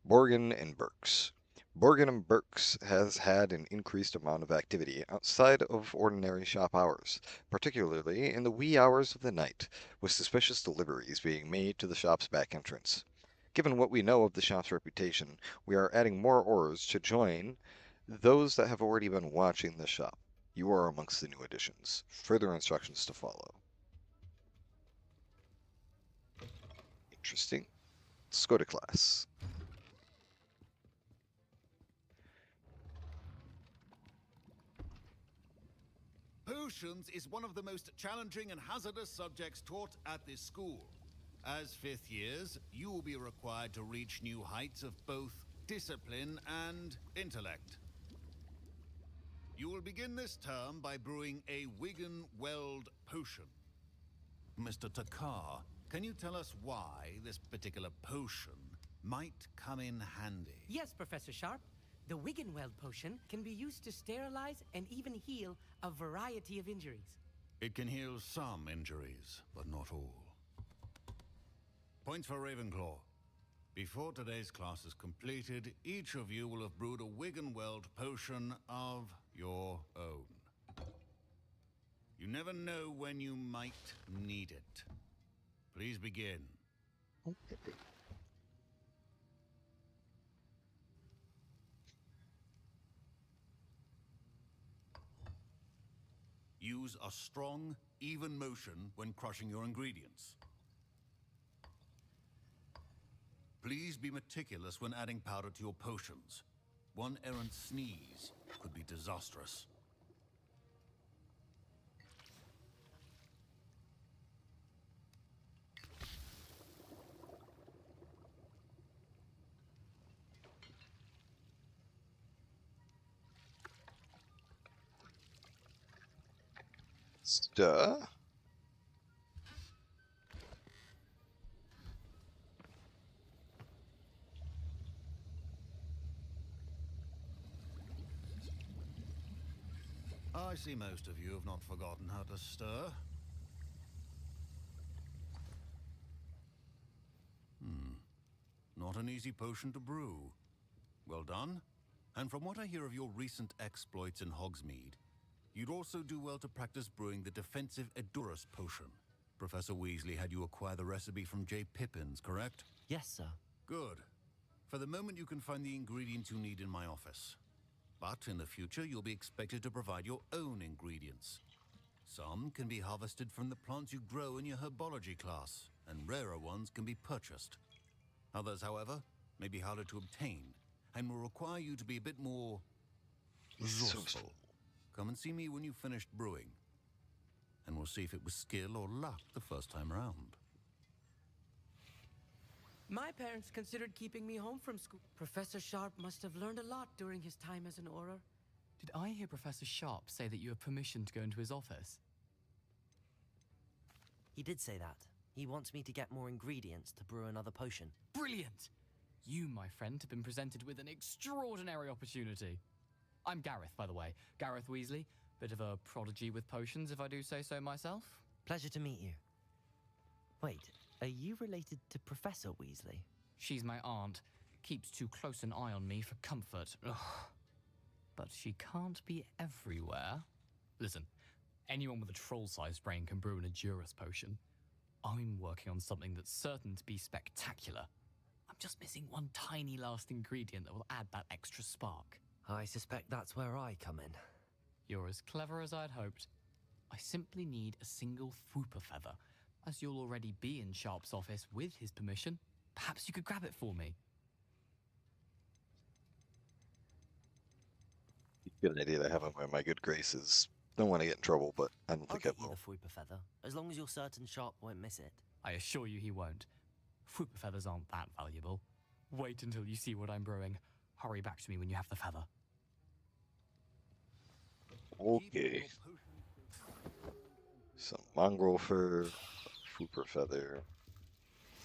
[SPEAKER 1] Borgin and Burks. Borgin and Burks has had an increased amount of activity outside of ordinary shop hours, particularly in the wee hours of the night, with suspicious deliveries being made to the shop's back entrance. Given what we know of the shop's reputation, we are adding more Aurors to join those that have already been watching the shop. You are amongst the new additions. Further instructions to follow. Interesting. Let's go to class.
[SPEAKER 2] Potions is one of the most challenging and hazardous subjects taught at this school. As fifth years, you will be required to reach new heights of both discipline and intellect. You will begin this term by brewing a Wigan-Weld potion. Mr. Takar, can you tell us why this particular potion might come in handy?
[SPEAKER 22] Yes, Professor Sharp. The Wigan-Weld potion can be used to sterilize and even heal a variety of injuries.
[SPEAKER 2] It can heal some injuries, but not all. Points for Ravenclaw. Before today's class is completed, each of you will have brewed a Wigan-Weld potion of your own. You never know when you might need it. Please begin.
[SPEAKER 1] Okay.
[SPEAKER 2] Use a strong, even motion when crushing your ingredients. Please be meticulous when adding powder to your potions. One errant sneeze could be disastrous.
[SPEAKER 1] Stir.
[SPEAKER 2] I see most of you have not forgotten how to stir. Not an easy potion to brew. Well done. And from what I hear of your recent exploits in Hogsmeade, you'd also do well to practice brewing the defensive Edurus potion. Professor Weasley had you acquire the recipe from J. Pippins, correct?
[SPEAKER 4] Yes, sir.
[SPEAKER 2] Good. For the moment, you can find the ingredients you need in my office. But in the future, you'll be expected to provide your own ingredients. Some can be harvested from the plants you grow in your herbology class, and rarer ones can be purchased. Others, however, may be harder to obtain, and will require you to be a bit more resourceful. Come and see me when you've finished brewing, and we'll see if it was skill or luck the first time around.
[SPEAKER 22] My parents considered keeping me home from school. Professor Sharp must have learned a lot during his time as an Auror.
[SPEAKER 23] Did I hear Professor Sharp say that you have permission to go into his office?
[SPEAKER 4] He did say that. He wants me to get more ingredients to brew another potion.
[SPEAKER 23] Brilliant! You, my friend, have been presented with an extraordinary opportunity. I'm Gareth, by the way. Gareth Weasley. Bit of a prodigy with potions, if I do say so myself.
[SPEAKER 4] Pleasure to meet you. Wait, are you related to Professor Weasley?
[SPEAKER 23] She's my aunt. Keeps too close an eye on me for comfort. Ugh. But she can't be everywhere. Listen, anyone with a troll-sized brain can brew an Edurus potion. I'm working on something that's certain to be spectacular. I'm just missing one tiny last ingredient that will add that extra spark.
[SPEAKER 4] I suspect that's where I come in.
[SPEAKER 23] You're as clever as I'd hoped. I simply need a single Fwooper feather. As you'll already be in Sharp's office with his permission, perhaps you could grab it for me.
[SPEAKER 1] Good idea to have him in my good graces. Don't want to get in trouble, but I don't
[SPEAKER 4] I'll
[SPEAKER 1] think I
[SPEAKER 4] get you
[SPEAKER 1] will.
[SPEAKER 4] the Fwooper feather, as long as you're certain Sharp won't miss it.
[SPEAKER 23] I assure you he won't. Fwooper feathers aren't that valuable. Wait until you see what I'm brewing. Hurry back to me when you have the feather.
[SPEAKER 1] Okay. Some mongrel fur, Fwooper feather.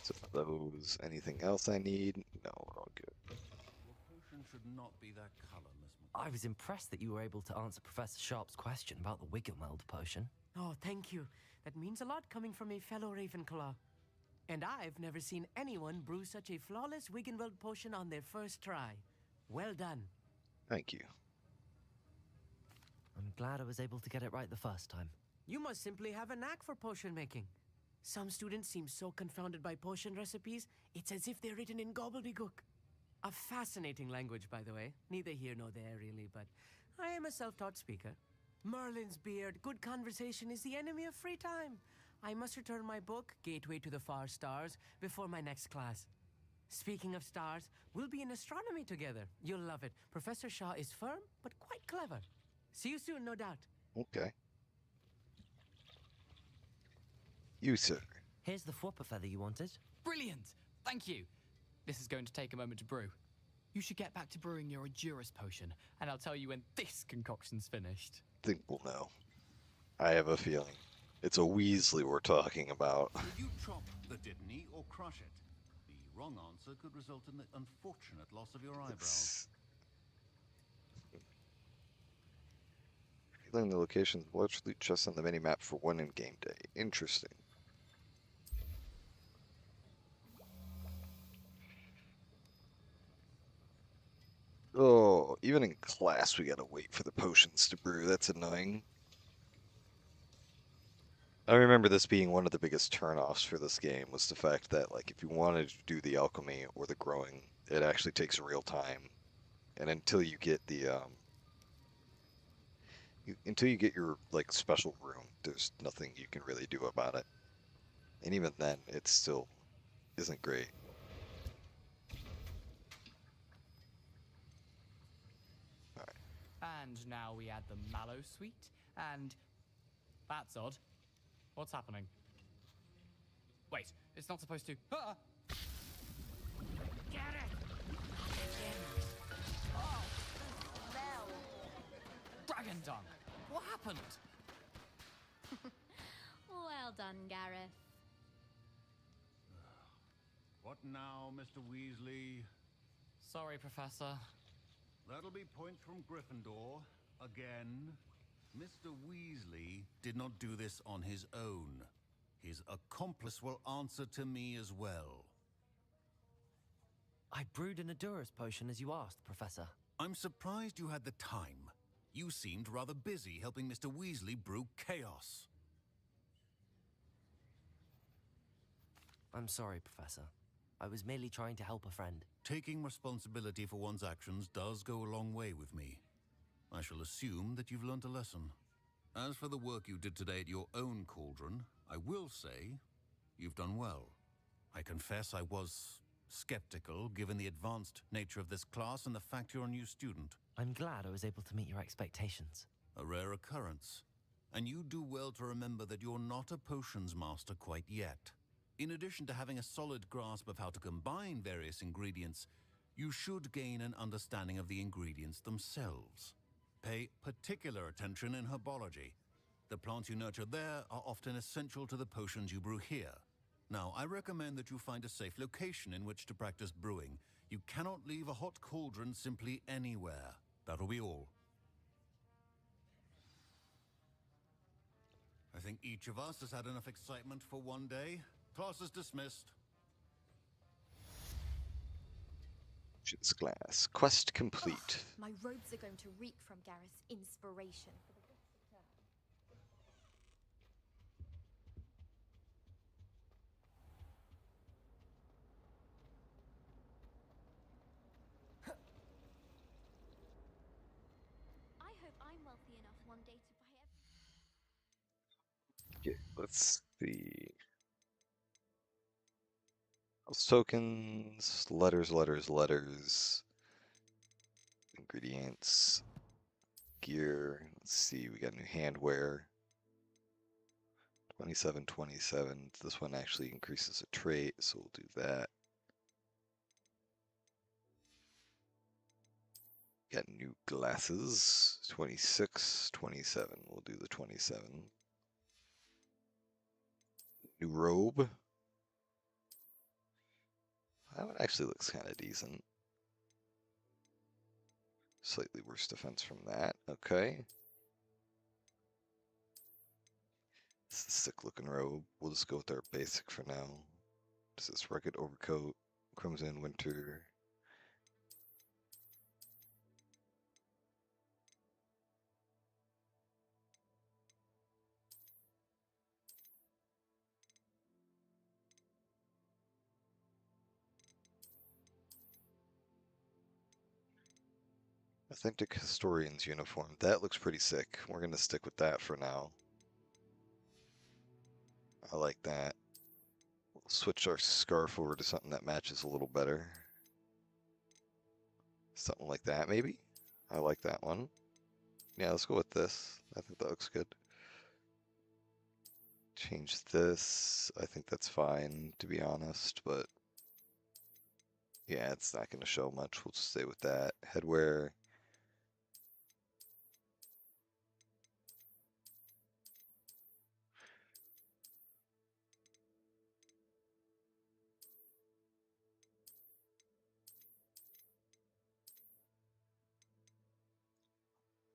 [SPEAKER 1] Some of those. Anything else I need? No, we're all good.
[SPEAKER 2] Your potion should not be that color, Miss
[SPEAKER 4] I was impressed that you were able to answer Professor Sharp's question about the Wiggenweld potion.
[SPEAKER 22] Oh, thank you. That means a lot coming from a fellow Ravenclaw. And I've never seen anyone brew such a flawless Wiggenweld potion on their first try. Well done.
[SPEAKER 1] Thank you.
[SPEAKER 4] I'm glad I was able to get it right the first time.
[SPEAKER 22] You must simply have a knack for potion making. Some students seem so confounded by potion recipes, it's as if they're written in gobbledygook. A fascinating language, by the way. Neither here nor there, really, but I am a self-taught speaker. Merlin's beard, good conversation is the enemy of free time. I must return my book, Gateway to the Far Stars, before my next class. Speaking of stars, we'll be in astronomy together. You'll love it. Professor Shaw is firm, but quite clever. See you soon, no doubt.
[SPEAKER 1] Okay. You, sir.
[SPEAKER 4] Here's the Fwooper feather you wanted.
[SPEAKER 23] Brilliant! Thank you! This is going to take a moment to brew. You should get back to brewing your Adurus potion, and I'll tell you when this concoction's finished.
[SPEAKER 1] Think we'll know. I have a feeling. It's a Weasley we're talking about.
[SPEAKER 2] Will you chop the Dittany or crush it? The wrong answer could result in the unfortunate loss of your eyebrows.
[SPEAKER 1] Feeling the locations of large loot chests on the mini-map for one in-game day. Interesting. Oh, even in class we gotta wait for the potions to brew. That's annoying. I remember this being one of the biggest turnoffs for this game was the fact that, like, if you wanted to do the alchemy or the growing, it actually takes real time. And until you get the, until you get your, like, special room, there's nothing you can really do about it. And even then, it still isn't great.
[SPEAKER 23] And now we add the mallow sweet, and that's odd. What's happening? Wait, it's not supposed to. Ah!
[SPEAKER 5] Get it!
[SPEAKER 23] Oh, smell! Dragon dung! What happened?
[SPEAKER 6] Well done, Gareth.
[SPEAKER 2] What now, Mr. Weasley?
[SPEAKER 23] Sorry, Professor.
[SPEAKER 2] That'll be points from Gryffindor. Again. Mr. Weasley did not do this on his own. His accomplice will answer to me as well.
[SPEAKER 4] I brewed an Adurus potion as you asked, Professor.
[SPEAKER 2] I'm surprised you had the time. You seemed rather busy helping Mr. Weasley brew chaos.
[SPEAKER 4] I'm sorry, Professor. I was merely trying to help a friend.
[SPEAKER 2] Taking responsibility for one's actions does go a long way with me. I shall assume that you've learnt a lesson. As for the work you did today at your own cauldron, I will say you've done well. I confess I was skeptical given the advanced nature of this class and the fact you're a new student.
[SPEAKER 4] I'm glad I was able to meet your expectations.
[SPEAKER 2] A rare occurrence. And you do well to remember that you're not a potions master quite yet. In addition to having a solid grasp of how to combine various ingredients, you should gain an understanding of the ingredients themselves. Pay particular attention in herbology. The plants you nurture there are often essential to the potions you brew here. Now, I recommend that you find a safe location in which to practice brewing. You cannot leave a hot cauldron simply anywhere. That'll be all. I think each of us has had enough excitement for one day. Class is dismissed.
[SPEAKER 1] Class. Quest complete.
[SPEAKER 6] My robes are going to reek from Gareth's inspiration. I hope I'm wealthy enough one day to buy
[SPEAKER 1] Okay, let's see. Those tokens, letters, ingredients, gear. Let's see, we got new handwear. 27, 27. This one actually increases a trait, so we'll do that. Got new glasses. 26, 27. We'll do the 27. New robe. That one actually looks kind of decent. Slightly worse defense from that. Okay. It's a sick looking robe. We'll just go with our basic for now. This is rugged overcoat, crimson winter. Authentic historian's uniform. That looks pretty sick. We're gonna stick with that for now. I like that. We'll switch our scarf over to something that matches a little better. Something like that, maybe? I like that one. Yeah, let's go with this. I think that looks good. Change this. I think that's fine, to be honest, but yeah, it's not going to show much. We'll just stay with that. Headwear.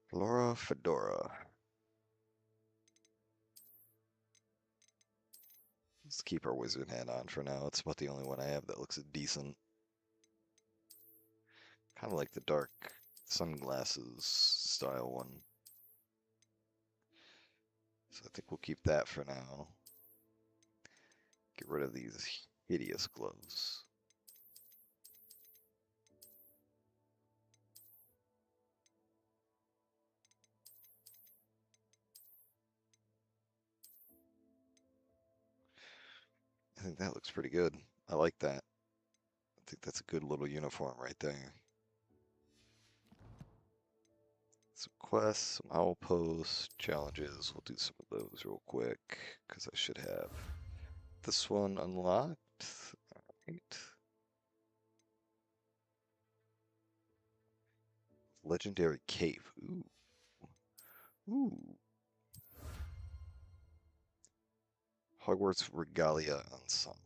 [SPEAKER 1] Flora Fedora. Let's keep our wizard hat on for now. It's about the only one I have that looks decent. Kind of like the dark sunglasses style one. So I think we'll keep that for now. Get rid of these hideous gloves. I think that looks pretty good. I like that. I think that's a good little uniform right there. Some quests, some owl posts, challenges. We'll do some of those real quick because I should have this one unlocked. All right. Legendary cape. Ooh. Ooh. Hogwarts Regalia Ensemble.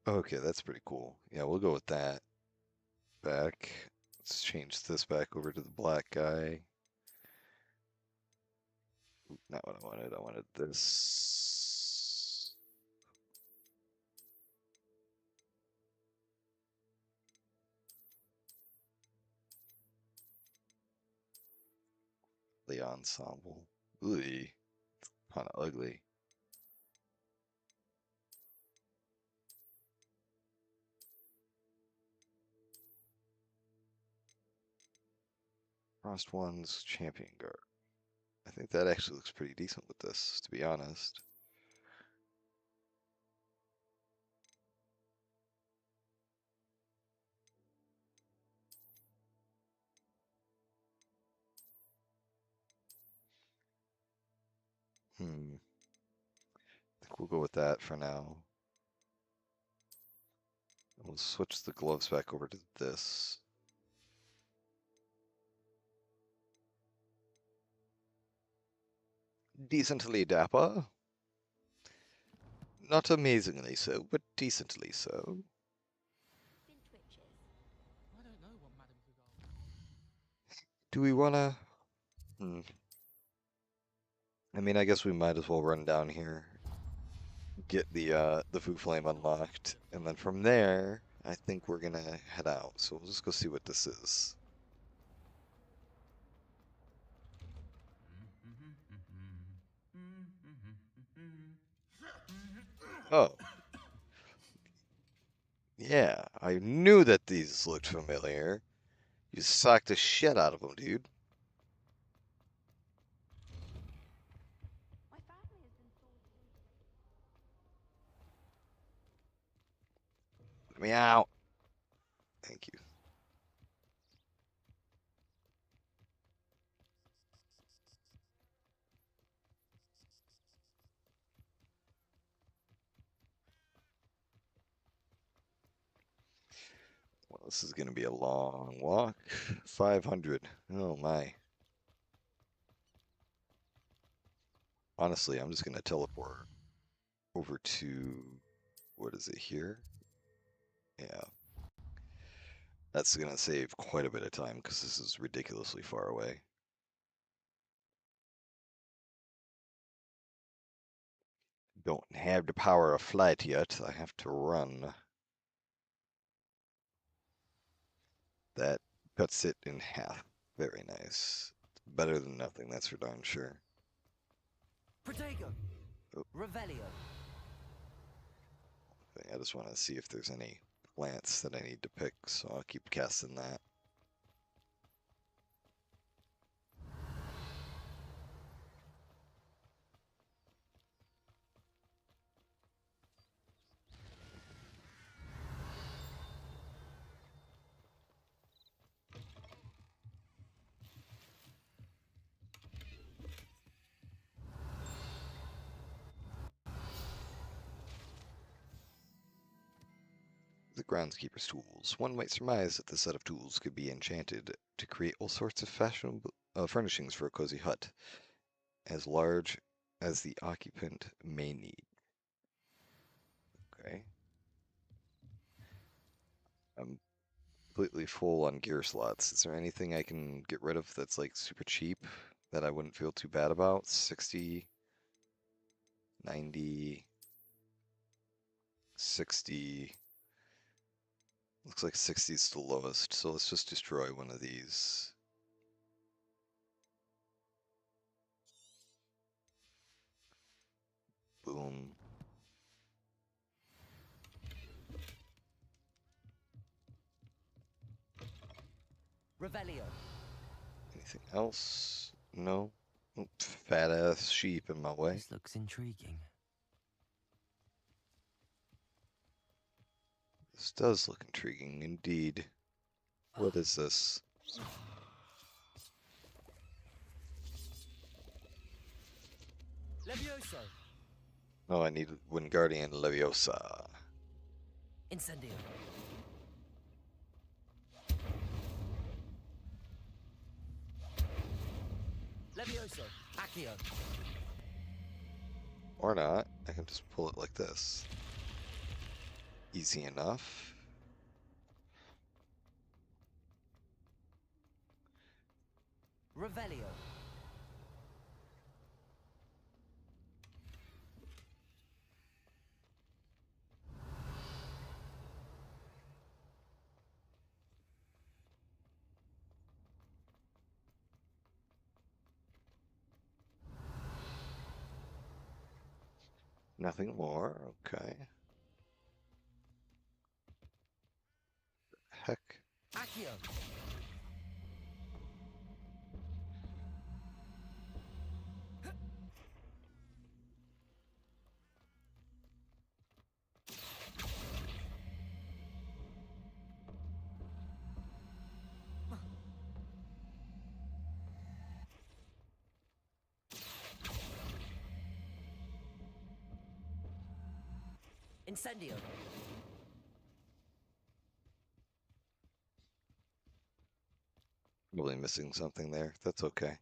[SPEAKER 1] Okay, that's pretty cool. Yeah, we'll go with that. Back. Let's change this back over to the black guy. Ooh, not what I wanted. I wanted this. The ensemble. Ooh, kind of ugly. Frost One's Champion Guard. I think that actually looks pretty decent with this, to be honest. I think we'll go with that for now. We'll switch the gloves back over to this. Decently dapper. Not amazingly so, but decently so.
[SPEAKER 23] I don't know what Madame Cougar.
[SPEAKER 1] Do we wanna... I mean, I guess we might as well run down here, get the Foo Flame unlocked, and then from there, I think we're gonna head out. So we'll just go see what this is. Oh. Yeah, I knew that these looked familiar. You socked the shit out of them, dude. Let me out. Thank you. Well, this is going to be a long walk. 500. Oh my. Honestly, I'm just going to teleport over to, what is it here? Yeah. That's going to save quite a bit of time because this is ridiculously far away. Don't have the power of flight yet. I have to run. That cuts it in half. Very nice. Better than nothing, that's for darn sure.
[SPEAKER 4] Protego.
[SPEAKER 1] Oh.
[SPEAKER 4] Revelio.
[SPEAKER 1] I just want to see if there's any plants that I need to pick, so I'll keep casting that. The groundskeeper's tools. One might surmise that the set of tools could be enchanted to create all sorts of fashionable furnishings for a cozy hut, as large as the occupant may need. Okay. I'm completely full on gear slots. Is there anything I can get rid of that's like super cheap that I wouldn't feel too bad about? 60, 90, 60. Looks like 60 is the lowest, so let's just destroy one of these. Boom.
[SPEAKER 4] Revelio.
[SPEAKER 1] Anything else? No? Oh, fat ass sheep in my way.
[SPEAKER 4] This looks intriguing.
[SPEAKER 1] This does look intriguing indeed. What is this?
[SPEAKER 4] Levioso.
[SPEAKER 1] Oh, I need Wingardium Leviosa.
[SPEAKER 4] Incendio. Levioso. Accio.
[SPEAKER 1] Or not. I can just pull it like this. Easy enough.
[SPEAKER 4] Revelio.
[SPEAKER 1] Nothing more. Okay. Heck.
[SPEAKER 4] Accio. Incendio.
[SPEAKER 1] Really missing something there. That's okay.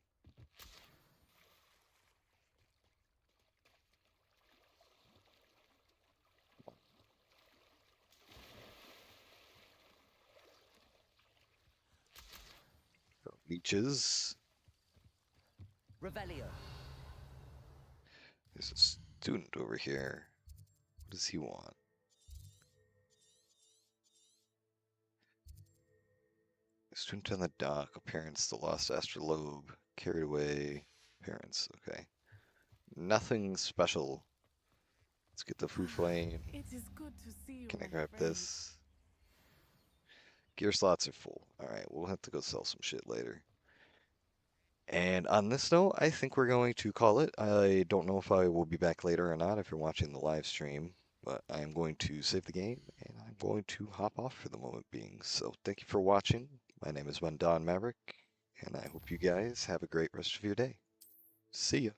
[SPEAKER 1] Leeches.
[SPEAKER 4] Revelio.
[SPEAKER 1] There's a student over here. What does he want? Student on the dock. Appearance, the lost astrolabe. Carried away. Parents. Okay. Nothing special. Let's get the foo flame.
[SPEAKER 11] It is good to see you,
[SPEAKER 1] Can I
[SPEAKER 11] my
[SPEAKER 1] grab
[SPEAKER 11] friend.
[SPEAKER 1] this? Gear slots are full. Alright, we'll have to go sell some shit later. And on this note, I think we're going to call it. I don't know if I will be back later or not if you're watching the live stream, but I'm going to save the game and I'm going to hop off for the moment being. So thank you for watching. My name is Don Maverick, and I hope you guys have a great rest of your day. See ya.